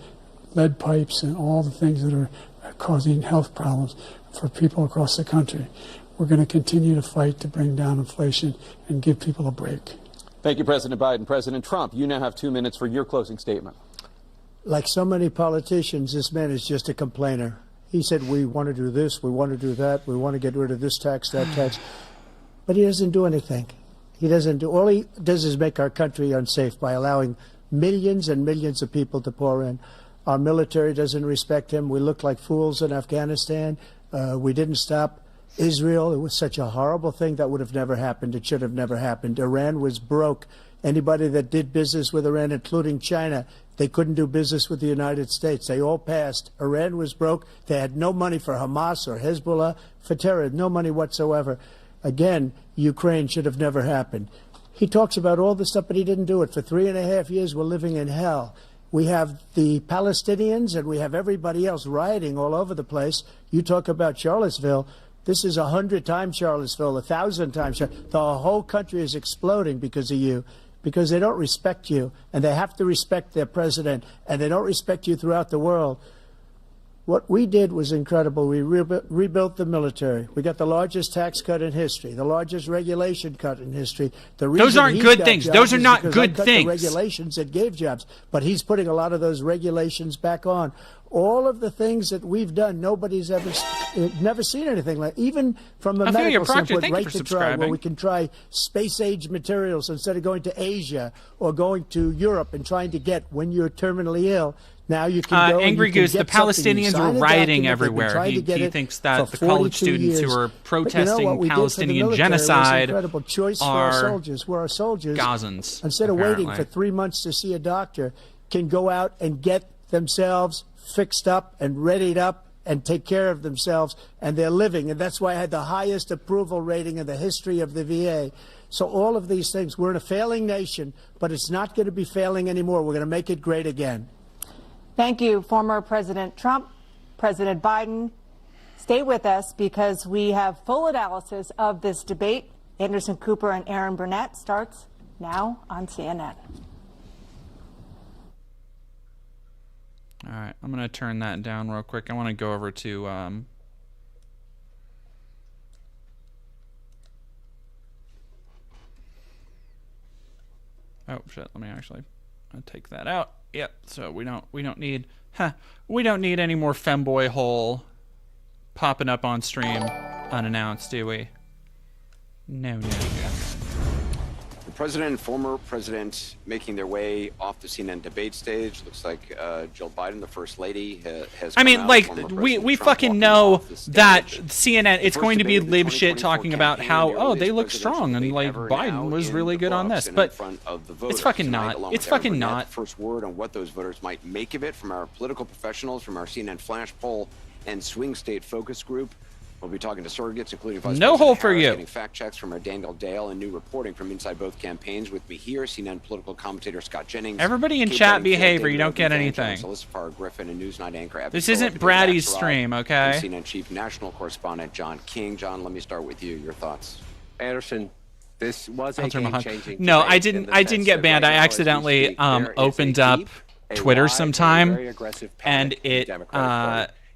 J: lead pipes and all the things that are causing health problems for people across the country. We're going to continue to fight to bring down inflation and give people a break.
I: Thank you, President Biden. President Trump, you now have 2 minutes for your closing statement.
K: Like so many politicians, this man is just a complainer. He said, we want to do this, we want to do that, we want to get rid of this tax, that tax. But he doesn't do anything. All he does is make our country unsafe by allowing millions and millions of people to pour in. Our military doesn't respect him. We look like fools in Afghanistan. We didn't stop Israel. It was such a horrible thing that would have never happened. It should have never happened. Iran was broke. Anybody that did business with Iran, including China, they couldn't do business with the United States. They all passed. Iran was broke. They had no money for Hamas or Hezbollah, for terror, no money whatsoever. Again, Ukraine should have never happened. He talks about all this stuff, but he didn't do it. For 3.5 years, we're living in hell. We have the Palestinians and we have everybody else rioting all over the place. You talk about Charlottesville. This is 100 times Charlottesville, 1,000 times. The whole country is exploding because of you, because they don't respect you, and they have to respect their president, and they don't respect you throughout the world. What we did was incredible. We rebuilt the military. We got the largest tax cut in history, the largest regulation cut in history.
A: Those aren't good things. Those are not good things.
K: The regulations that gave jobs, but he's putting a lot of those regulations back on. All of the things that we've done, nobody's never seen anything like. Even from a medical standpoint, right to try where we can try space-age materials instead of going to Asia or going to Europe and trying to get when you're terminally ill. Now you can go
A: Angry Goose, the Palestinians were rioting everywhere. He thinks that the college students who are protesting Palestinian genocide are Gazans.
K: Instead of waiting for 3 months to see a doctor, can go out and get themselves fixed up and readied up and take care of themselves, and they're living. And that's why I had the highest approval rating in the history of the VA. So all of these things, we're in a failing nation, but it's not going to be failing anymore. We're going to make it great again.
H: Thank you, former President Trump. President Biden. Stay with us because we have full analysis of this debate. Anderson Cooper and Aaron Burnett starts now on CNN.
A: All right, I'm going to turn that down real quick. I want to go over to oh shit, let me actually take that out. Yep, so we don't need any more femboy hole popping up on stream unannounced, do we? No.
B: The president and former president making their way off the CNN debate stage. Looks like Jill Biden, the first lady, has.
A: I mean, like, we fucking know that CNN, it's going to be lib shit talking about how, they look strong, and like Biden was really good on this, but it's fucking not. It's fucking not.
B: First word on what those voters might make of it from our political professionals, from our CNN flash poll and swing state focus group. We'll be talking to surrogates, including Vice
A: No
B: President
A: hole for
B: Harris,
A: you.
B: getting fact checks from our Daniel Dale and new reporting from inside both campaigns. With me here, CNN political commentator Scott Jennings.
A: Everybody in
B: Kate
A: chat
B: Bedingfield,
A: behave or
B: David
A: you don't get
B: Rosenthal,
A: anything.
B: Alyssa Farr Griffin, and Newsnight anchor Abby
A: This
B: Phillip,
A: isn't Brady's
B: Zach
A: stream,
B: Farrar,
A: okay?
B: and CNN chief national correspondent John King. John, let me start with you. Your thoughts?
L: Anderson, this was a game-changing.
A: No, I didn't get banned. I accidentally opened up Twitter sometime, and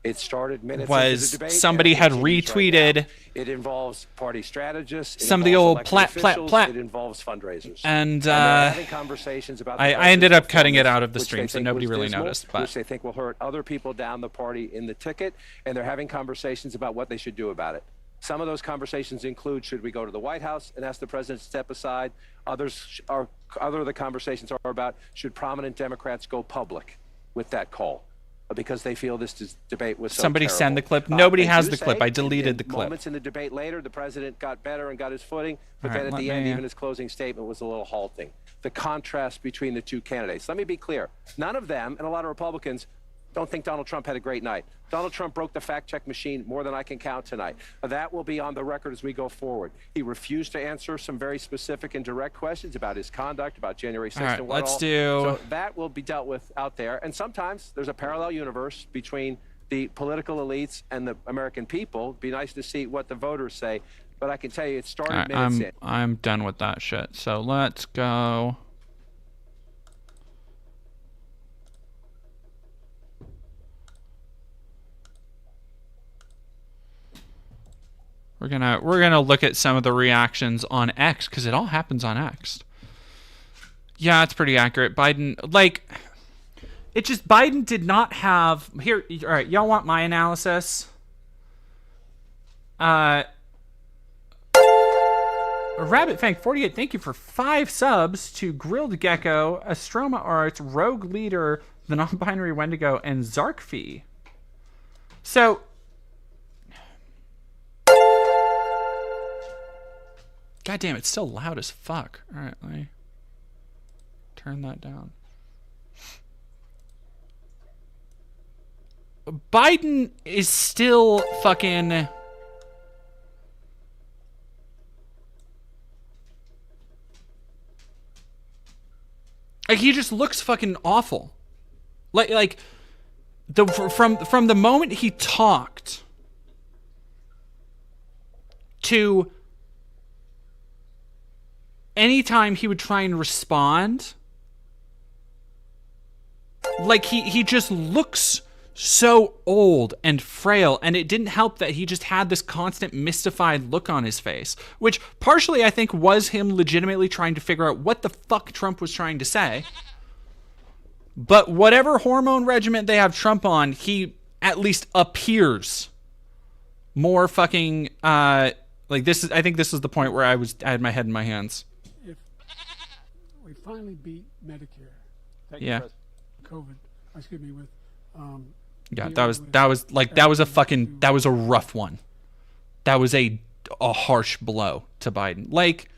L: it started minutes
A: was
L: into the debate,
A: somebody
L: and it
A: had
L: continues
A: retweeted
L: right now. It involves party strategists.
A: some of the old plat.
L: It involves fundraisers.
A: And
L: they're having conversations about
A: I ended up cutting it out of the
L: which
A: stream,
L: they
A: so
L: think
A: nobody
L: was
A: really
L: dismal,
A: noticed.
L: which
A: But
L: they think will hurt other people down the party in the ticket, and they're having conversations about what they should do about it. Some of those conversations include, should we go to the White House and ask the president to step aside? Other of the conversations are about, should prominent Democrats go public with that call? Because they feel this debate was so
A: somebody
L: terrible.
A: send the clip. Nobody
L: They
A: has
L: do
A: the clip.
L: say
A: I deleted
L: in
A: the clip.
L: Moments in the debate later, the president got better and got his footing, but
A: All
L: then
A: right,
L: at the
A: let
L: end,
A: me-
L: even his closing statement was a little halting. The contrast between the two candidates. Let me be clear. None of them, and a lot of Republicans, don't think Donald Trump had a great night. Donald Trump broke the fact-check machine more than I can count tonight. That will be on the record as we go forward. He refused to answer some very specific and direct questions about his conduct, about January 6th
A: All right,
L: and what
A: let's
L: all.
A: do-
L: So that will be dealt with out there. And sometimes there's a parallel universe between the political elites and the American people. It'd be nice to see what the voters say. But I can tell you, it started
A: All right,
L: minutes in.
A: I'm done with that shit. So let's go. We're gonna look at some of the reactions on X because it all happens on X. Yeah, it's pretty accurate. Biden, like, it just Biden did not have here. All right, y'all want my analysis? Rabbit Fang 48, thank you for 5 subs to Grilled Gecko, Astroma Arts, Rogue Leader, the Non-Binary Wendigo, and Zarkfee. So, God damn, it's still loud as fuck. All right, let me turn that down. Biden is still fucking... Like, he just looks fucking awful. Like from the moment he talked to anytime he would try and respond, like he just looks so old and frail, and it didn't help that he just had this constant mystified look on his face, which partially I think was him legitimately trying to figure out what the fuck Trump was trying to say. But whatever hormone regimen they have Trump on, he at least appears more fucking like this is. I think this is the point where I had my head in my hands.
J: If we finally beat Medicare,
A: Yeah.
J: COVID, excuse me, with
A: Yeah, that was a rough one. That was a harsh blow to Biden. Like,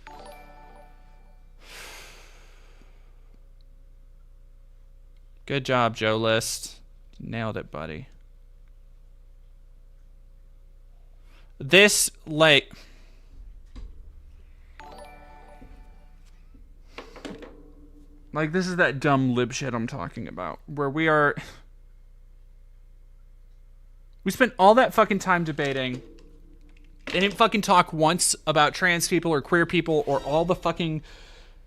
A: good job, Joe List. Nailed it, buddy. This, like, this is that dumb lib shit I'm talking about, where we are. We spent all that fucking time debating. They didn't fucking talk once about trans people or queer people or all the fucking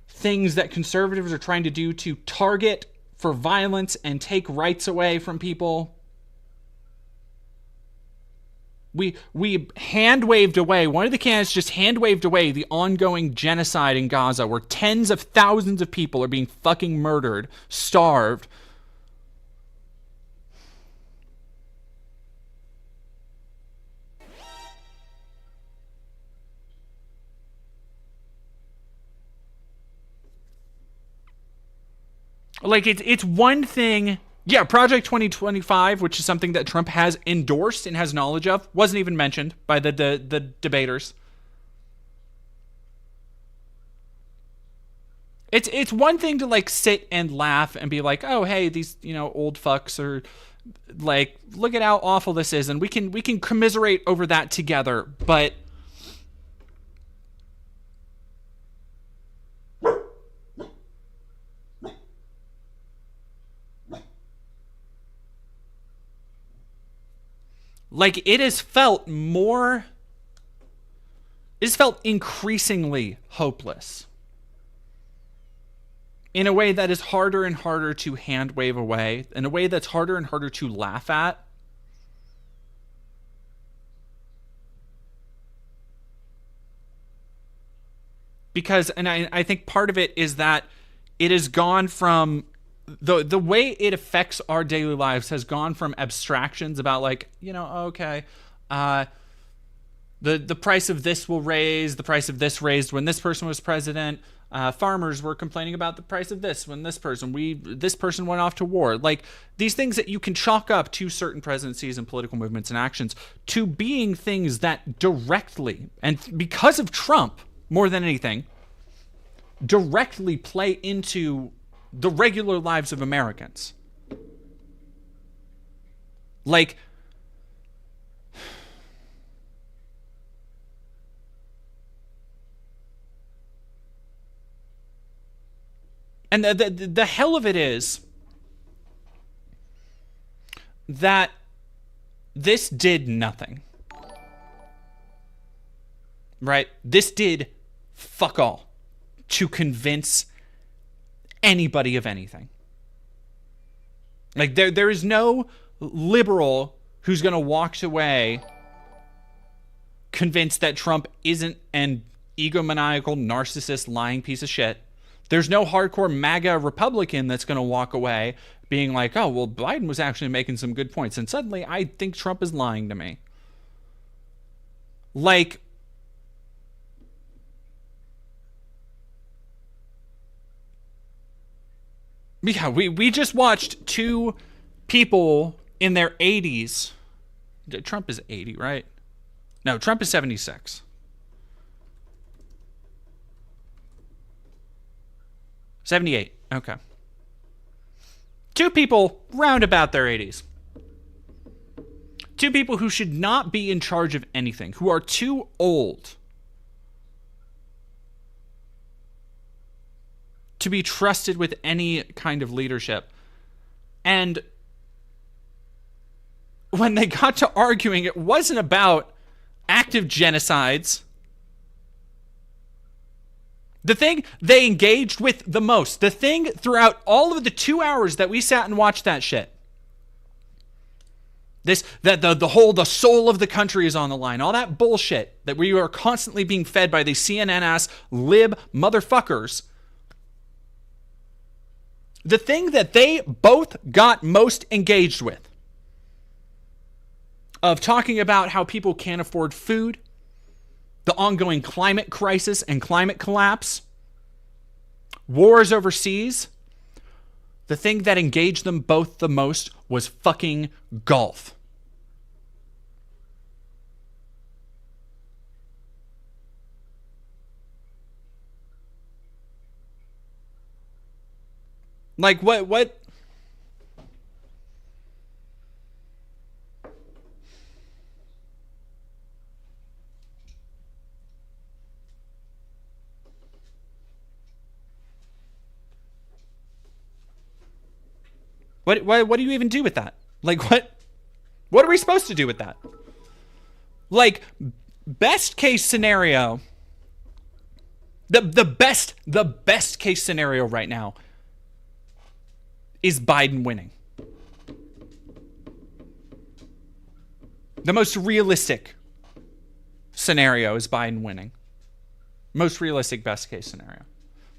A: things that conservatives are trying to do to target for violence and take rights away from people. We hand waved away, one of the candidates just hand waved away the ongoing genocide in Gaza where tens of thousands of people are being fucking murdered, starved. Like, it's one thing. Yeah, Project 2025, which is something that Trump has endorsed and has knowledge of, wasn't even mentioned by the debaters. It's one thing to, like, sit and laugh and be like, oh, hey, these, old fucks are, like, look at how awful this is, and we can commiserate over that together, but... Like, it has felt increasingly hopeless in a way that is harder and harder to hand wave away, in a way that's harder and harder to laugh at. Because, and I think part of it is that it has gone from... The way it affects our daily lives has gone from abstractions about, like, okay, the price of this will raise, the price of this raised when this person was president. Farmers were complaining about the price of this when this person went off to war. Like, these things that you can chalk up to certain presidencies and political movements and actions to being things that directly, and because of Trump more than anything, directly play into the regular lives of Americans. Like, and the hell of it is that this did nothing. Right? This did fuck all to convince anybody of anything. Like, there is no liberal who's going to walk away convinced that Trump isn't an egomaniacal, narcissist, lying piece of shit. There's no hardcore MAGA Republican that's going to walk away being like, oh, well, Biden was actually making some good points, and suddenly I think Trump is lying to me. Like, yeah, we just watched two people in their 80s. Trump is 80, right? No, Trump is 76. 78. Okay. Two people round about their 80s. Two people who should not be in charge of anything, who are too old to be trusted with any kind of leadership. And when they got to arguing, it wasn't about active genocides. The thing they engaged with the most, the thing throughout all of the 2 hours that we sat and watched that shit, the soul of the country is on the line, all that bullshit that we are constantly being fed by these CNN-ass lib motherfuckers. The thing that they both got most engaged with, of talking about how people can't afford food, the ongoing climate crisis and climate collapse, wars overseas, the thing that engaged them both the most was fucking golf. Like, what? What do you even do with that? Like, what? What are we supposed to do with that? Like, best case scenario, the best case scenario right now is Biden winning. The most realistic scenario is Biden winning. Most realistic best case scenario.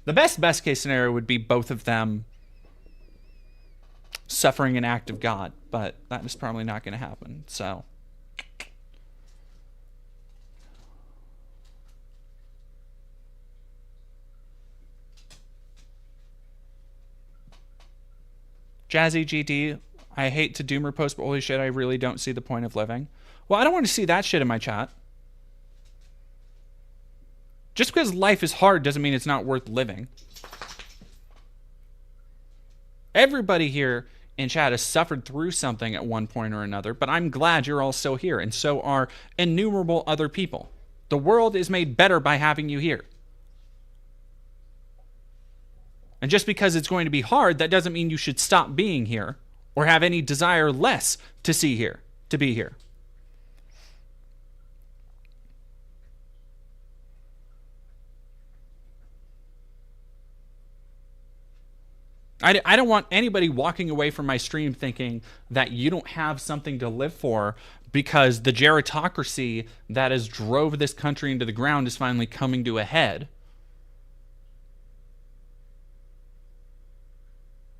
A: The best case scenario would be both of them suffering an act of God, but that is probably not going to happen. So Jazzy GD, I hate to doomer post, but holy shit, I really don't see the point of living. Well, I don't want to see that shit in my chat. Just because life is hard doesn't mean it's not worth living. Everybody here in chat has suffered through something at one point or another, but I'm glad you're all still here, and so are innumerable other people. The world is made better by having you here. And just because it's going to be hard, that doesn't mean you should stop being here or have any desire less to be here. I don't want anybody walking away from my stream thinking that you don't have something to live for because the gerontocracy that has drove this country into the ground is finally coming to a head.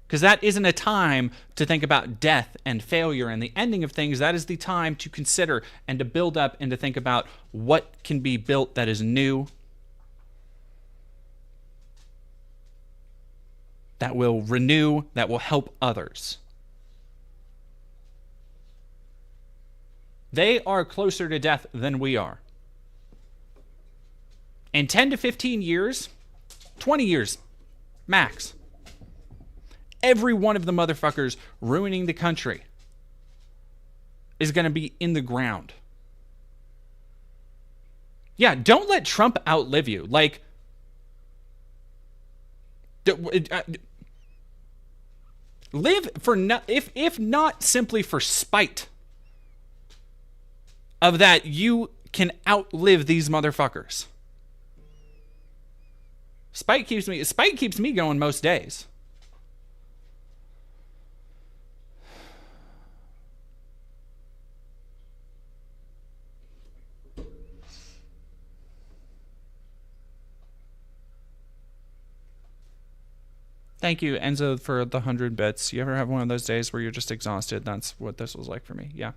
A: Because that isn't a time to think about death and failure and the ending of things. That is the time to consider and to build up and to think about what can be built that is new, that will renew, that will help others. They are closer to death than we are. In 10 to 15 years, 20 years, max, every one of the motherfuckers ruining the country is going to be in the ground. Yeah, don't let Trump outlive you. Like, live for if not simply for spite of that you can outlive these motherfuckers. Spite keeps me going most days. Thank you, Enzo, for the 100 bits. You ever have one of those days where you're just exhausted? That's what this was like for me. Yeah.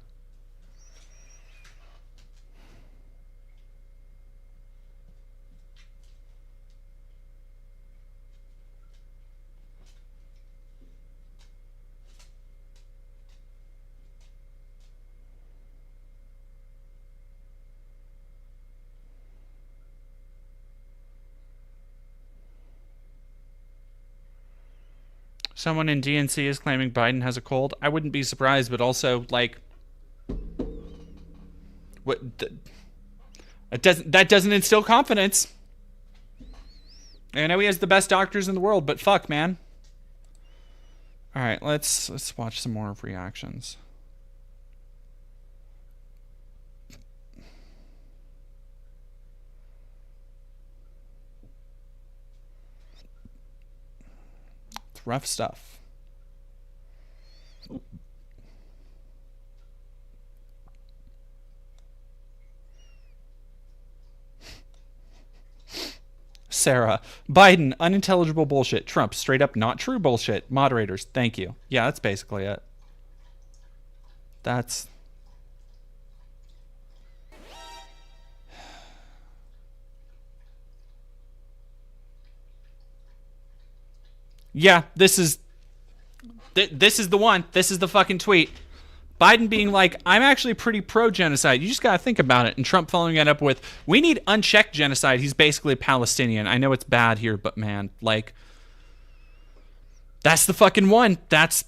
A: Someone in DNC is claiming Biden has a cold. I wouldn't be surprised, but also, like, what? That doesn't instill confidence. I know he has the best doctors in the world, but fuck, man. All right, let's watch some more reactions. Rough stuff. Sarah, Biden, unintelligible bullshit. Trump, straight up not true bullshit. Moderators, thank you. Yeah, that's basically it. That's... Yeah, this is the one. This is the fucking tweet. Biden being like, I'm actually pretty pro-genocide. You just got to think about it. And Trump following it up with, we need unchecked genocide. He's basically a Palestinian. I know it's bad here, but man, like, that's the fucking one. That's...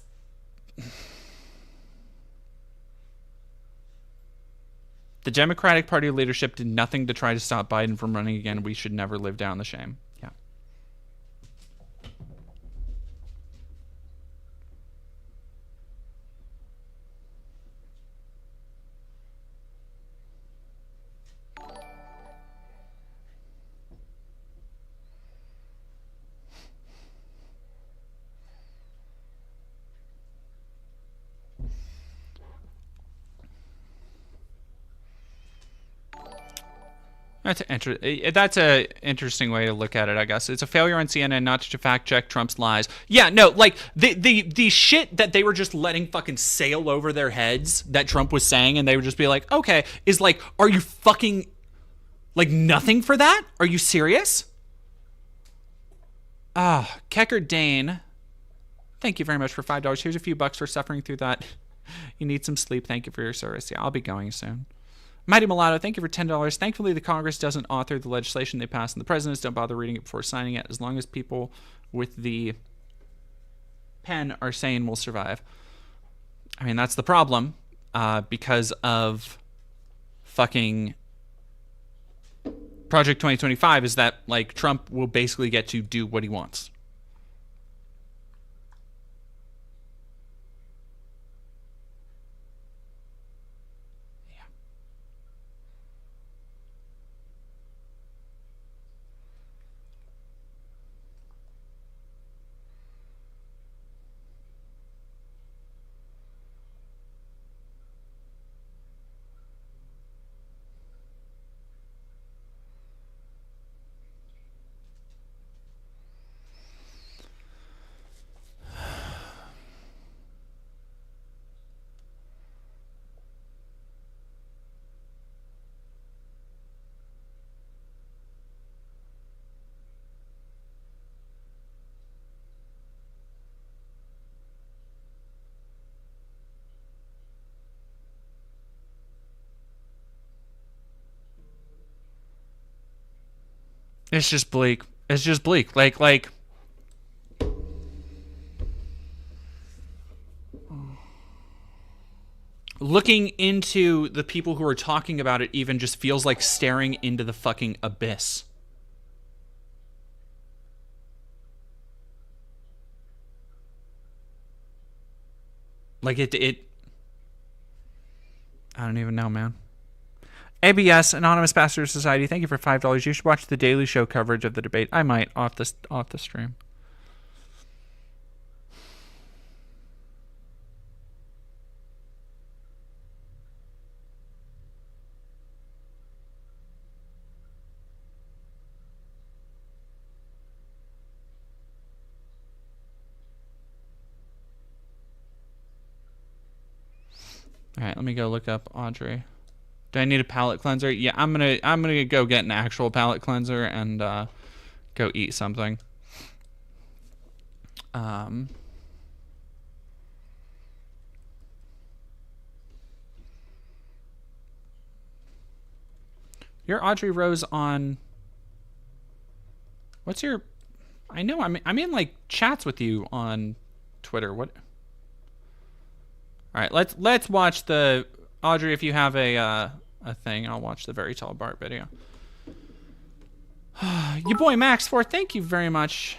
A: The Democratic Party leadership did nothing to try to stop Biden from running again. We should never live down the shame. Yeah. That's a interesting way to look at it, I guess. It's a failure on CNN not to fact check Trump's lies. Yeah, no, like the shit that they were just letting fucking sail over their heads that Trump was saying, and they would just be like, okay, is like, are you fucking like nothing for that? Are you serious? Kecker Dane, thank you very much for $5. Here's a few bucks for suffering through that. You need some sleep. Thank you for your service. Yeah, I'll be going soon. Mighty Mulatto, thank you for $10. Thankfully, the Congress doesn't author the legislation they pass, and the presidents don't bother reading it before signing it. As long as people with the pen are sane, we'll survive. I mean, that's the problem, because of fucking Project 2025, is that, like, Trump will basically get to do what he wants. It's just bleak. It's just bleak. Like looking into the people who are talking about it even just feels like staring into the fucking abyss. Like it I don't even know, man. ABS, Anonymous Pastor Society, thank you for $5. You should watch the Daily Show coverage of the debate. I might off the stream. All right, let me go look up Audrey. Do I need a palate cleanser? Yeah, I'm gonna go get an actual palate cleanser and go eat something. You're Audrey Rose on. What's your? I know I'm in like chats with you on Twitter. What? All right, let's watch the Audrey. If you have a thing, I'll watch the Very Tall Bart video. Your boy Max for thank you very much.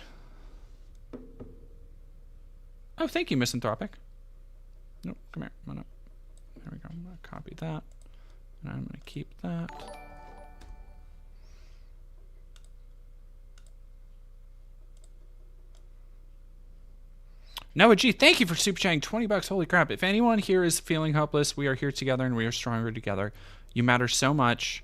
A: Oh, thank you, Misanthropic. Nope, come here. There we go. I'm gonna copy that, and I'm gonna keep that. Noah G, thank you for super chatting $20. Holy crap. If anyone here is feeling hopeless, we are here together and we are stronger together. You matter so much,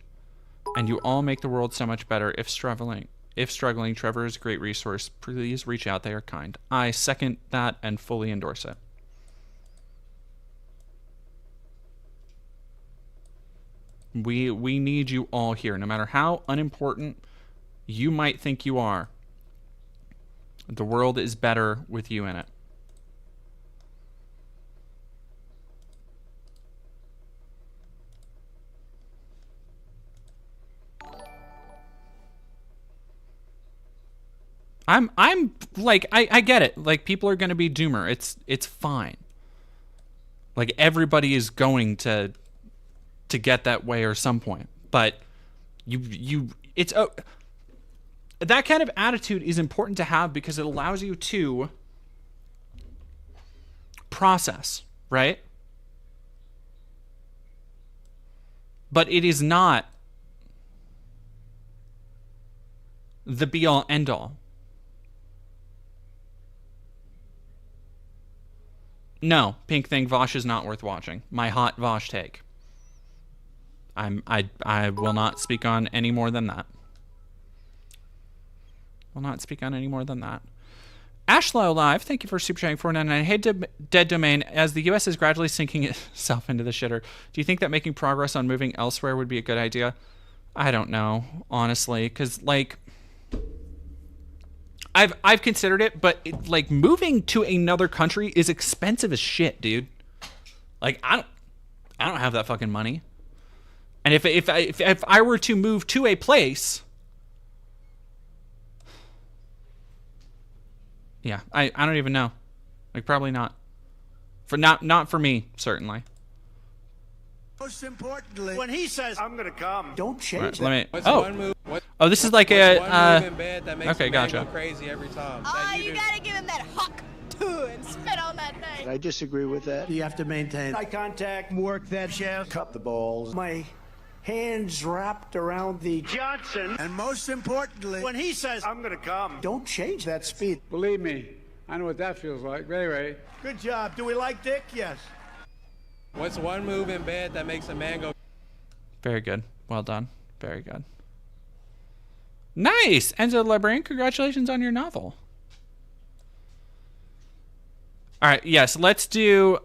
A: and you all make the world so much better. If struggling, Trevor is a great resource. Please reach out. They are kind. I second that and fully endorse it. We need you all here, no matter how unimportant you might think you are. The world is better with you in it. I'm like, I get it. Like, people are going to be doomer. It's fine. Like, everybody is going to get that way or some point. But it's that kind of attitude is important to have because it allows you to process, right? But it is not the be-all, end-all. No, Pink Thing, Vosh is not worth watching. My hot Vosh take. I will not speak on any more than that. Will not speak on any more than that. Ashlow Live, thank you for super chatting 499. Hey, Dead Domain, as the U.S. is gradually sinking itself into the shitter, do you think that making progress on moving elsewhere would be a good idea? I don't know, honestly, because like I've considered it, but like moving to another country is expensive as shit, dude. Like I don't have that fucking money. And if I were to move to a place, yeah, I don't even know. Like probably not. Not for me, certainly.
M: Most importantly, when he says I'm gonna come, don't change.
A: Right, let me. Oh, this is like a. Okay, gotcha.
N: Crazy every time.
O: You gotta give him that huck too and spit on that thing.
M: I disagree with that. You have to maintain eye contact, work that chest, cut the balls. My hands wrapped around the Johnson, and most importantly, when he says I'm gonna come, don't change that speed.
P: Believe me, I know what that feels like. Ray.
M: Good job. Do we like Dick? Yes.
N: What's one move in bed that makes a man go?
A: Very good. Well done. Very good. Nice! Enzo the Librarian, congratulations on your novel. Alright, yes, let's do...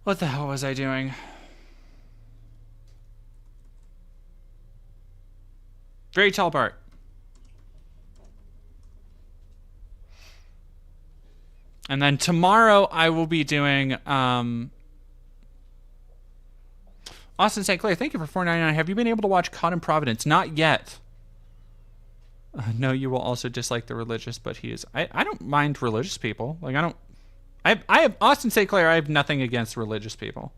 A: What the hell was I doing? Very tall part. And then tomorrow I will be doing Austin St. Clair. Thank you for $4.99. Have you been able to watch Caught in Providence? Not yet. No, you will also dislike the religious, but he is. I don't mind religious people. Like I have Austin St. Clair. I have nothing against religious people.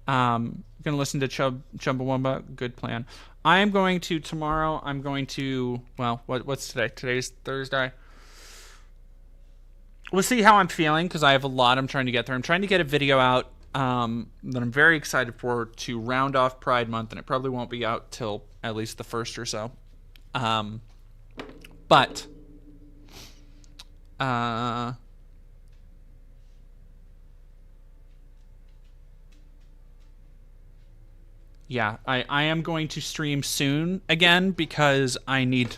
A: Gonna listen to Chumbawamba. Good plan. I am going to tomorrow. I'm going to what's today? Today's Thursday. We'll see how I'm feeling because I have a lot I'm trying to get through. I'm trying to get a video out that I'm very excited for to round off Pride Month, and it probably won't be out till at least the 1st or so. But yeah, I am going to stream soon again because I need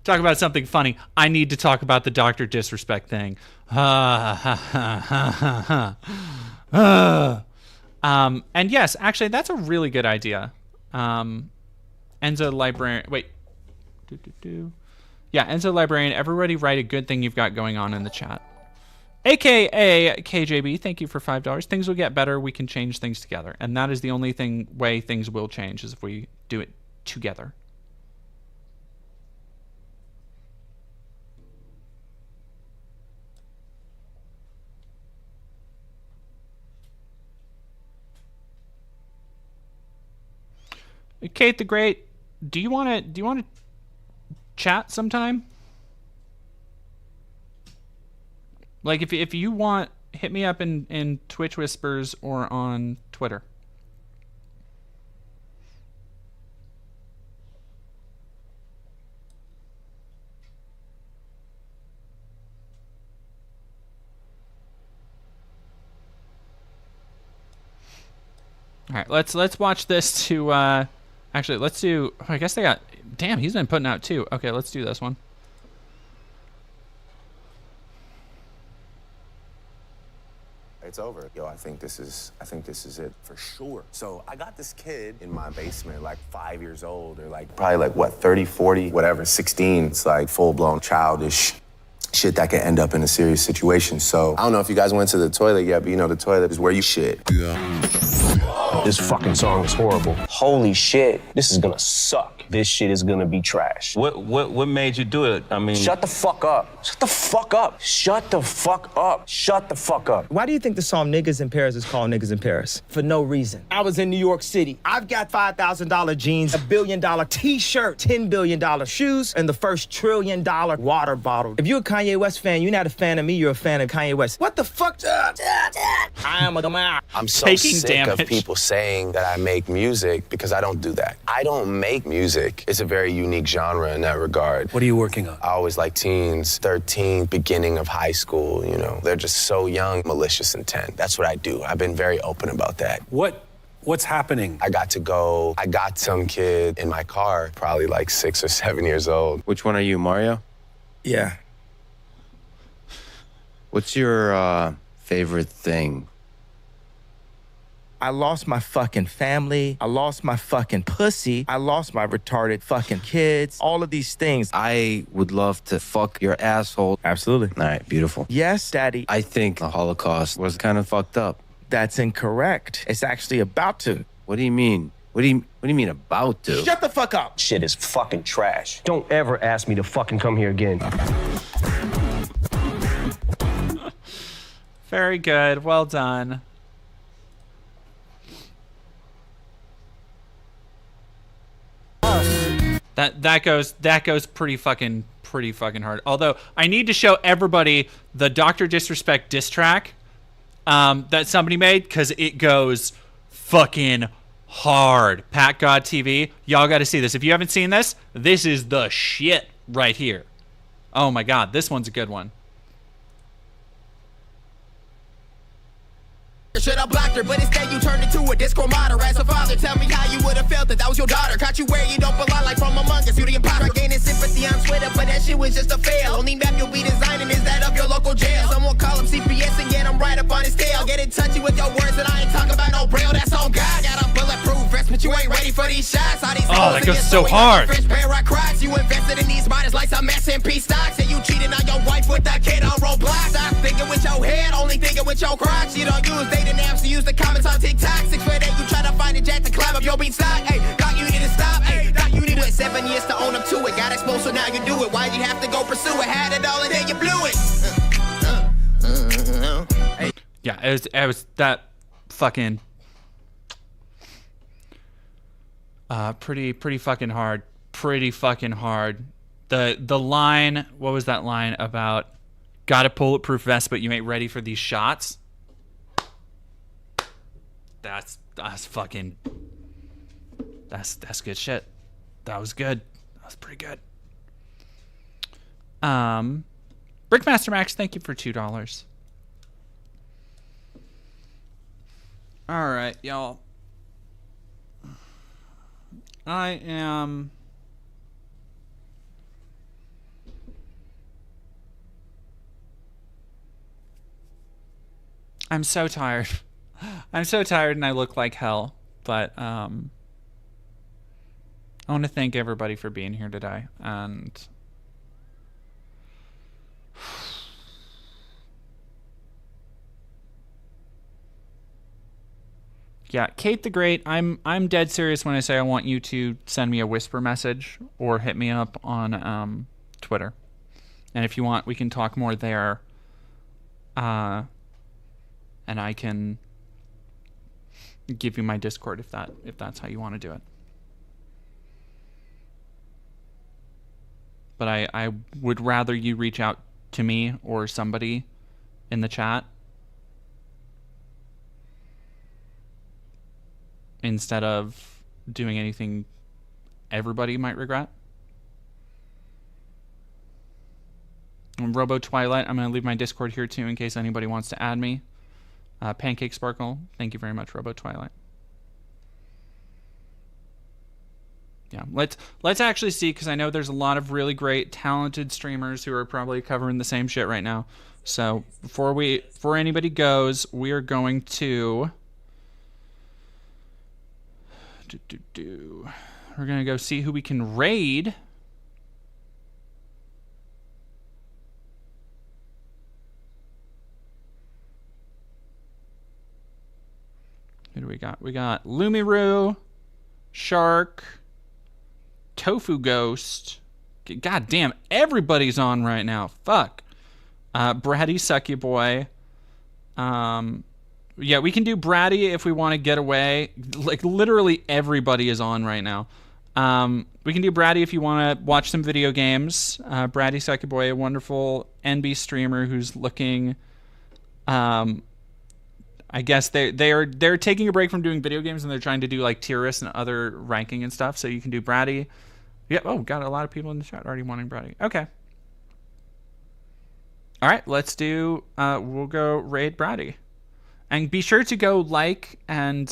A: talk about something funny. I need to talk about the Dr. Disrespect thing. And yes, actually, that's a really good idea. Enzo Librarian. Wait. Yeah, Enzo Librarian. Everybody write a good thing you've got going on in the chat. AKA KJB, thank you for $5. Things will get better. We can change things together. And that is the only way things will change is if we do it together. Kate the Great, do you want to chat sometime? Like if you want, hit me up in Twitch Whispers or on Twitter. All right, let's watch this to actually let's do I guess they got damn, he's been putting out 2. Okay, let's do this one.
Q: It's over. Yo, I think this is it for sure. So I got this kid in my basement, like 5 years old, or like probably like what, 30, 40, whatever, 16. It's like full-blown childish shit that could end up in a serious situation. So I don't know if you guys went to the toilet yet, but you know the toilet is where you shit. Yeah.
R: This fucking song is horrible. Holy shit, this is gonna suck. This shit is gonna be trash.
S: What made you do it? I mean...
R: Shut the fuck up. Shut the fuck up. Shut the fuck up. Shut the fuck up.
T: Why do you think the song Niggas in Paris is called Niggas in Paris? For no reason. I was in New York City. I've got $5,000 jeans, $1 billion t-shirt, $10 billion shoes, and the first $1 trillion water bottle. If you're a Kanye Kanye West fan. You're not a fan of me. You're a fan of Kanye West. What the fuck?
Q: I'm so
A: Taking
Q: sick
A: damage.
Q: of people saying that I make music because I don't do that. I don't make music. It's a very unique genre in that regard.
U: What are you working on?
Q: I always like teens, 13, beginning of high school, you know. They're just so young, malicious intent. That's what I do. I've been very open about that.
U: What's happening?
Q: I got some kid in my car, probably like 6 or 7 years old.
V: Which one are you, Mario?
T: Yeah.
V: What's your favorite thing?
T: I lost my fucking family. I lost my fucking pussy. I lost my retarded fucking kids. All of these things.
V: I would love to fuck your asshole.
T: Absolutely.
V: All right, beautiful.
T: Yes, Daddy.
V: I think the Holocaust was kind of fucked up.
T: That's incorrect. It's actually about to.
V: What do you mean? What do you mean about to?
T: Shut the fuck up.
R: Shit is fucking trash. Don't ever ask me to fucking come here again.
A: Very good. Well done. That goes pretty fucking hard. Although I need to show everybody the Dr. Disrespect diss track that somebody made, because it goes fucking hard. Pat God TV, y'all got to see this. If you haven't seen this, this is the shit right here. Oh my God, this one's a good one.
W: Should I blocked her, but instead you turned into a disco modder. As a father, tell me how you would have felt that was your daughter. Caught you where you don't belong, like from Among Us. You the imposter. Gaining sympathy on Twitter, but that shit was just a fail. Only map you'll be designing is that of your local jail. Someone call him CPS and get him right up on his tail. Get in touchy with your words, and I ain't talking about no braille. That's on God. Got a bulletproof vest, but you ain't ready for these shots. All these
A: that goes so hard.
W: You invested in these miners like some S&P stocks, and you cheated on your wife with that kid on Roblox. Stop thinking with your head, only thinking with your crotch. You don't use dating apps, you use the comments on TikTok. 6 foot 8, you try to find a jack to climb up your beanstalk. Hey, thought you need to stop. Hey, thought you needed 7 years to own up to it. Got exposed, so now you do it. Why'd you have to go pursue it? Had it all and then you blew it.
A: Yeah, it was that fucking pretty fucking hard. Pretty fucking hard. The line, what was that line about? Got a bulletproof vest, but you ain't ready for these shots. That's fucking. That's good shit. That was good. That was pretty good. Brickmaster Max, thank you for $2. All right, y'all. I'm so tired. I'm so tired and I look like hell, but I want to thank everybody for being here today, and yeah, Kate the Great, I'm dead serious when I say I want you to send me a whisper message or hit me up on Twitter. And if you want, we can talk more there. And I can give you my Discord if that's how you want to do it. But I would rather you reach out to me or somebody in the chat instead of doing anything everybody might regret. Robo Twilight, I'm going to leave my Discord here too in case anybody wants to add me. Pancake Sparkle, thank you very much, Robo Twilight. Yeah, let's actually see, because I know there's a lot of really great, talented streamers who are probably covering the same shit right now. So before anybody goes, we are going to we're gonna go see who we can raid. Who do we got? We got Lumiru, Shark, Tofu Ghost. God damn, everybody's on right now. Fuck. Bratty Sucky Boy. Yeah, we can do Bratty if we want to get away. Like, literally everybody is on right now. We can do Braddy if you want to watch some video games. Braddy Sakaboy, a wonderful NB streamer who's looking. I guess they're taking a break from doing video games and they're trying to do like tier lists and other ranking and stuff. So you can do Braddy. Yeah. Oh, got a lot of people in the chat already wanting Braddy. Okay. All right, let's do. We'll go raid Braddy, and be sure to go like and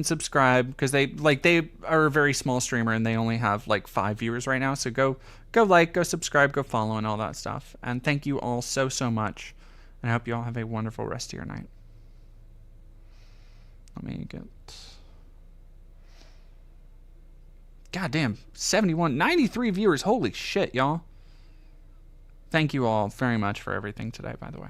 A: subscribe because they are a very small streamer and they only have like 5 viewers right now. So go like, go subscribe, go follow, and all that stuff. And thank you all so much, and I hope you all have a wonderful rest of your night. Let me get. Goddamn, 93 viewers. Holy shit, y'all. Thank you all very much for everything today, by the way.